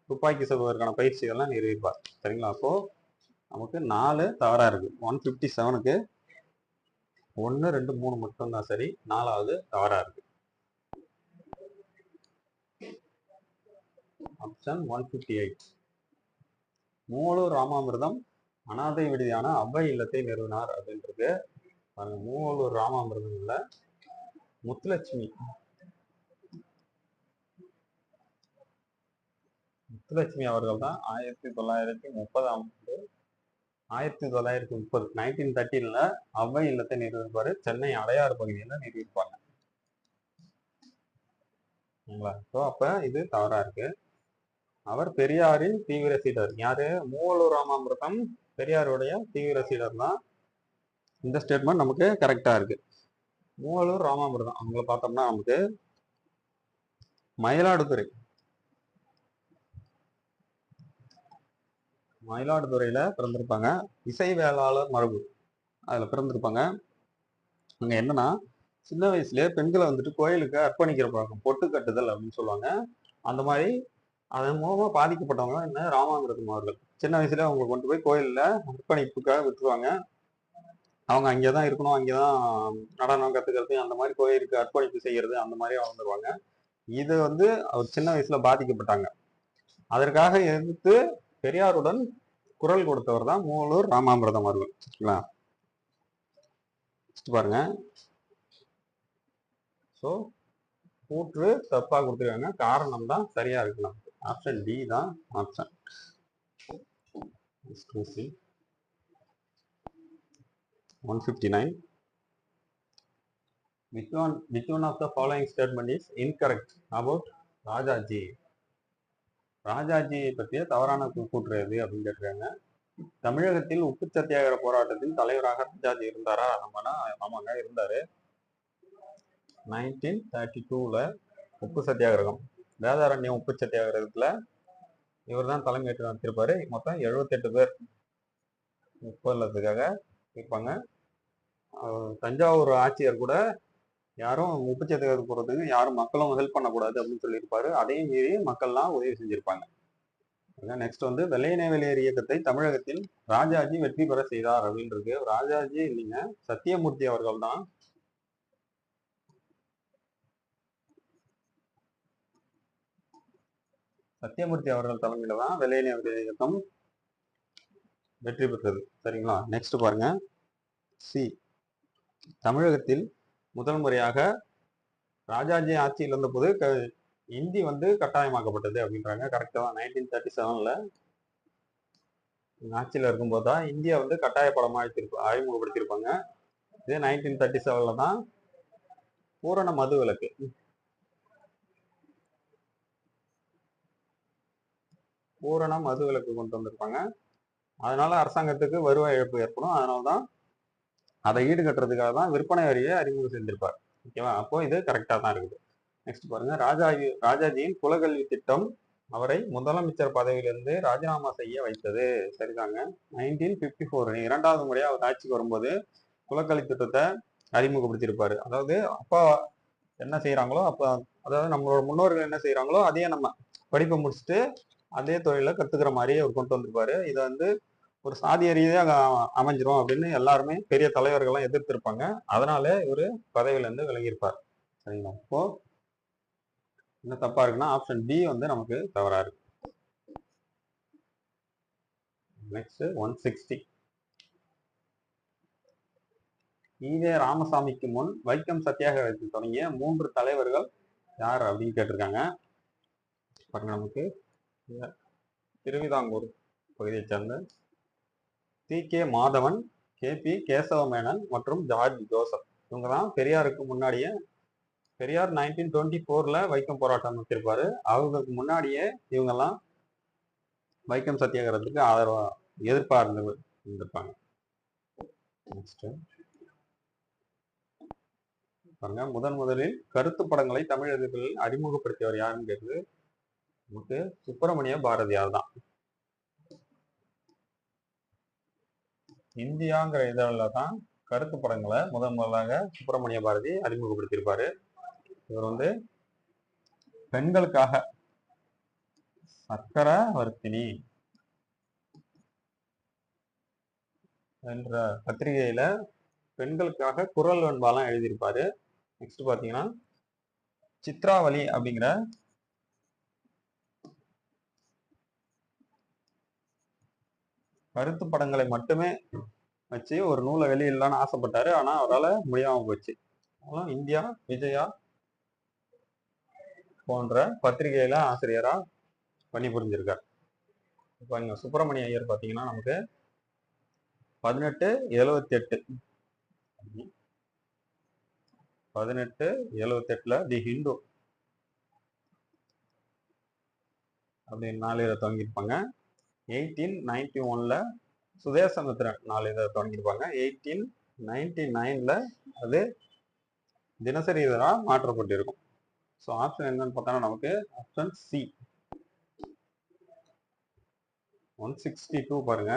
துப்பாக்கி சுடுவதற்கான பயிற்சிகள்லாம் நிரூபிப்பார். சரிங்களா? அப்போ நமக்கு 4 தவறா இருக்கு. 157க்கு 1, 2, 3 மட்டும்தான் சரி. 4வது தவறா இருக்கு. ஆப்ஷன் 158. மூவலூர் ராமாமிர்தம் அனாதை விடுதியான அவ்வை இல்லத்தை நிறுவினார் அப்படின்றது. மூவலூர் ராமாமிர்தம் இல்ல, முத்துலட்சுமி அவர்கள் தான் 1930 1930 அவ்வை இல்லத்தை நிறுவிப்பாரு. சென்னை அடையாறு பகுதியில் நிறுவிப்பாங்க. அப்ப இது தவறா இருக்கு. அவர் பெரியாரின் தீவிர சீடர். யாரு? மூவலூர் ராமாமிர்தம் பெரியாருடைய தீவிர சீடர் தான். இந்த ஸ்டேட்மெண்ட் நமக்கு கரெக்டா இருக்கு. மூவலூர் ராமாமிர்தம் அவங்கள பார்த்தோம்னா நமக்கு மயிலாடுதுறையில பிறந்திருப்பாங்க. இசை வேளாளர் மரபு அதுல பிறந்திருப்பாங்க. அங்க என்னன்னா சின்ன வயசுலயே பெண்களை வந்துட்டு கோயிலுக்கு அர்ப்பணிக்கிற பழக்கம், பொட்டு கட்டுதல் அப்படின்னு சொல்லுவாங்க. அந்த மாதிரி அதன் மூலமா பாதிக்கப்பட்டவங்க என்ன ராமாமிர்தம் அவர்கள். சின்ன வயசுல அவங்க கொண்டு போய் கோயில்ல அர்ப்பணிப்புக்காக விட்டுருவாங்க. அவங்க அங்கேதான் இருக்கணும், அங்கேதான் நடனம் கத்துக்கிறது, அந்த மாதிரி கோயிலுக்கு அர்ப்பணிப்பு செய்யறது, அந்த மாதிரி வளர்ந்துருவாங்க. இது வந்து அவர் சின்ன வயசுல பாதிக்கப்பட்டாங்க. அதற்காக எதிர்த்து பெரியாருடன் குரல் கொடுத்தவர் தான் மூலூர் ராமாமிர்தம் அவர்கள். சரிங்களா? பாருங்க. ஸோ கூற்று தப்பா கொடுத்துருக்காங்க, காரணம் தான் சரியா இருக்கலாம். ஆப்ஷன் டி தான் option. 159. Which one of the following statement is incorrect about Rajaji? ராஜாஜியை பற்றிய தவறான கூற்று எது அப்படின்னு கேட்டிருக்காங்க. தமிழகத்தில் உப்பு சத்தியாகிரக போராட்டத்தில் தலைவராக ராஜாஜி இருந்தாரா? ஆமாங்க, இருந்தாரு. 1932ல உப்பு சத்தியாகிரகம், வேதாரண்யம் உப்பு சத்தியாகிரகத்துல இவர் தான் தலைமையேற்று நடத்திருப்பாரு. மொத்தம் 78 பேர் உப்பள்ளத்துக்காக இருப்பாங்க. தஞ்சாவூர் ஆட்சியர் கூட யாரும் உப்பு சத்தியாகிரகம் போறதுக்கு யாரும் மக்களும் ஹெல்ப் பண்ணக்கூடாது அப்படின்னு சொல்லியிருப்பாரு. அதையும் மீறி மக்கள்லாம் உதவி செஞ்சிருப்பாங்க. நெக்ஸ்ட் வந்து வெள்ளையனே வெளியேறு இயக்கத்தை தமிழகத்தில் ராஜாஜி வெற்றி பெற செய்தார் அப்படின்னு இருக்கு. ராஜாஜி இல்லைங்க, சத்தியமூர்த்தி அவர்கள் தான் சத்தியமூர்த்தி அவர்கள் தலைமையில தான் வெள்ளையனே வெளியேறு இயக்கம் வெற்றி பெற்றது. சரிங்களா? நெக்ஸ்ட் பாருங்க. சி, தமிழகத்தில் முதல் முறையாக ராஜாஜி ஆட்சியில் இருந்தபோது இந்தி வந்து கட்டாயமாக்கப்பட்டது அப்படின்றாங்க. கரெக்டா தான். 1937ல ஆட்சியில் இருக்கும்போது தான் இந்தியா வந்து கட்டாய படமா அறிமுகப்படுத்தியிருப்பாங்க. இதே 1937ல தான் பூரண மது விலக்கு கொண்டு வந்திருப்பாங்க. அதனால அரசாங்கத்துக்கு வருவாய் இழப்பு ஏற்படும். அதனால்தான் அதை ஈடுகட்டுறதுக்காக தான் விற்பனை வரியை அறிமுகம் செஞ்சிருப்பார். ஓகேவா? அப்போ இது கரெக்டா தான் இருக்குது. நெக்ஸ்ட் பாருங்க. ராஜாஜியின் குலக்கல்வி திட்டம் அவரை முதலமைச்சர் பதவியிலிருந்து ராஜினாமா செய்ய வைத்தது. சரிதாங்க. 1954 இரண்டாவது முறையா அவர் ஆட்சிக்கு வரும்போது குலக்கல்வி திட்டத்தை அறிமுகப்படுத்தியிருப்பாரு. அதாவது அப்பா என்ன செய்யறாங்களோ, அதாவது நம்மளோட முன்னோர்கள் என்ன செய்யறாங்களோ அதையே நம்ம படிப்பை முடிச்சுட்டு அதே தொழிலை கத்துக்கிற மாதிரி அவர் கொண்டு வந்திருப்பாரு. இதை வந்து ஒரு சாதிய ரீதியாக அமைஞ்சிரும் அப்படின்னு எல்லாருமே பெரிய தலைவர்கள்லாம் எதிர்த்திருப்பாங்க. அதனால இவரு பதவியில இருந்து விலகியிருப்பார். சரிங்களா? இப்போ என்ன தப்பா இருக்குன்னா ஆப்ஷன் டி வந்து நமக்கு தவறா இருக்கு. நெக்ஸ்ட் 160. ஈவே ராமசாமிக்கு முன் வைக்கம் சத்தியாகிரகத்தை தொடங்கிய 3 தலைவர்கள் யார் அப்படின்னு கேட்டிருக்காங்க. பாருங்க, நமக்கு திருவிதாங்கூர் பகுதியை சேர்ந்த சி.கே. மாதவன், கே.பி. கேசவ மேனன் மற்றும் ஜார்ஜ் ஜோசப். இவங்க தான் பெரியாருக்கு முன்னாடியே, பெரியார் 1924ல வைக்கம் போராட்டம் நடத்திருப்பாரு. அவங்களுக்கு முன்னாடியே இவங்கெல்லாம் வைக்கம் சத்தியாகிரகத்துக்கு ஆதரவா எதிர்ப்பா இருந்திருப்பாங்க. பாருங்க, முதலில் கருத்து படங்களை தமிழகத்தில் அறிமுகப்படுத்தியவர் யாருன்னு கேக்குது. நமக்கு சுப்பிரமணிய பாரதியார் தான். இந்தியாங்கிற இதழில் தான் கருத்து படங்களை முதலாக சுப்பிரமணிய பாரதி அறிமுகப்படுத்தியிருப்பாரு. இவர் வந்து பெண்களுக்காக சக்கரவர்த்தினி என்ற பத்திரிகையில பெண்களுக்காக குரல் வெண்பாலாம் எழுதியிருப்பாரு. நெக்ஸ்ட் பாத்தீங்கன்னா சித்ராவளி அப்படிங்கிற கருத்து படங்களை மட்டுமே வச்சு ஒரு நூலை வெளியிடலான்னு ஆசைப்பட்டாரு. ஆனா அவரால் முடியாம போச்சு. இந்தியா விஜயா போன்ற பத்திரிகையில ஆசிரியரா பணிபுரிஞ்சிருக்கார். இப்ப இங்க சுப்பிரமணிய ஐயர் பாத்தீங்கன்னா நமக்கு 1878ல தி ஹிந்து அப்படின்னு 4 இதை தொடங்கியிருப்பாங்க. 1891ல சுதேசமித்திரன் 4 இதை தொடங்கியிருப்பாங்க. 1899ல அது தினசரி இதழா மாற்றப்பட்டிருக்கும். ஸோ ஆப்ஷன் என்னன்னு பார்த்தோம்னா நமக்கு ஆப்ஷன் சி. 162 பாருங்க.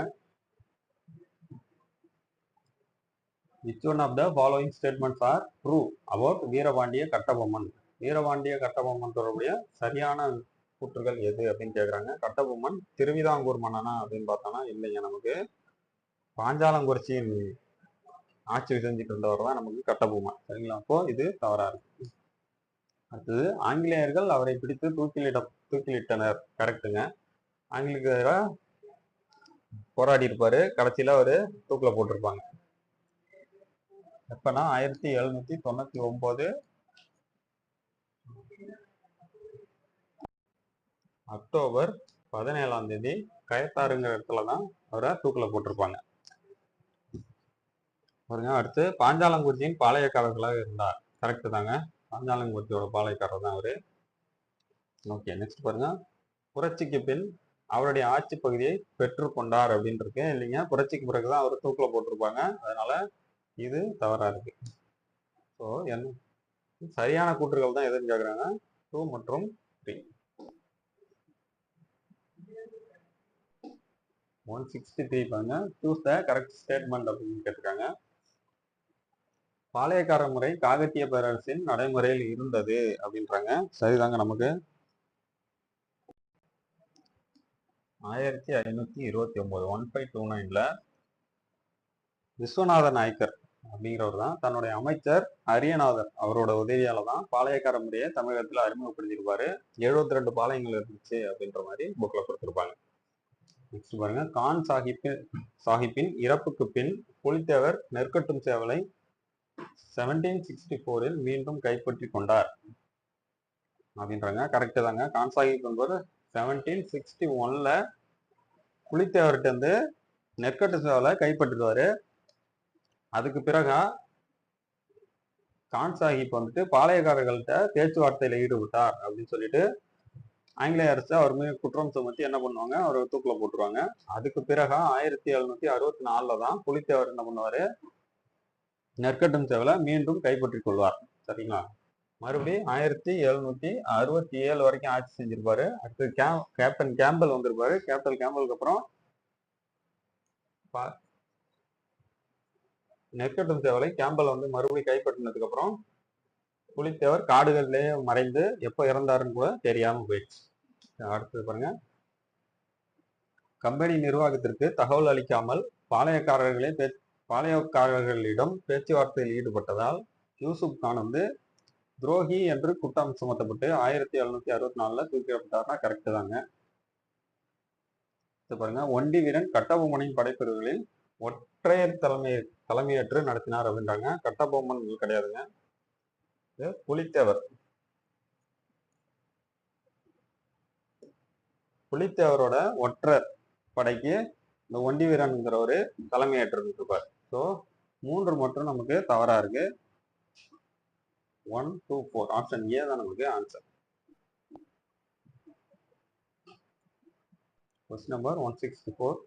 Which one of the following statements are true about Veerapandiya Kattabomman? Veerapandiya Kattabomman தொடர்புடைய சரியான கூற்றுகள் எது அப்படின்னு கேட்குறாங்க. கட்டபொம்மன் திருவிதாங்கூர் மன்னனா அப்படின்னு பார்த்தோம்னா இல்லைங்க, நமக்கு பாஞ்சாலங்குறிச்சியின் ஆட்சி செஞ்சுட்டு இருந்தவர் தான் நமக்கு கட்டபொம்மன். சரிங்களா? அப்போ இது தவறா இருக்கு. அடுத்தது ஆங்கிலேயர்கள் அவரை பிடித்து தூக்கிலிட்டனர். கரெக்டுங்க. ஆங்கிலேயருக்கு எதிராக போராடி இருப்பாரு, கடைசியில அவரு தூக்கில போட்டிருப்பாங்க. எப்பனா 1799 அக்டோபர் 17ஆம் தேதி கயத்தாறுங்கிற இடத்துலதான் அவரை தூக்கில போட்டிருப்பாங்க. பாருங்க, அடுத்து பாஞ்சாலங்குறிச்சியின் பாளையக்காரர்களாக இருந்தார். கரெக்ட் தாங்க, பாஞ்சாலங்குறிச்சியோட பாளையக்காரர் தான் அவரு. ஓகே, நெக்ஸ்ட் பாருங்க, புரட்சிக்கு பின் அவருடைய ஆட்சி பகுதியை பெற்றுக்கொண்டார் அப்படின்னு இருக்கு. இல்லைங்க, புரட்சிக்கு பிறகுதான் அவர் தூக்கில போட்டிருப்பாங்க, அதனால இது தவறா இருக்கு. ஸோ என்ன சரியான கூற்றுகள் தான் எதுன்னு கேட்குறாங்க, 2 மற்றும் 3. 163 பாருங்க, சூஸ் த கரெக்ட் ஸ்டேட்மெண்ட் அப்படின்னு கேட்டிருக்காங்க. பாளையக்கார முறை காகத்திய பேரரசின் நடைமுறையில் இருந்தது அப்படின்றாங்க. சரிதாங்க. நமக்கு 1529 1529ல விஸ்வநாத நாயக்கர் அப்படிங்கிறவர் தான் தன்னுடைய அமைச்சர் அரியநாதர் அவரோட உதவியால தான் பாளையக்கார முறையை தமிழகத்தில் அறிமுகப்படுத்தியிருப்பாரு. 72 பாளையங்கள் இருந்துச்சு அப்படின்ற மாதிரி புக்ல கொடுத்திருப்பாங்க. நெக்ஸ்ட் பாருங்க, கான் சாஹிப்பின் இறப்புக்கு பின் புலித்தேவர் நெற்கட்டும் சேவலை 1764 மீண்டும் கைப்பற்றி கொண்டார் அப்படின்றாங்க. கரெக்ட் தாங்க. கான் சாஹிப் என்பவர் 1761ல புலித்தேவர்கிட்ட இருந்து நெற்கட்டு சேவலை கைப்பற்றுவாரு. அதுக்கு பிறகு கான் சாஹிப் வந்துட்டு பாளையக்காரர்கள்ட்ட பேச்சுவார்த்தையில ஈடுபட்டார் அப்படின்னு சொல்லிட்டு ஆங்கிலேய அரசு அவர் மீது குற்றம் சுமத்தி என்ன பண்ணுவாங்க, அவர் தூக்கில போட்டுருவாங்க. அதுக்கு பிறகு 1764 தான் புலித்தேவர் என்ன பண்ணுவாரு, நெற்கட்டும் சேவலை மீண்டும் கைப்பற்றி கொள்வார். சரிங்களா? மறுபடியும் 1767 வரைக்கும் ஆட்சி செஞ்சிருப்பாரு. அடுத்து கேப்டன் கேம்பல் வந்திருப்பாரு. கேப்டன் கேம்பலுக்கு அப்புறம் நெற்கட்டும் சேவலை கேம்பல் வந்து மறுபடியும் கைப்பற்றினதுக்கு அப்புறம் புலித்தேவர் காடுகளிலேயே மறைந்து எப்போ இறந்தாருன்னு கூட தெரியாம போயிடுச்சு. அடுத்தது பாருங்க, கம்பெனி நிர்வாகத்திற்கு தகவல் அளிக்காமல் பாளையக்காரர்களிடம் பேச்சுவார்த்தையில் ஈடுபட்டதால் யூசுப் கான் வந்து துரோகி என்று குற்றம் சுமத்தப்பட்டு 1764ல தூக்கிடப்பட்டார்னா கரெக்ட் தாங்க. பாருங்க, ஒண்டி வீரன் கட்டபொம்மனின் படைப்பிரிவுகளில் ஒற்றையர் தலைமையேற்று நடத்தினார் அப்படின்றாங்க. கட்டபொம்மன் கிடையாதுங்க, புலித்தேவர். புலித்தேவரோட ஒற்றர் படைக்கு இந்த ஒண்டி வீரன்கிறவரு தலைமையேற்று இருப்பார். ஸோ 3 மட்டும் நமக்கு தவறா இருக்கு. 1, 2, 4 ஆப்ஷன் ஏ தான் நமக்கு ஆன்சர். கொஸ்டின் நம்பர் 164,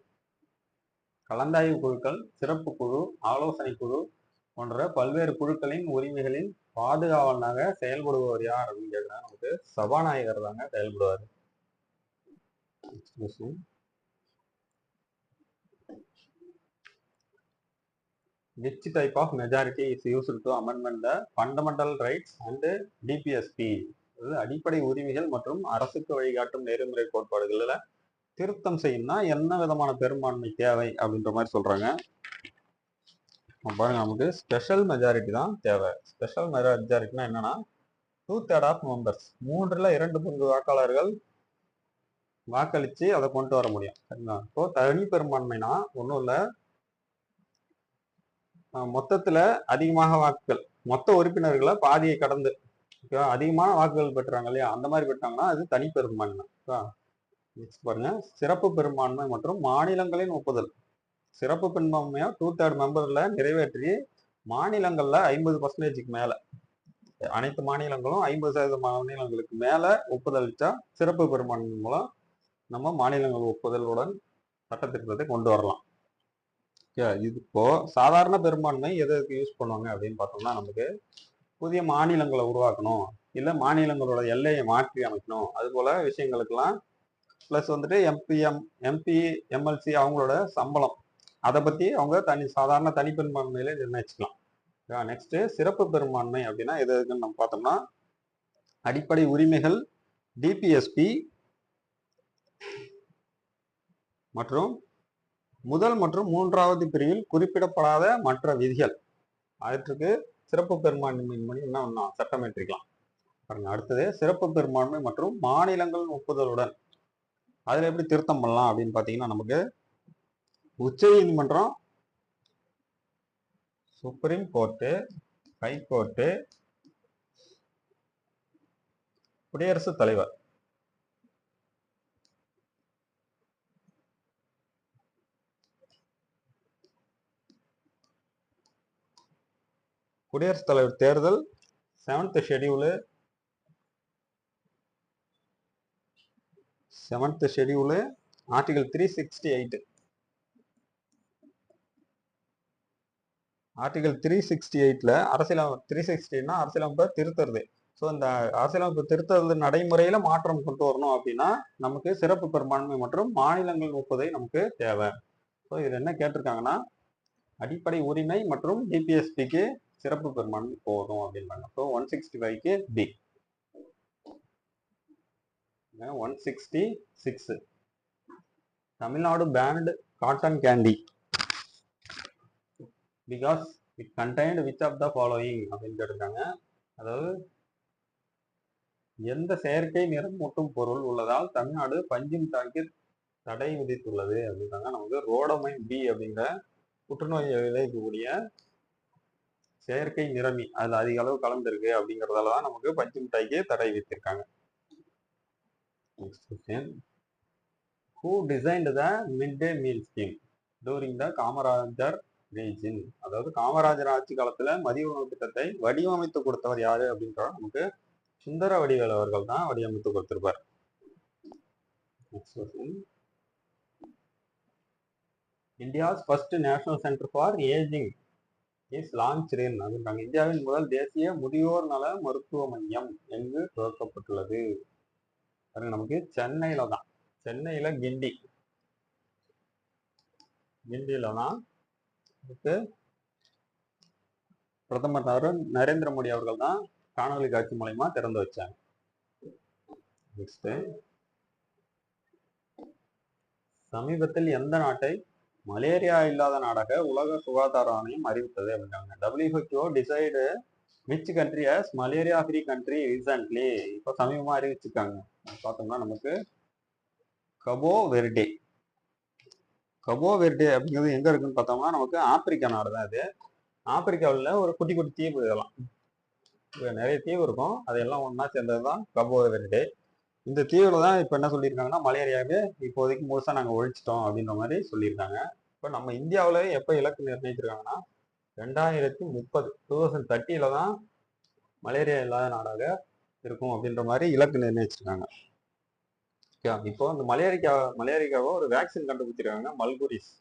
கலந்தாய்வு குழுக்கள், சிறப்பு குழு, ஆலோசனை குழு போன்ற பல்வேறு குழுக்களின் உரிமைகளின் பாதுகாவலனாக செயல்படுபவர் யார் அப்படின்னு கேட்கிறாங்க. நமக்கு சபாநாயகர் தாங்க செயல்படுவார். Which type of majority is used to amendment the fundamental rights and DPSP? அடிப்படை உரிமைகள் மற்றும் அரசுக்கு வழிகாட்டும் நெறிமுறை கோட்பாடுகள்ல திருத்தம் செய்யணும்னா என்ன விதமான பெரும்பான்மை தேவை அப்படின்ற மாதிரி சொல்றாங்க. பாருங்க, நமக்கு ஸ்பெஷல் மெஜாரிட்டி தான் தேவை. ஸ்பெஷல் மெஜாரிட்டினா என்னன்னா 2/3 ஆஃப் மெம்பர்ஸ், 3/2 பங்கு வாக்காளர்கள் வாக்களிச்சு அதை கொண்டு வர முடியும். சரிங்களா? இப்போ தனி பெரும்பான்மைனா ஒன்றும் இல்லை, மொத்தத்துல அதிகமாக வாக்குகள், மொத்த உறுப்பினர்களை பாதியை கடந்து அதிகமான வாக்குகள் பெற்றாங்க இல்லையா, அந்த மாதிரி பெற்றாங்கன்னா அது தனி பெரும்பான்மை. பாருங்க, சிறப்பு பெரும்பான்மை மற்றும் மாநிலங்களின் ஒப்புதல். சிறப்பு பெரும்பான்மையா 2/3 மெம்பர்ல நிறைவேற்றி மாநிலங்கள்ல 50% மேல, அனைத்து மாநிலங்களும் 50% மாநிலங்களுக்கு மேல ஒப்புதல் அளிச்சா சிறப்பு பெரும்பான்மை மூலம் நம்ம மாநிலங்கள் ஒப்புதலுடன் சட்டத்திட்டத்தை கொண்டு வரலாம். இது இப்போ சாதாரண பெரும்பான்மை எதற்கு யூஸ் பண்ணுவாங்க அப்படின்னு பார்த்தோம்னா, நமக்கு புதிய மாநிலங்களை உருவாக்கணும், இல்லை மாநிலங்களோட எல்லையை மாற்றி அமைக்கணும், அது போல விஷயங்களுக்கெல்லாம். பிளஸ் வந்துட்டு எம்பி எம்எல்சி அவங்களோட சம்பளம், அதை பத்தி அவங்க சாதாரண தனி பெரும்பான்மையில நிர்ணயிச்சுக்கலாம். நெக்ஸ்ட் சிறப்பு பெரும்பான்மை அப்படின்னா எது எதுன்னு நம்ம பார்த்தோம்னா, அடிப்படை உரிமைகள், டிபிஎஸ்பி, மற்றும் முதல் மற்றும் மூன்றாவது பிரிவில் குறிப்பிடப்படாத மற்ற விதிகள் அவற்றுக்கு சிறப்பு பெரும்பான்மையின் படி என்ன பண்ணலாம், சட்டம் இயற்றிக்கலாம். பாருங்க, அடுத்தது சிறப்பு பெரும்பான்மை மற்றும் மாநிலங்கள் ஒப்புதலுடன் அதுல எப்படி திருத்தம் பண்ணலாம் அப்படின்னு பாத்தீங்கன்னா, நமக்கு உச்ச நீதிமன்றம், சுப்ரீம் கோர்ட்டு, ஹைகோர்ட்டு, குடியரசுத் தலைவர், குடியரசுத் தலைவர் தேர்தல் 7th ஷெட்யூலு ஆர்டிகல் 368 ஆர்டிகல் 368ல அரசியலமைப்பு 360னா அரசியலமைப்பை திருத்துறது. ஸோ இந்த அரசியலமைப்பு திருத்தது நடைமுறையில மாற்றம் கொண்டு வரணும் அப்படின்னா நமக்கு சிறப்பு பெரும்பான்மை மற்றும் மாநிலங்கள் ஒப்புதை நமக்கு தேவை. ஸோ இதுல என்ன கேட்டிருக்காங்கன்னா, அடிப்படை உரிமை மற்றும் டிபிஎஸ்பிக்கு சிறப்பு பெரும்பான்மை போதும் அப்படின்றாங்க. ஸோ 165க்கு B. 166 Tamil Nadu banned cotton candy because it contained which of the following அப்படின்னு கேட்டிருக்காங்க. அதாவது எந்த செயற்கை நிறமூட்டும் பொருள் உள்ளதால் தமிழ்நாடு பஞ்சு மிட்டாய்க்கு தடை விதித்துள்ளது அப்படின்றாங்க. நமக்கு ரோடமைன் பி அப்படிங்கிற புற்றுநோய் விளைவிக்கக்கூடிய செயற்கை நிறமி அதுல அதிக அளவு கலந்துருக்கு அப்படிங்கறதாலதான் நமக்கு பஞ்சு மிட்டாய்க்கு தடை விதித்திருக்காங்க. Next question. Who designed the midday meal scheme during the Kamarajar regime? அதாவது காமராஜர் ஆட்சி காலத்துல மதிய உணவு திட்டத்தை வடிவமைத்து கொடுத்தவர் யாரு அப்படின்ற நமக்கு சுந்தர வடிவேலு அவர்கள் தான் வடிவமைத்து கொடுத்திருப்பார். Next question. India's first national center for aging is launched in அப்படின்றாங்க. இந்தியாவின் முதல் தேசிய முதியோர் நல மருத்துவ மையம் எங்கு துவக்கப்பட்டுள்ளது? நமக்கு சென்னையில தான், சென்னையில கிண்டியில தான் பிரதமர் நரேந்திர மோடி அவர்கள் தான் காணொலி காட்சி மூலமா திறந்து வச்சாங்க. நெக்ஸ்ட், சமீபத்தில் எந்த நாட்டை மலேரியா இல்லாத நாடாக உலக சுகாதார ஆணையம் அறிவித்தது அப்படின்னாங்க. WHO decide which country has malaria free country recently. இப்போ சமீபமா அறிவிச்சிருக்காங்க. பார்த்தோம்னா நமக்கு கபோ வெர்டே அப்படிங்கிறது எங்க இருக்குன்னு பார்த்தோம்னா நமக்கு ஆப்பிரிக்கா நாடு தான். இது ஆப்பிரிக்காவில் ஒரு குட்டி குட்டி தீவு, இதெல்லாம் நிறைய தீவு இருக்கும், அதெல்லாம் ஒன்னா சேர்ந்ததுதான் கபோ வெர்டே. இந்த தீவுல தான் இப்ப என்ன சொல்லியிருக்காங்கன்னா, மலேரியாவே இப்போதைக்கு முழுசா நாங்க ஒழிச்சிட்டோம் அப்படின்ற மாதிரி சொல்லியிருக்காங்க. இப்ப நம்ம இந்தியாவில எப்ப இலக்கு நிர்ணயிச்சிருக்காங்கன்னா 2030 தான் மலேரியா இல்லாத நாடாக இருக்கும் அப்படின்ற மாதிரி இலக்கு நிர்ணயிச்சிருக்காங்க. இப்போ இந்த மலேரியாவை ஒரு வேக்சின் கண்டுபிடிச்சிருக்காங்க. மல்குரிஸ்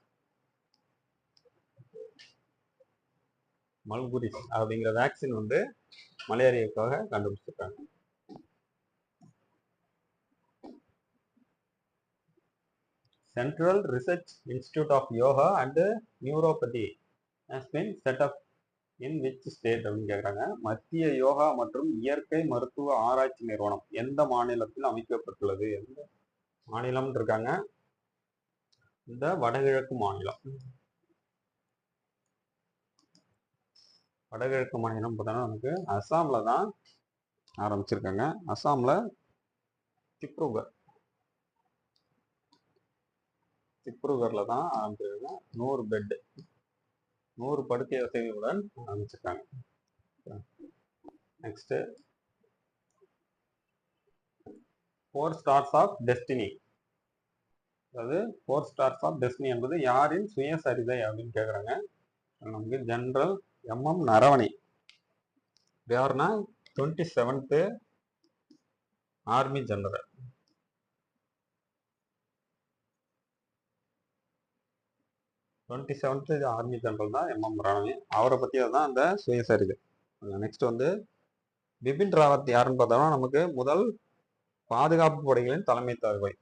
அப்படிங்கிற வேக்சின் வந்து மலேரியாவுக்காக கண்டுபிடிச்சிருக்காங்க. Central research institute of yoga and neuropathy has been set up in which state அப்படின்னு கேட்குறாங்க. மத்திய யோகா மற்றும் இயற்கை மருத்துவ ஆராய்ச்சி நிறுவனம் எந்த மாநிலத்தில் அமைக்கப்பட்டுள்ளது? எந்த மாநிலம் இருக்காங்க? இந்த வடகிழக்கு மாநிலம். வடகிழக்கு மாநிலம் பார்த்தோன்னா நமக்கு அசாம்ல தான் ஆரம்பிச்சிருக்காங்க. அசாம்ல திப்ருகர்ல தான் ஆரம்பிச்சிருக்காங்க. 100 படுக்கை வசதிகளுடன் ஆரம்பிச்சிருக்காங்க. Next, 4 stars of destiny. அதாவது 4 ஸ்டார்ஸ் ஆஃப் டெஸ்டினி என்பது யாரின் சுயசரிதை அப்படின்னு கேட்குறாங்க. நமக்கு ஜெனரல் MM நரவணே. யாருன்னா 27th army general. Army general தான் MM நரவணே. அவரை பத்தி தான் அந்த சுயசரிதை. நெக்ஸ்ட் வந்து பிபின் ராவத் யாருன்னு பார்த்தோம்னா நமக்கு முதல் பாதுகாப்பு படைகளின் தலைமை தளபதி.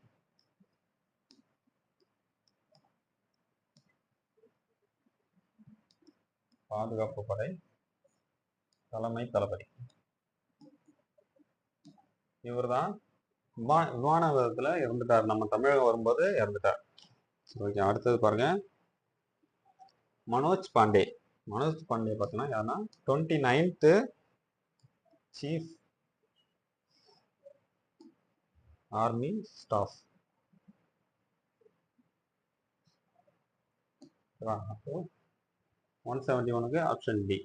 பாதுகாப்பு படை தலைமை தளபதி இவர் தான் விமான விபத்துல இறந்துட்டார். நம்ம தமிழகம் வரும்போது இறந்துட்டார். ஓகே, அடுத்தது பாருங்க, மனோஜ் பாண்டே. மனோஜ் பாண்டே பார்த்தீங்கன்னா யாருன்னா 29th சீஃப் ஆர்மி ஸ்டாஃப். அப்போ 171க்கு ஆப்ஷன் டி.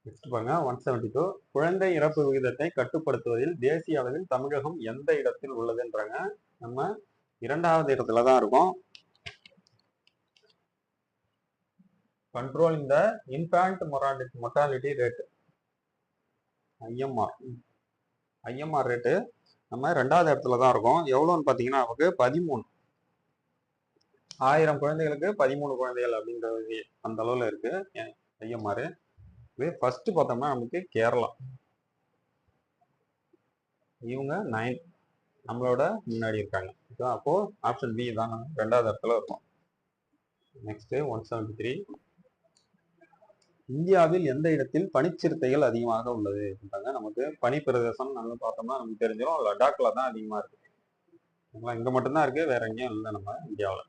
நெக்ஸ்ட் பாருங்க 172, குழந்தை இறப்பு விகிதத்தை கட்டுப்படுத்துவதில் தேசிய அளவில் தமிழகம் எந்த இடத்தில் உள்ளதுன்றாங்க. நம்ம 2வது இடத்துல தான் இருக்கோம். Controlling the infant mortality rate, IMR rate நம்ம 2வது இடத்துல தான் இருக்கோம். எவ்வளோன்னு பார்த்தீங்கன்னா நமக்கு 13. 1000 குழந்தைகளுக்கு 13 குழந்தைகள் அப்படின்றது அந்த அளவில் இருக்கு ஐஎம்ஆர். ஃபர்ஸ்ட் பார்த்தோம்னா நமக்கு கேரளா, இவங்க 9, நம்மளோட முன்னாடி இருக்காங்க. அப்போ ஆப்ஷன் பி தான் 2வது இடத்துல இருக்கும். நெக்ஸ்ட் 173, இந்தியாவில் எந்த இடத்தில் பனிச்சிறுத்தைகள் அதிகமாக உள்ளது அப்படின்றாங்க. நமக்கு பனி பிரதேசம் நம்ம பார்த்தோம்னா நமக்கு தெரிஞ்சிடும், லடாக்ல தான் அதிகமா இருக்கு. இங்க மட்டும்தான் இருக்கு, வேற எங்கேயும் இல்லை நம்ம இந்தியாவில்.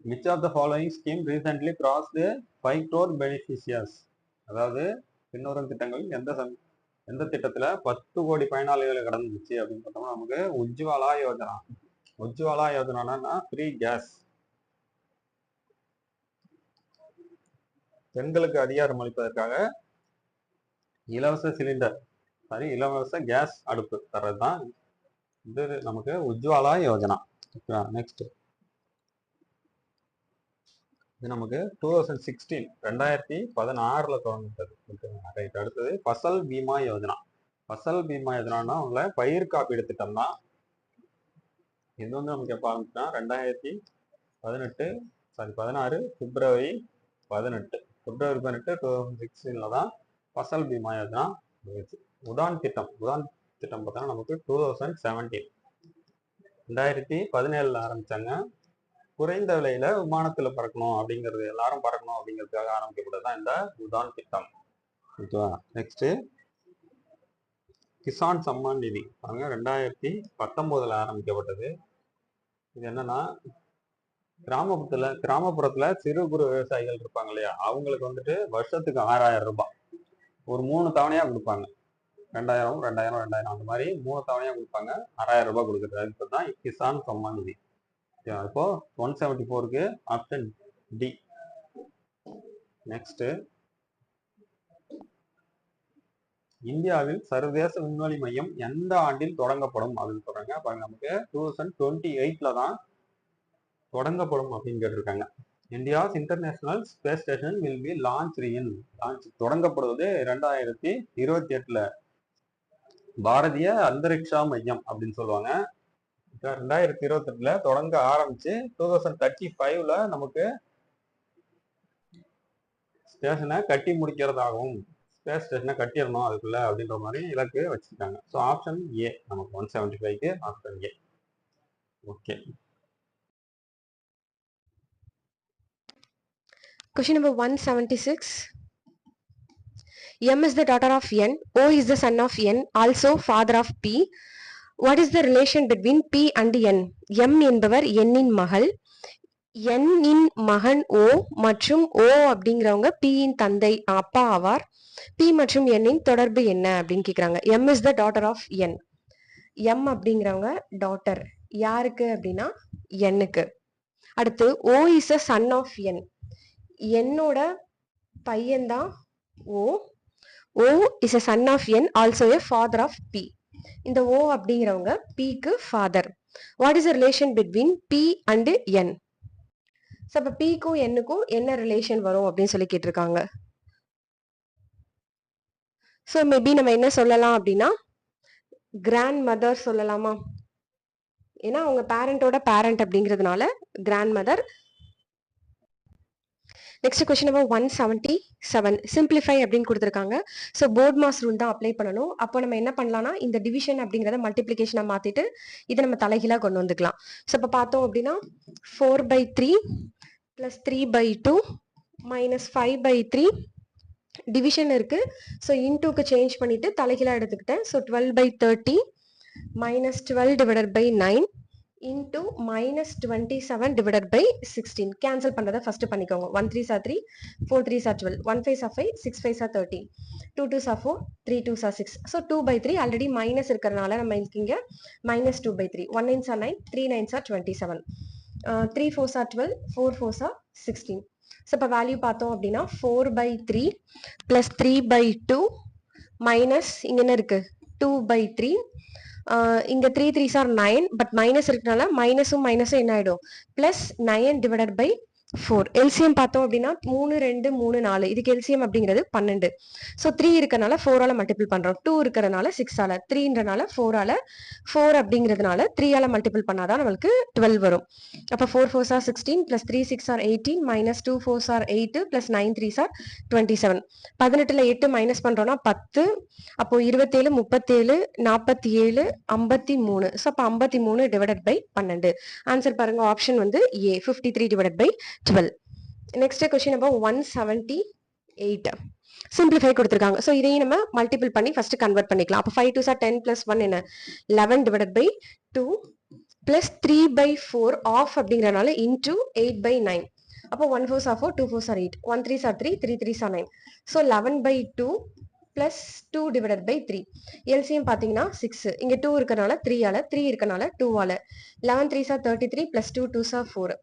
Which of the following scheme recently crossed 5 crore beneficiaries? அதாவது பின்வரும் திட்டங்கள் எந்த திட்டத்துல 10 கோடி பயனாளிகளை கடந்துச்சு அப்படின்னு பார்த்தோம்னா நமக்கு உஜ்வாலா யோஜனா. உஜ்வாலா யோஜனானா ஃப்ரீ கேஸ், பெண்களுக்கு அதிகாரம் அளிப்பதற்காக இலவச சிலிண்டர், இலவச கேஸ் அடுப்பு தர்றதுதான் இது நமக்கு உஜ்வாலா யோஜனா. நெக்ஸ்ட் இது நமக்கு 2016 தொடங்கிட்டது. ரைட், அடுத்தது ஃபசல் பீமா யோஜனா. ஃபசல் பீமா யோஜனானா உள்ள பயிர் காப்பீடு திட்டம் தான். இது வந்து நமக்கு எப்போ ஆரம்பிச்சுன்னா 16 பிப்ரவரி 18 2016 தான் ஃபசல் பீமா யோஜனா. உதான் திட்டம் பார்த்தோம்னா நமக்கு 2017 2017 ஆரம்பிச்சாங்க. குறைந்த விலையில விமானத்துல பறக்கணும் அப்படிங்கிறது, எல்லாரும் பறக்கணும் அப்படிங்கிறதுக்காக ஆரம்பிக்கப்பட்டதுதான் இந்த உதான் திட்டம். ஓகேவா. நெக்ஸ்ட் கிசான் சம்மான் நிதி பாருங்க, 2019 ஆரம்பிக்கப்பட்டது. இது என்னன்னா கிராமப்புறத்துல சிறு குறு விவசாயிகள் இருப்பாங்க இல்லையா, அவங்களுக்கு வந்துட்டு வருஷத்துக்கு 6000 ரூபாய் ஒரு 3 தவணையா கொடுப்பாங்க. 2000 அந்த மாதிரி 3 தவணையா கொடுப்பாங்க. 6000 ரூபாய் கொடுக்குறது, அதுக்கு தான் கிசான் சம்மான் நிதி. இப்போ 174க்கு ஆப்ஷன் டி. நெக்ஸ்ட், இந்தியாவில் சர்வதேச விண்வெளி மையம் எந்த ஆண்டில் தொடங்கப்படும் அப்படின்னு சொல்றாங்க. பாருங்க, நமக்கு 2028 தான் தொடங்கப்படும் அப்படின்னு கேட்டிருக்காங்க. India's international space station will be launch தொடங்கப்படுவது 2028 பாரதிய அந்தரிக்ஷா மையம் அப்படின்னு சொல்லுவாங்க. 2028 தொடங்க ஆரம்பிச்சு 2035 நமக்கு ஸ்டேஷனை கட்டி முடிக்கிறதாகவும், ஸ்பேஸ் ஸ்டேஷனை கட்டிடணும் அதுக்குள்ள அப்படின்ற மாதிரி இலக்கு வச்சிருக்காங்க. ஸோ ஆப்ஷன் ஏ நமக்கு 175க்கு option A. Okay. Question number 176. M is the daughter of N, O is the son of N, also father of P. What is the relation between P and N? M என்பவர் N இன் மகள், N இன் மகன் O மற்றும் O அப்படிங்கிறவங்க P இன் தந்தை அப்பா ஆவார். P மற்றும் N இன் தொடர்பு என்ன அப்படின்னு கேக்குறாங்க. M is the daughter of N. M அப்படிங்கிறவங்க டாட்டர் யாருக்கு அப்படின்னா N-க்கு. அடுத்து O is a son of N. என்னோட பையன் தான் O. O is a son of N, also a father of P. இந்த O அப்படிங்கிறவங்க P-க்கு father. What is the relation between P and N? So அப்போ P-க்கும் N-க்கும் என்ன ரிலேஷன் வரும் அப்படின்னு சொல்லி கேட்டிருக்காங்க. ஸோ மேபி நம்ம என்ன சொல்லலாம் அப்படின்னா கிராண்ட் மதர் சொல்லலாமா? ஏன்னா அவங்க பேரண்டோட பேரண்ட் அப்படிங்கிறதுனால grandmother. Next question number 177. Simplify அப்படின்னு கொடுத்துருக்காங்க. ஸோ போர்ட் மாஸ் ரூல் தான் அப்ளை பண்ணணும். அப்போ நம்ம என்ன பண்ணலாம்னா இந்த டிவிஷன் அப்படிங்கிறத மல்டிப்ளிகேஷனை மாற்றிட்டு இதை நம்ம தலைகீழாக கொண்டு வந்துக்கலாம். ஸோ இப்போ பார்த்தோம் அப்படின்னா 4/3 + 3/2 - 5/3 டிவிஷன் இருக்கு. ஸோ இன்டூக்கு சேஞ்ச் பண்ணிட்டு தலைகீழா எடுத்துக்கிட்டேன். So 12/30 minus 12 divided by 9 into minus 27 divided by 16. Cancel பண்றதை ஃபர்ஸ்ட் பண்ணிக்கோங்க. 1 3s are 3, 4 3s are 12, 1 5s are 5, 6 5s are 13, 2 2s are 4, 3 2s are 6. So 2/3 already minus இருக்கிறதுனால நம்ம இங்க minus 2/3. 1 9s are 9, 3 9s are 27, 3 4s are 12, 4 4s are 16. So இப்போ value பார்த்தோம் அப்படின்னா 4/3 plus 3/2 minus இங்க என்ன இருக்கு 2/3. இங்க 3 3s are 9, பட் மைனஸ் இருக்கனால மைனஸும் என்ன ஆயிடும் பிளஸ் 9 டிவைடட் பை 4. எல்சிஎம் பார்த்தோம் அப்படின்னா 3 2 3 4. இதுக்கு எல்சிஎம் அப்படிங்கிறது 12. ஸோ 3 இருக்கனால 4 ஆல மல்டிபிள் பண்றோம். 2 இருக்கறனால 6 ஆல, 3ன்றனால 4 ஆல, 4 அப்படிங்கிறதுனால 3 ஆல மல்டிபிள் பண்ணாதான் நம்மளுக்கு 12 வரும். அப்ப 4 4s are 16 plus 3 6 are 18 minus 2 4s are 8 plus 9 3s are 27. 18ல 8 minus பண்றோம்னா 10. அப்போ 27 37 47 53. ஸோ அப்போ 53 டிவைடட் பை 12. ஆன்சர் பாருங்க, ஆப்ஷன் வந்து A 53 divided by 12. Next question number 178. Simplify கொடுத்துருக்காங்க. ஸோ இதையும் நம்ம மல்டிபிள் பண்ணி ஃபர்ஸ்ட் கன்வெர்ட் பண்ணிக்கலாம். அப்போ 5 2s are 10 plus 1 என்ன 11 டிவைடட் பை 2 பிளஸ் 3/4 ஆஃப் அப்படிங்கிறனால இன்டூ 8/9. அப்போ 1 4s are 4, 2 4s are 8, 1 3s are 3, 3 3s are 9. So 11/2 plus 2 divided by 3. LCM பார்த்தீங்கன்னா 6. இங்க 2 இருக்கனால 3 ஆல, 3 இருக்கனால 2 ஆல. 11 3s are 33 plus 2 2s are 4.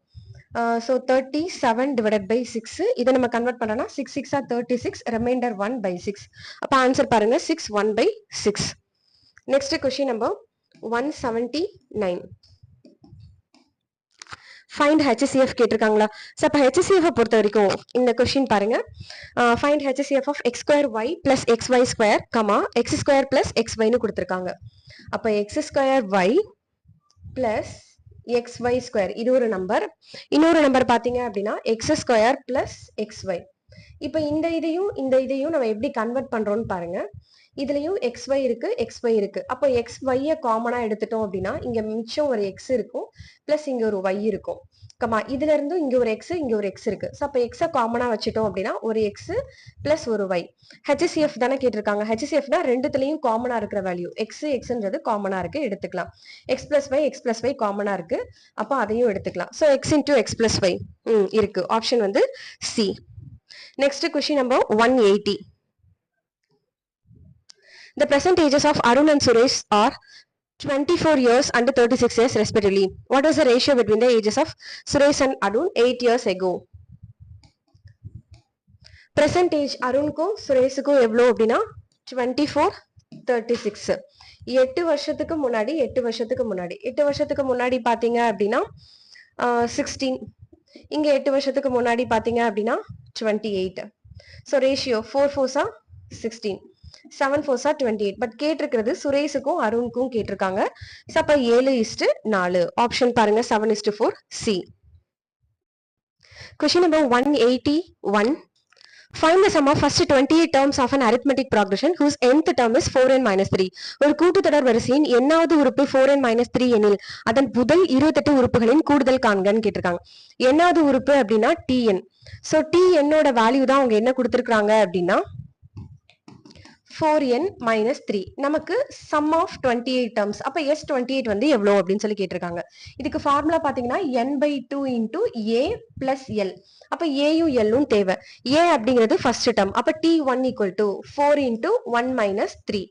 So 37 divided by 6. இதை நம்ம கன்வெர்ட் பண்ணோம்னா 6 6 are 36, ரிமைண்டர் 1/6. அப்போ ஆன்சர் பாருங்க 6 1/6. Next question number 179. Find HCF கேட்டிருக்காங்களா? ஸோ அப்போ HCF பொறுத்த வரைக்கும் இந்த கொஸ்டின் பாருங்க. Find HCF of x square y plus xy square comma x square plus xyன்னு கொடுத்துருக்காங்க. அப்போ x square y plus xy square இது ஒரு நம்பர். இன்னொரு நம்பர் பாத்தீங்க அப்படின்னா x ஸ்கொயர் பிளஸ் xy. இப்போ இந்த இதையும் நம்ம எப்படி கன்வெர்ட் பண்றோம்னு பாருங்க. இதுலயும் xy இருக்கு, xy இருக்கு. அப்போ xy காமனா எடுத்துட்டோம் அப்படின்னா இங்க மிச்சம் ஒரு x இருக்கும், பிளஸ் இங்க ஒரு y இருக்கும். கமா இதுல இருந்து இங்க ஒரு x, இங்க ஒரு x இருக்கு. ஸோ அப்போ x காமனா வச்சுட்டோம் அப்படின்னா ஒரு x பிளஸ் ஒரு y. HCF தானே கேட்டிருக்காங்க. HCFனா ரெண்டுத்துலயும் காமனா இருக்கிற வேல்யூ xன்றது காமனா இருக்கு, எடுத்துக்கலாம். x பிளஸ் y காமனா இருக்கு, அப்போ அதையும் எடுத்துக்கலாம். So x into x plus y இருக்கு. ஆப்ஷன் வந்து C. Next question number 180. The present ages of Arun and Suresh are 24 years and 36 years respectively. What is the ratio between the ages of Suresh and Arun 8 years ago? Present age அருணுக்கும் சுரேஷுக்கும் எவ்வளோ அப்படின்னா 24 36. 8 வருஷத்துக்கு முன்னாடி 8 வருஷத்துக்கு முன்னாடி பாத்தீங்க அப்படின்னா 16. இங்க 8 வருஷத்துக்கு முன்னாடி பாத்தீங்க அப்படின்னா 28. So ratio 4 4s are 16, 7 4s are 28. But கேட்டிருக்கிறது சுரேஷுக்கும் அருணுக்கும் கேட்டிருக்காங்க. ஸோ அப்ப 7:4. ஆப்ஷன் பாருங்க 7:4 C. Question number 181. Find the sum of first 28 terms of an arithmetic progression whose nth term is 4n minus 3. ஒரு கூட்டுத்தொடர் வரிசையின் எண்ணாவது உறுப்பு 4n minus 3 எனில் அதன் முதல் 28 உறுப்புகளின் கூடுதல் காண்கன்னு கேட்டிருக்காங்க. எண்ணாவது உறுப்பு அப்படின்னா tn. ஸோ tnோட வேல்யூ தான் அவங்க என்ன கொடுத்திருக்காங்க அப்படின்னா 4n minus 3. நமக்கு sum of 28 terms. அப்ப S28 வந்து எவ்வளோ அப்படின்னு சொல்லி கேட்டிருக்காங்க. இதுக்கு ஃபார்முலா பாத்தீங்கன்னா n/2 into a plus l. அப்ப ஏயும் எல்லும் தேவை. a அப்படிங்கிறது ஃபர்ஸ்ட் டேர்ம். அப்ப t1 equal to 4 into 1 minus 3.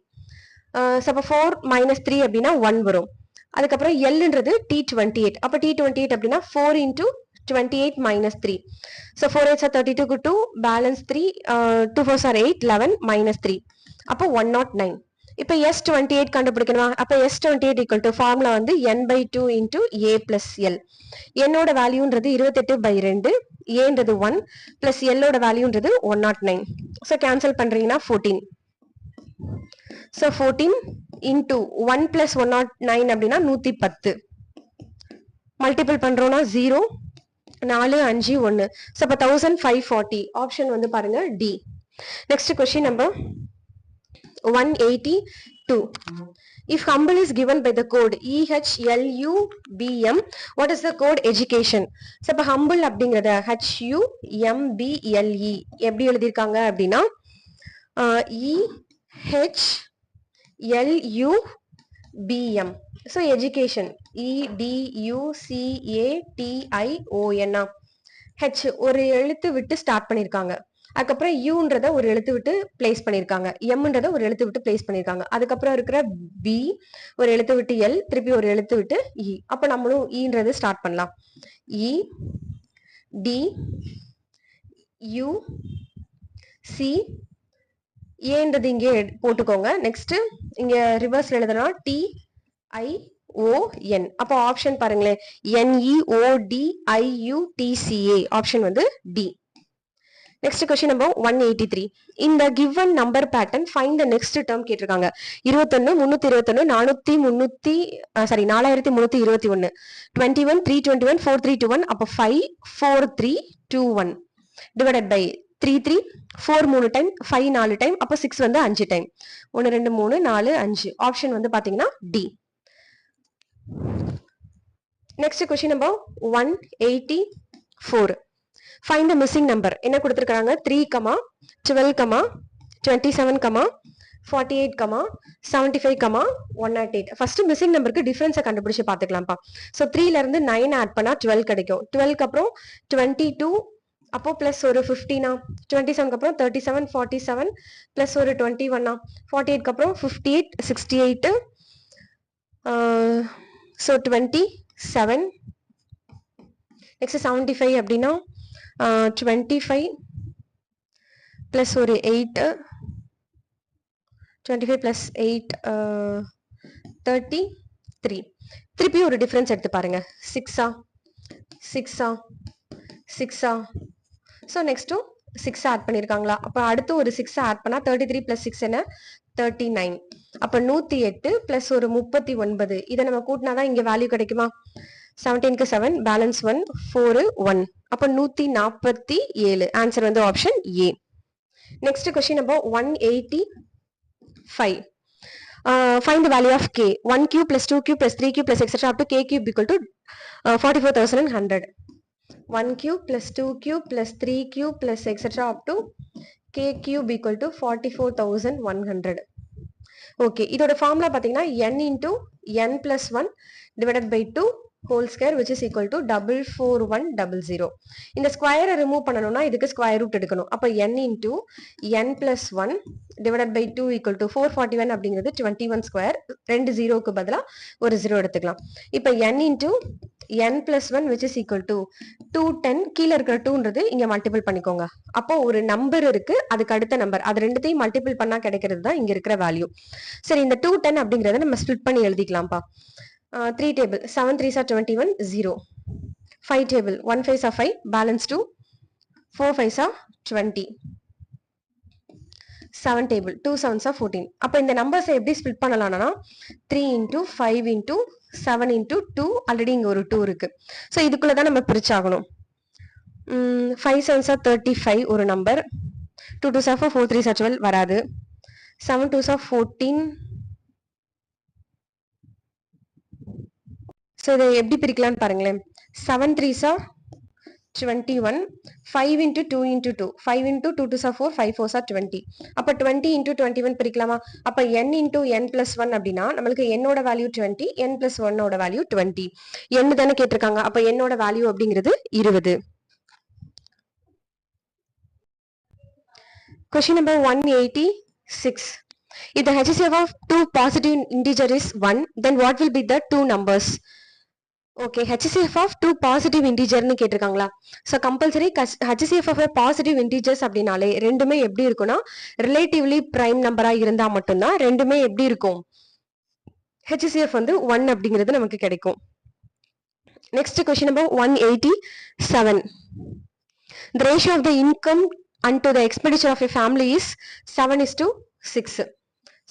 அப்ப 4 minus 3 அப்படின்னா 1 வரும். அதுக்கப்புறம் எல்ன்றது t28. அப்ப t28 அப்படின்னா 4 into 28 minus 3. So 4 8s are 32 2, balance 3, 2 4s are 8, 11 minus 3. அப்போ 109. இப்போ S28 கண்டுபிடிக்கணுமா? அப்போ S28 equal to ஃபார்முலா வந்து n/2 into a plus l. என்னோட வேல்யூன்றது 28/2, ஏன்றது 1 பிளஸ் எல்லோட வேல்யூன்றது 109. ஸோ கேன்சல் பண்றீங்கன்னா 14. ஸோ 14 into 1 plus 109 அப்படின்னா 110. மல்டிபிள் பண்றோம்னா 0 4 5 1. ஸோ அப்போ 1540. ஆப்ஷன் வந்து பாருங்க D. Next question number 182. If humble is given by the code EHLUBM, what is the code education? So இப்ப humble அப்படிங்கறத HUMBLE எப்படி எழுதிருக்காங்க அப்படின்னா EHLUBM. So education, EDUCATION. H ஒரு எழுத்து விட்டு ஸ்டார்ட் பண்ணிருக்காங்க. அதுக்கப்புறம் யூன்றத ஒரு எழுத்து விட்டு பிளேஸ் பண்ணிருக்காங்க. எம்ன்றத ஒரு எழுத்து விட்டு பிளேஸ் பண்ணிருக்காங்க. அதுக்கப்புறம் இருக்கிற பி ஒரு எழுத்து விட்டு எல், திருப்பி ஒரு எழுத்து விட்டு இ. அப்ப நம்மளும் ஈன்றது ஸ்டார்ட் பண்ணலாம். இ டி யூ சி ஏன்றது இங்கே போட்டுக்கோங்க. நெக்ஸ்ட் இங்க ரிவர்ஸ்ல எழுதுனா டி ஐ ஓ என். அப்போ ஆப்ஷன் பாருங்களேன், NEODIUTCA. ஆப்ஷன் வந்து டி. Next question number 183. இந்த given number pattern find the next term கேட்டிருக்காங்க. 21 321 4321 21 321 4321. அப்போ 5 4 3 2 1 டிவைடட் பை 3 3 4 3 டைம் 5 4 டைம். அப்போ 6 வந்து 5 டைம். 1 2 3 4 5. ஆப்ஷன் வந்து பாத்தீங்கன்னா D. Next question number 184. Find the missing number. என்ன கொடுத்துருக்காங்க? 3, 12, 27, 48, 75, 108. ஃபர்ஸ்ட் மிஸ்ஸிங் நம்பருக்கு டிஃபரன்ஸை கண்டுபிடிச்சு பார்த்துக்கலாம்ப்பா. ஸோ 3ல இருந்து 9 ஆட் பண்ணா 12 கிடைக்கும். 12க்கு அப்புறம் 22, அப்போ பிளஸ் ஒரு 15, 27க்கு அப்புறம் 37, 47 பிளஸ் ஒரு 21, 48க்கு அப்புறம் 58, 68, ஸோ 27. நெக்ஸ்ட் 75 அப்படின்னா 25 பிளஸ் ஒரு 8, 25 பிளஸ் 8 33. திருப்பி ஒரு டிஃபரன்ஸ் எடுத்து பாருங்க. 6 ஸோ நெக்ஸ்ட்டும் 6 ஆட் பண்ணிருக்காங்களா? அப்போ அடுத்து ஒரு 6 ஆட் பண்ணா 33 பிளஸ் 6 என்ன? 39. அப்ப 108 பிளஸ் ஒரு 39. இதை நம்ம கூட்டினாதான் இங்க வேல்யூ கிடைக்குமா? 17க்கு 7 பேலன்ஸ் 1 4 1. அப்ப 147. ஆன்சர் வந்து option A. Next question number 185. Find the value of k. 1 cube plus 2 cube plus 3 cube plus etc. up to k cube equal to 44,100. 1 cube plus 2 cube plus 3 cube plus etc. up to k cube equal to 44,100. Okay, இதோட formula பாத்தீங்கன்னா n into n plus 1 divided by 2 whole square which is equal to 44100. இந்த ஸ்கொயரை remove பண்ணணும்னா இதுக்கு square root எடுக்கணும். அப்ப n into n plus 1 divided by 2 equal to 441 அப்படிங்கிறது 21 square. 2 ஜீரோக்கு பதிலா ஒரு ஜீரோ எடுத்துக்கலாம். இப்ப n into n plus 1 which is equal to 210. கீழே இருக்கிற 2ன்றது இங்க மல்டிபிள் பண்ணிக்கோங்க. அப்போ ஒரு நம்பர் இருக்கு, அதுக்கு அடுத்த நம்பர், அது ரெண்டுத்தையும் மல்டிபிள் பண்ணா கிடைக்கிறது தான் இங்க இருக்கிற வேல்யூ. சரி, இந்த 210 அப்படிங்கறத நம்ம ஸ்பிளிட் பண்ணி எழுதிக்கலாம்ப்பா. 3 table 7 3s are 21 0. 5 table 1 5s are 5 balance 2, 4 5s are 20. 7 table 2 7s are 14. அப்ப இந்த நம்பர்ஸை எப்படி ஸ்பிளிட் பண்ணலாம்னா 3 into 5 into 7 into 2. ஆல்ரெடி இங்க ஒரு 2 இருக்கு. ஸோ இதுக்குள்ளதான் நம்ம பிரிச்சாகணும். 5 7s are 35 ஒரு number. 2 2s are 4 4 3s are 12 வராது. 7 2s are 14. ஸோ இதை எப்படி பிரிக்கலாம்னு பாருங்களேன். 7 3s are 21. 5 into 2 into 2. 5 into 2 2s are 4 5 4s are 20. அப்ப 20 into 21 பிரிக்கலாமா? அப்ப n into n plus 1 அப்படின்னா நம்மளுக்கு n ஓட வேல்யூ 20, n plus 1 ஓட வேல்யூ 20. n தானே கேட்டிருக்காங்க. அப்ப n ஓட வேல்யூ அப்படிங்கிறது 20. Question number 186. If the HCF of two positive integer is 1, then what will be the two numbers? Okay, HCF of two positive integer னு கேட்டிருக்காங்களா? So compulsory HCF of a positive integers அப்படினாலே ரெண்டுமே எப்படி இருக்கும்னா relatively prime number-ஆ இருந்தா மட்டும்தான் ரெண்டுமே எப்படி இருக்கும்? HCF வந்து 1 அப்படிங்கிறது நமக்கு கிடைக்கும். Next question number 187. The ratio of the income and to the expenditure of a family is 7:6.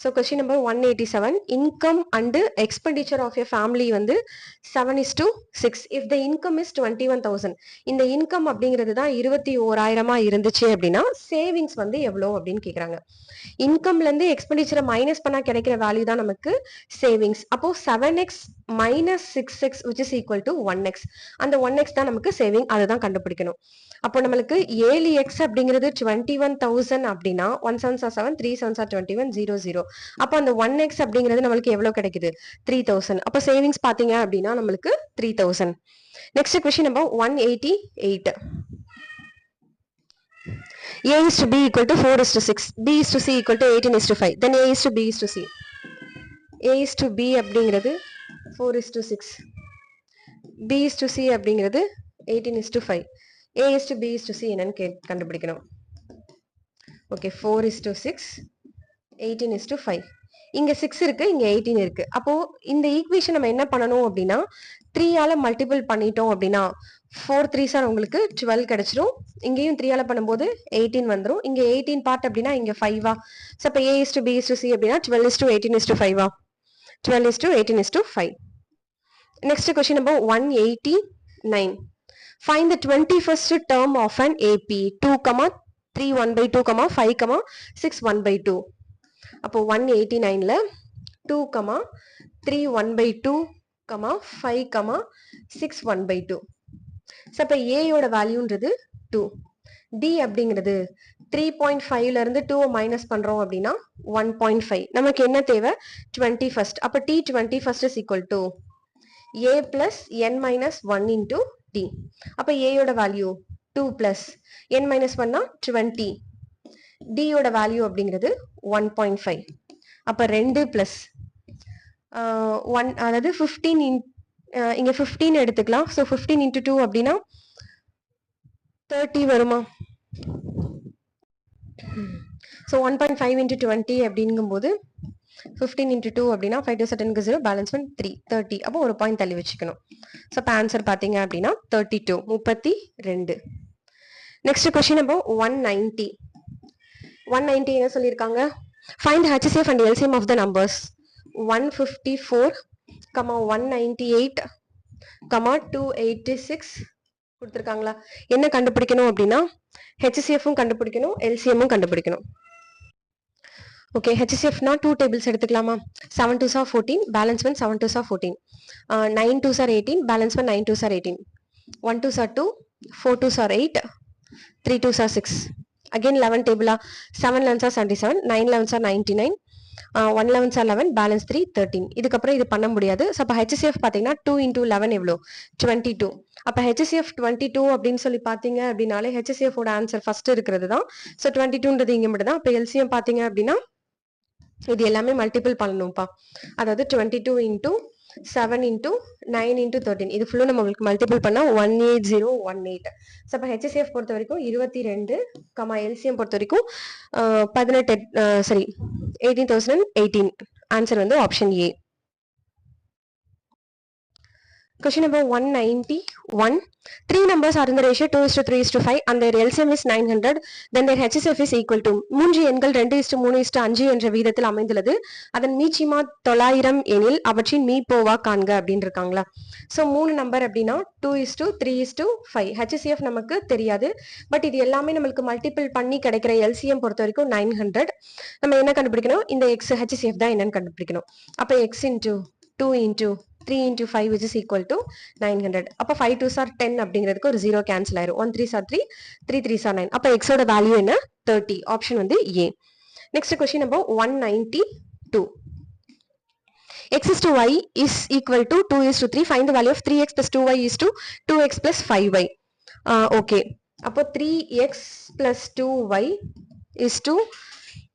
So question number 187, income and expenditure of a family வந்து 7:6. If the income is 21,000, இந்த income அப்படிங்கிறது தான் 21,000 இருந்துச்சு அப்படின்னா சேவிங்ஸ் வந்து எவ்வளோ அப்படின்னு கேக்குறாங்க. இன்கம்ல இருந்து எக்ஸ்பெண்டிச்சரை மைனஸ் பண்ணா கிடைக்கிற வேல்யூ தான் நமக்கு சேவிங்ஸ். அப்போ 7x minus 6x which is equal to 1x. அந்த 1x தான் நமக்கு சேவிங், அதை தான் கண்டுபிடிக்கணும். அப்போ நம்மளுக்கு 7x அப்படிங்கிறது 21,000 அப்படின்னா 1 7s are 7, 3 7s are 21, 0 0. அப்போ அந்த 1x அப்படிங்கிறது நம்மளுக்கு எவ்வளவு கிடைக்குது? 3,000. அப்போ சேவிங்ஸ் பாத்தீங்க அப்படின்னா நம்மளுக்கு 3,000. Next question number 188. A is to B equal to 4:6. B is to C equal to 18:5. Then A is to B is to C. A is to B அப்படிங்கிறது 4:6. B is to C அப்படிங்கிறது 18:5. A is to B is to C என்னன்னு கண்டுபிடிக்கணும். Okay, 4:6, 18:5. இங்க 6 இருக்கு, இங்க 18 இருக்கு. அப்போ இந்த ஈக்குவேஷன் நம்ம என்ன பண்ணணும் அப்படின்னா 3 ஆல மல்டிபிள் பண்ணிட்டோம் அப்படின்னா 4 3s are உங்களுக்கு 12 கிடைச்சிரும். இங்கேயும் 3 ஆல பண்ணும்போது 18 வந்துரும். இங்க 18 பார்ட் அப்படின்னா இங்க 5 சோ அப்ப A is to B is to C அப்படின்னா 12:18:5 12:18:5. Next question number 189. Find the 21st term of an AP 2, 3 1/2, 5, 6 1/2. அப்போ 189ல 2, 3 1/2, 5, 6 1/2. சோ அப்ப A யோட வேல்யூன்றது 2. D அப்படிங்கிறது 3.5ல இருந்து 2 மைனஸ் பண்றோம் அப்படின்னா 1.5. நமக்கு என்ன தேவை? 21st. அப்ப T 21st is equal to A plus n minus 1 into D. அப்ப A யோட value 2 plus n minus 1 20. D யோட வேல்யூ அப்படிங்கிறது 1.5. அப்ப 2 plus 1, அதாவது 15 இங்க 15 எடுத்துக்கலாம். சோ 15 into 2 அப்படின்னா 30 வருமா? சோ 1.5 into 20 அப்படிங்கும்போது 15 into 2 அப்படின்னா 5 2 10 0 பேலன்ஸ் 3 30. அப்போ ஒரு பாயிண்ட் தள்ளி வச்சுக்கணும். சோ அப்ப ஆன்சர் பாத்தீங்க அப்படின்னா 32 32. Next question number 190. 190 என்ன சொல்லியிருக்காங்க? Find the HCF and LCM of the numbers 154, 198, 286 கொடுத்திருக்காங்களா? என்ன கண்டுபிடிக்கணும் அப்படின்னா HCF-ம் கண்டுபிடிக்கணும், LCM-ம் கண்டுபிடிக்கணும். ஓகே, HCF-னா 2 டேபிள்ஸ் எடுத்துக்கலாமா? 7 2s are 14, balance 7 2s are 14. 9 2s are 18, balance 9 2s are 18. 1 2s are 2, 4 2s are 8, 3 2s are 6. Again 11 table 7 11s are 77, 9 11s are 99, 1 11s are 11, balance 3 13. இதுக்கப்புறம் இது பண்ண முடியாது. ஸோ அப்போ HCF பார்த்தீங்கன்னா 2 into 11 எவ்வளோ? 22. அப்போ HCF 22 அப்படின்னு சொல்லி பார்த்தீங்க அப்படின்னாலே HCF ஓட ஆன்சர் ஃபர்ஸ்ட் இருக்கிறது தான். ஸோ 22ன்றது இங்கே மட்டும் தான். அப்போ LCM பார்த்தீங்க அப்படின்னா இது எல்லாமே மல்டிபிள் பண்ணணும்ப்பா. அதாவது 22 into 7 into 9 into 13. இது ஃபுல்லும் நம்மளுக்கு மல்டிபிள் பண்ணா 18018. ஸோ அப்போ HCF பொறுத்த வரைக்கும் 22, LCM பொறுத்த வரைக்கும் 18,018. ஆன்சர் வந்து option A. Question number 191. 3 numbers are in the ratio 2:3:5 and their LCM is 900. Then their HCF is equal to 3 எண்கள் 2:3:5 என்ற வீதத்தில் அமைந்துள்ளது. அதன் மீச்சிமா 900 எனில் அவற்றின் மீப்போவா காண்க அப்படின்னு இருக்காங்களா? ஸோ 3 நம்பர் அப்படின்னா 2:3:5. HCF நமக்கு தெரியாது. பட் இது எல்லாமே நம்மளுக்கு மல்டிபிள் பண்ணி கிடைக்கிற LCM பொறுத்த வரைக்கும் 900. நம்ம என்ன கண்டுபிடிக்கணும்? இந்த X HCF தான் என்னன்னு கண்டுபிடிக்கணும். அப்போ X into 2 into 3 into 5 which is equal to 900. அப்ப 5 2s are 10 அப்படிங்கிறதுக்கு ஒரு 0 கேன்சல் ஆயிரும். 1 3s are 3, 3 3s are 9. அப்ப x ஓட வேல்யூ என்ன? 30. ஆப்ஷன் வந்து A. Next question number 192. X is to y is equal to 2 is to 3. Find the value of 3x plus 2y is to 2x plus 5y. Okay. அப்போ 3x plus 2y is to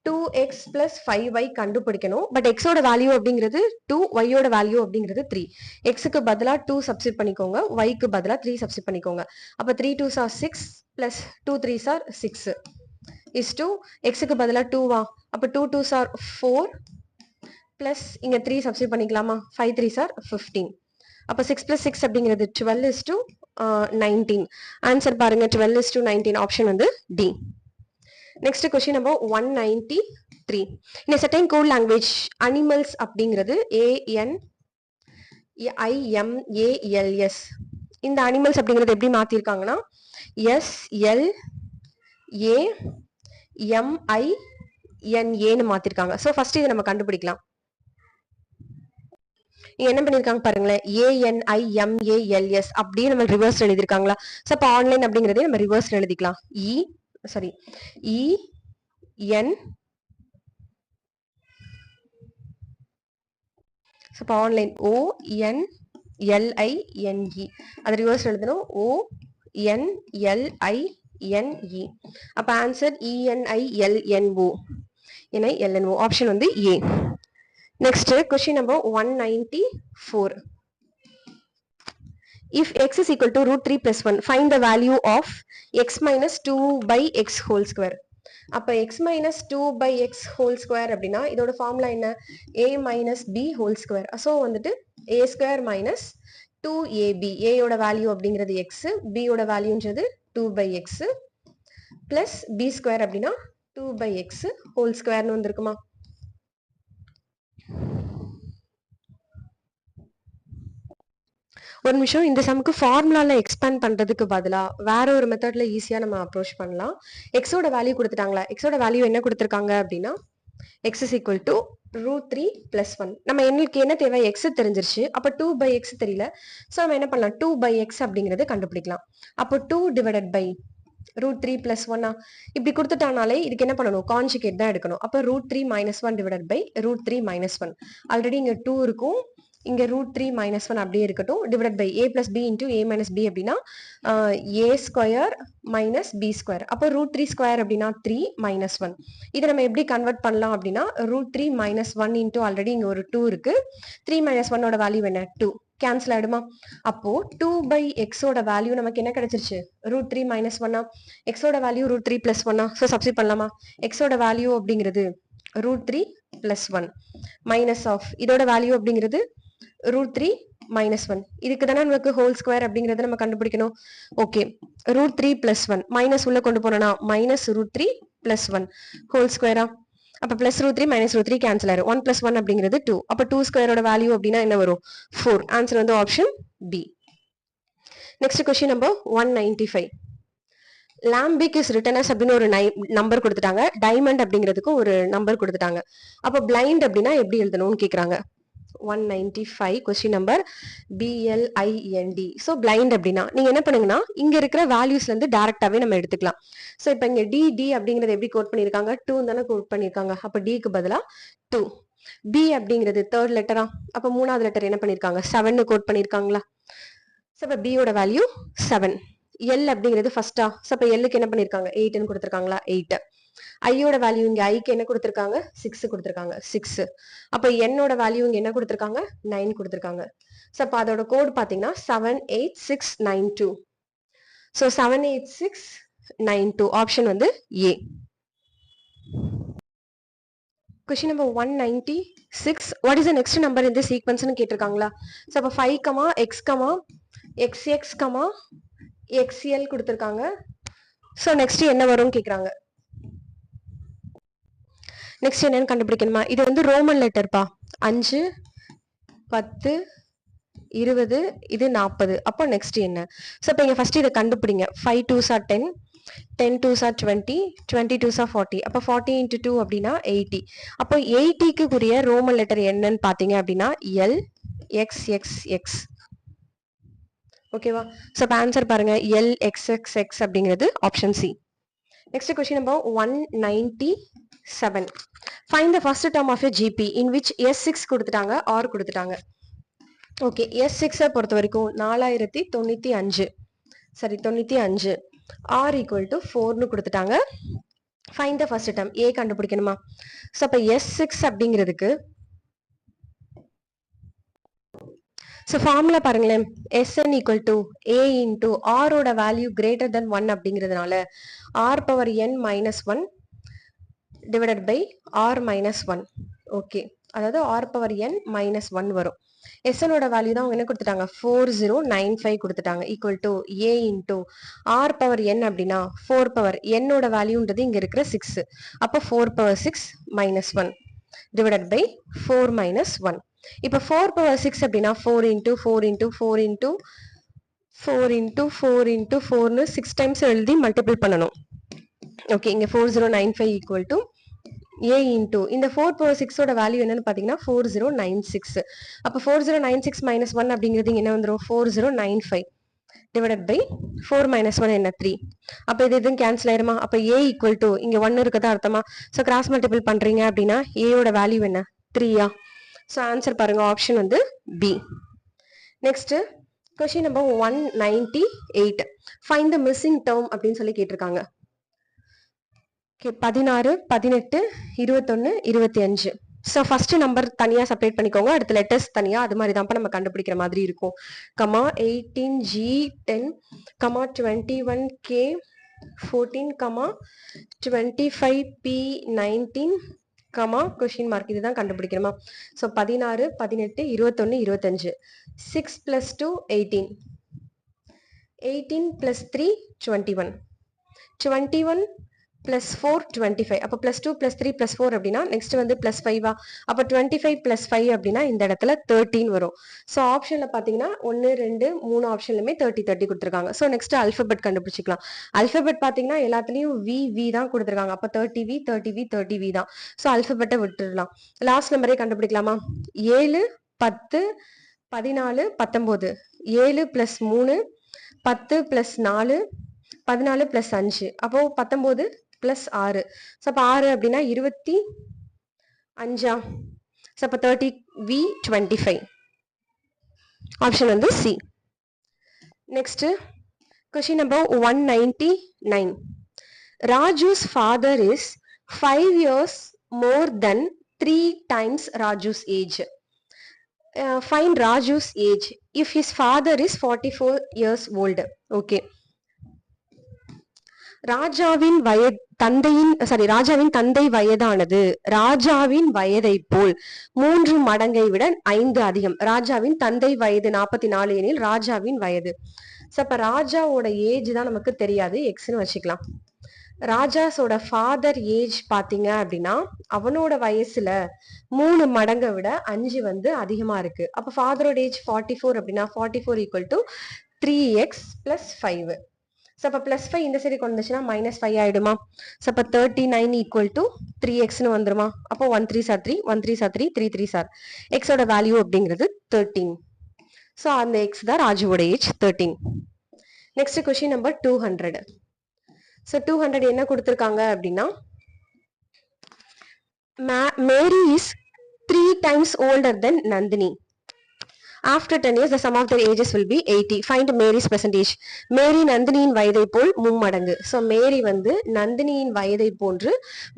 2x plus 5y கண்டுபிடிக்கணும். But x ஓட value அப்படிங்கிறது 2, y ஓட value அப்படிங்கிறது 3. x க்கு பதிலா 2 substitute பண்ணிக்கோங்க, y க்கு பதிலா 3 சப்ஸ்டிட் பண்ணிக்கோங்க. அப்ப 3 2s are 6 plus 2 3s are 6 is to x க்கு பதிலா 2 வா? அப்ப 2 2s are 4 plus இங்க 3 சப்ஸ்டிட் பண்ணிக்கலாமா? 5 3s are 15. அப்ப 6 plus 6 அப்படிங்கிறது 12 is to 19. ஆன்சர் பாருங்க 12 is to 19. ஆப்ஷன் வந்து D. Next question number 193. 3. In a certain code language, animals அப்படிங்கிறது ANIMALS. இந்த அனிமல்ஸ் அப்படிங்கிறது எப்படி மாத்திருக்காங்கன்னா SLAMINAன்னு மாத்திருக்காங்க. ஸோ ஃபர்ஸ்ட் இதை நம்ம கண்டுபிடிக்கலாம். இங்க என்ன பண்ணிருக்காங்க பாருங்களேன், ANIMALS அப்படியே நம்ம ரிவர்ஸ் எழுதிருக்காங்களா. ஸோ அப்போ ஆன்லைன் அப்படிங்கறதே நம்ம ரிவர்ஸ் எழுதிக்கலாம். EN. ஸோ இப்போ ஆன்லைன் ONLINE. அது ரிவர்ஸ் எழுதணும் ONLINE. அப்ப ஆன்சர் ENILNO. ஆப்ஷன் வந்து A. Next, question number 194. If x is equal to root 3 plus 1, find the value of x minus 2 by x whole square. அப்ப x minus 2 by x whole square அப்படின்னா இதோட formula என்ன, a minus b whole square. So வந்துட்டு a square minus 2ab. a யோட value அப்படிங்கிறது x, b யோட வேல்யூன்றது 2 by x plus b square அப்படின்னா 2 by x whole squareனு வந்திருக்குமா. ஒரு நிமிஷம், இந்த சம்க்கு ஃபார்முலால எக்ஸ்பேண்ட் பண்றதுக்கு பதிலா வேற ஒரு மெத்தட்ல ஈஸியா நம்ம அப்ரோச் பண்ணலாம். எக்ஸோட வேல்யூ கொடுத்துட்டாங்களா, எக்ஸோட வேல்யூ என்ன கொடுத்துருக்காங்க அப்படின்னா x is equal to root 3 plus 1. நம்ம எங்களுக்கு என்ன தேவை, x தெரிஞ்சிருச்சு. அப்ப 2 by x தெரியல. ஸோ நம்ம என்ன பண்ணலாம், 2 by x அப்படிங்கறது கண்டுபிடிக்கலாம். அப்போ 2 divided by root 3 plus 1. இப்படி கொடுத்துட்டானாலே இதுக்கு என்ன பண்ணணும், கான்ஜுகேட் தான் எடுக்கணும். அப்ப root 3 minus 1 divided by root 3 minus 1. Already இங்க 2 இருக்கும், இங்க root 3 minus 1 அப்படியே இருக்கட்டும். divided by a plus b into a minus b அப்படின்னா a square minus b square. அப்போ root 3 square அப்படின்னா 3 minus 1. இதை நம்ம எப்படி கன்வெர்ட் பண்ணலாம் அப்படின்னா root 3 minus 1 into ஆல்ரெடி இங்க ஒரு 2 இருக்கு. 3 minus 1 ஓட வேல்யூ என்ன, 2. கேன்சல் ஆயிடுமா. அப்போ 2 by x ஓட வேல்யூ நமக்கு என்ன கிடைச்சிருச்சு, root 3 minus 1. x ஓட value root 3 plus 1. So substitute பண்ணலாமா. x ஓட வேல்யூ அப்படிங்கிறது root 3 plus 1 minus ஆஃப் இதோட வேல்யூ அப்படிங்கிறது root 3 minus 1. இதுக்கு தானே நமக்கு ஹோல் ஸ்கொயர் அப்படிங்கறத நம்ம கண்டுபிடிக்கணும். ஓகே, root 3 plus 1 மைனஸ் உள்ள கொண்டு போனோம்னா மைனஸ் root 3 plus 1 ஹோல் ஸ்கொயரா. அப்ப plus root 3 minus root 3 cancel ஆயிரும். 1 plus 1 அப்படிங்கிறது 2. அப்ப 2 ஸ்கொயரோட வேல்யூ அப்படின்னா என்ன வரும், 4. ஆன்சர் வந்து option B. Next question number 195. லாம்பிக் இஸ் ரிட்டனஸ் அப்படின்னு ஒரு நம்பர் கொடுத்துட்டாங்க, டைமண்ட் அப்படிங்கிறதுக்கு ஒரு நம்பர் கொடுத்துட்டாங்க. அப்ப பிளைண்ட் அப்படின்னா எப்படி எழுதணும்னு கேக்குறாங்க. 195 question number BLIND. So blind அப்படின்னா நீங்க என்ன பண்ணுங்கன்னா இங்க இருக்கிற வேல்யூஸ்ல இருந்து டைரக்டாவே நம்ம எடுத்துக்கலாம். ஸோ இப்போ இங்க டி அப்படிங்கறது எப்படி கோட் பண்ணிருக்காங்க, 2 தானே கோட் பண்ணிருக்காங்க. அப்ப டிக்கு பதிலா 2. பி அப்படிங்கிறது தேர்ட் லெட்டரா, அப்ப மூணாவது லெட்டர் என்ன பண்ணிருக்காங்க, 7 கோட் பண்ணிருக்காங்களா. ஸோ இப்போ பியோட வேல்யூ 7. எல் அப்படிங்கிறது ஃபர்ஸ்டா, ஸோ இப்போ எல்லுக்கு என்ன பண்ணிருக்காங்க, 8ன்னு கொடுத்துருக்காங்களா, 8. ஐயோட வேல்யூ இங்க ஐக்கு என்ன கொடுத்திருக்காங்க, 6 கொடுத்திருக்காங்க, 6. அப்ப என்னோட வேல்யூ இங்க என்ன கொடுத்திருக்காங்க, 9 கொடுத்திருக்காங்க. சோ அப்ப அதோட கோட் பாத்தீங்கன்னா 78692. சோ 78692 ஆப்ஷன் வந்து A. Question number 196. What is the next number in this sequence னு கேட்டிருக்காங்களா. சோ அப்ப 5, x, xx, xl கொடுத்திருக்காங்க. சோ நெக்ஸ்ட் என்ன வரும்னு கேக்குறாங்க. நெக்ஸ்ட் என்னன்னு கண்டுபிடிக்கணுமா. இது வந்து ரோமன் லெட்டர்ப்பா. 5, 10, 20, இது 40. அப்போ நெக்ஸ்ட் என்ன. ஸோ இப்போ இங்க ஃபர்ஸ்ட் இதை கண்டுபிடிங்க. 5 2s are 10, 10 2s are 20, 20 2s are 40. அப்போ 40 into 2 அப்படின்னா 80. அப்போ 80க்கு உரிய ரோமன் லெட்டர் என்னன்னு பாத்தீங்க அப்படின்னா L X X X. ஓகேவா. ஸோ இப்போ ஆன்சர் பாருங்க, L X X X அப்படிங்கிறது option C. Next question number 197. Find the first term of a GP in which S6 கொடுத்துட்டாங்க, R கொடுத்துட்டாங்க. ஓகே, S6 பொறுத்த வரைக்கும் 4095, சரி 95, R equal to 4னு கொடுத்துட்டாங்க. Find the first term, A கண்டுபிடிக்கணுமா. So அப்ப S6 அப்படிங்கிறதுக்கு ஸோ ஃபார்முலா பாருங்களேன், Sn equal to A into R ஓட வேல்யூ greater than 1 அப்படிங்கிறதுனால R power n minus 1 divided by R minus 1. Okay, அதாவது R power n minus 1 வரும். எஸ்எனோட value தான் அவங்க என்ன கொடுத்துட்டாங்க 4095 கொடுத்துட்டாங்க equal to A into R power N அப்படின்னா 4 பவர் என்னோட வேல்யூன்றது இங்க இருக்கிற 6 அப்போ 4 power 6 minus 1 divided by 4 minus 1 இப்போ 4 பவர் 6 அப்படின்னா 4 into 4 into 4 into 4 into 4 into 4னு 6 டைம்ஸ் எழுதி மல்டிபிள் பண்ணணும் ஓகே இங்க 4095 ஈக்குவல் டு a இன்டூ இந்த 4 பவர் 6 ஓட வேல்யூ என்னன்னு பாத்தீங்கன்னா 4096 அப்ப 4096 மைனஸ் 1 அப்படிங்கிறது இங்க என்ன வந்துரும் 4095 டிவைடட் பை 4 மைனஸ் 1 என்ன 3 அப்ப இது இதுவும் கேன்சல் ஆயிருமா அப்ப a ஈக்குவல் டு இங்க 1 இருக்கதா அர்த்தமா சோ கிராஸ் மல்டிபிள் பண்றீங்க அப்படின்னா a ஓட வேல்யூ என்ன 3 சோ ஆன்சர் பாருங்க ஆப்ஷன் வந்து b next question number 198 find the missing term அப்படின்னு சொல்லி கேட்டிருக்காங்க 16 18 21 25 ஸோ ஃபர்ஸ்ட் நம்பர் தனியா செப்பரேட் பண்ணிக்கோங்க அடுத்த லெட்டர்ஸ் தனியா அது மாதிரி தான் நம்ம கண்டுபிடிக்கிற மாதிரி இருக்கும் comma 18 G 10 comma 21 K 14 comma 25 P 19 comma question mark இதுதான் கண்டுபிடிக்கணுமா ஸோ 16 18 21 25 6 plus 2 18 18 plus 3 21 21 plus 4 25 அப்ப plus 2 plus 3 plus 4 அப்படின்னா நெக்ஸ்ட் வந்து plus 5 அப்ப 25 plus 5 அப்படின்னா இந்த இடத்துல 13 வரும் சோ ஆப்ஷன்ல பாத்தீங்கன்னா 1 2 3 ஆப்ஷன்லயுமே 30 கொடுத்திருக்காங்க சோ நெக்ஸ்ட் அல்பபெட் கண்டுபிடிச்சிக்கலாம் அல்பபெட் பாத்தீங்கன்னா எல்லாத்துலயும் V தான் கொடுத்திருக்காங்க அப்ப 30V 30V 30V தான் சோ அல்பபெட்டை விட்டுடலாம் லாஸ்ட் நம்பரே கண்டுபிடிக்கலாமா 7 10 14 19 7 plus 3 10 plus 4 14 plus 5 அப்போ 19 plus 6 ஸோ அப்போ 6 அப்படின்னா 25 ஸோ அப்போ 30V 25 ஆப்ஷன் வந்து C next question number 199 Raju's father is 5 years more than 3 times Raju's age find Raju's age if his father is 44 years old okay ராஜாவின் தந்தை வயதானது ராஜாவின் வயதை போல் 3 மடங்கை விட 5 அதிகம் ராஜாவின் தந்தை வயது 44 எனில் ராஜாவின் வயது அப்ப ராஜாவோட ஏஜ் தான் நமக்கு தெரியாது எக்ஸ்னு வச்சுக்கலாம் ராஜாஸோட ஃபாதர் ஏஜ் பாத்தீங்க அப்படின்னா அவனோட வயசுல 3 மடங்கை விட 5 வந்து அதிகமா இருக்கு அப்ப ஃபாதரோட ஏஜ் 44 அப்படின்னா 44 equal to 3x plus 5 so அப்போ ப்ளஸ் 5 இந்த சைடு கொண்டு வந்துச்சுன்னா மைனஸ் 5 ஆயிடுமா ஸோ அப்போ 39 ஈக்குவல் டு 3xன்னு வந்துருமா அப்போ 1 3 சார் 3 1 3 சார் 3 3 3 சார் எக்ஸோட வேல்யூ அப்படிங்கிறது 13 ஸோ அந்த எக்ஸ் தான் ராஜுவோட age 13 next question number 200 so 200 என்ன கொடுத்துருக்காங்க அப்படின்னா Mary is 3 times older than Nandini After 10 years, the sum of their ages will be 80. Find Mary's percentage. Mary நந்தினியின் வயதை போல் 3 மடங்கு. So Mary வந்து நந்தினியின் வயதை போன்று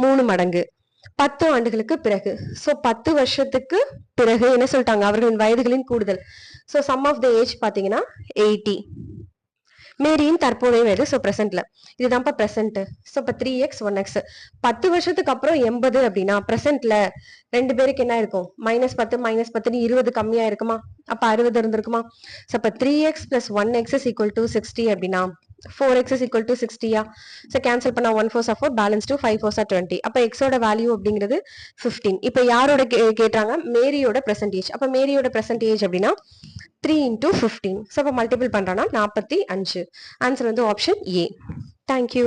3 மடங்கு. 10 ஆண்டுகளுக்கு பிறகு. So 10 வருஷத்துக்கு பிறகு என்ன சொல்லிட்டாங்க அவர்களின் வயதுகளின் கூடுதல். So sum of the age பாத்தீங்கன்னா 80. மேரியின் தற்போதைய வயது ஸோ ப்ரெசென்ட்ல இதுதான்ப்பா ப்ரெசென்ட் ஸோ இப்போ 3x 1x 10 வருஷத்துக்கு அப்புறம் 80 அப்படின்னா ப்ரெசென்ட்ல 2 பேருக்கு என்ன இருக்கும் -10 -10 20 கம்மியா இருக்குமா அப்ப 60 இருந்திருக்குமா ஸோ அப்ப 3x plus 1x is equal to 60 அப்படின்னா 4x is equal to 60யா ஸோ கேன்சல் பண்ணா 1 4 4 பேலன்ஸ் 2 5 4 20 அப்ப எக்ஸோட வேல்யூ அப்படிங்கிறது 15 இப்ப யாரோட கேட்டாங்க மேரியோட பெர்சன்டேஜ் அப்ப மேரியோட பெர்சன்டேஜ் அப்படின்னா 3 into 15 ஸோ அப்ப மல்டிபிள் பண்றோம்னா 45 ஆன்சர் வந்து ஆப்ஷன் ஏ தேங்க்யூ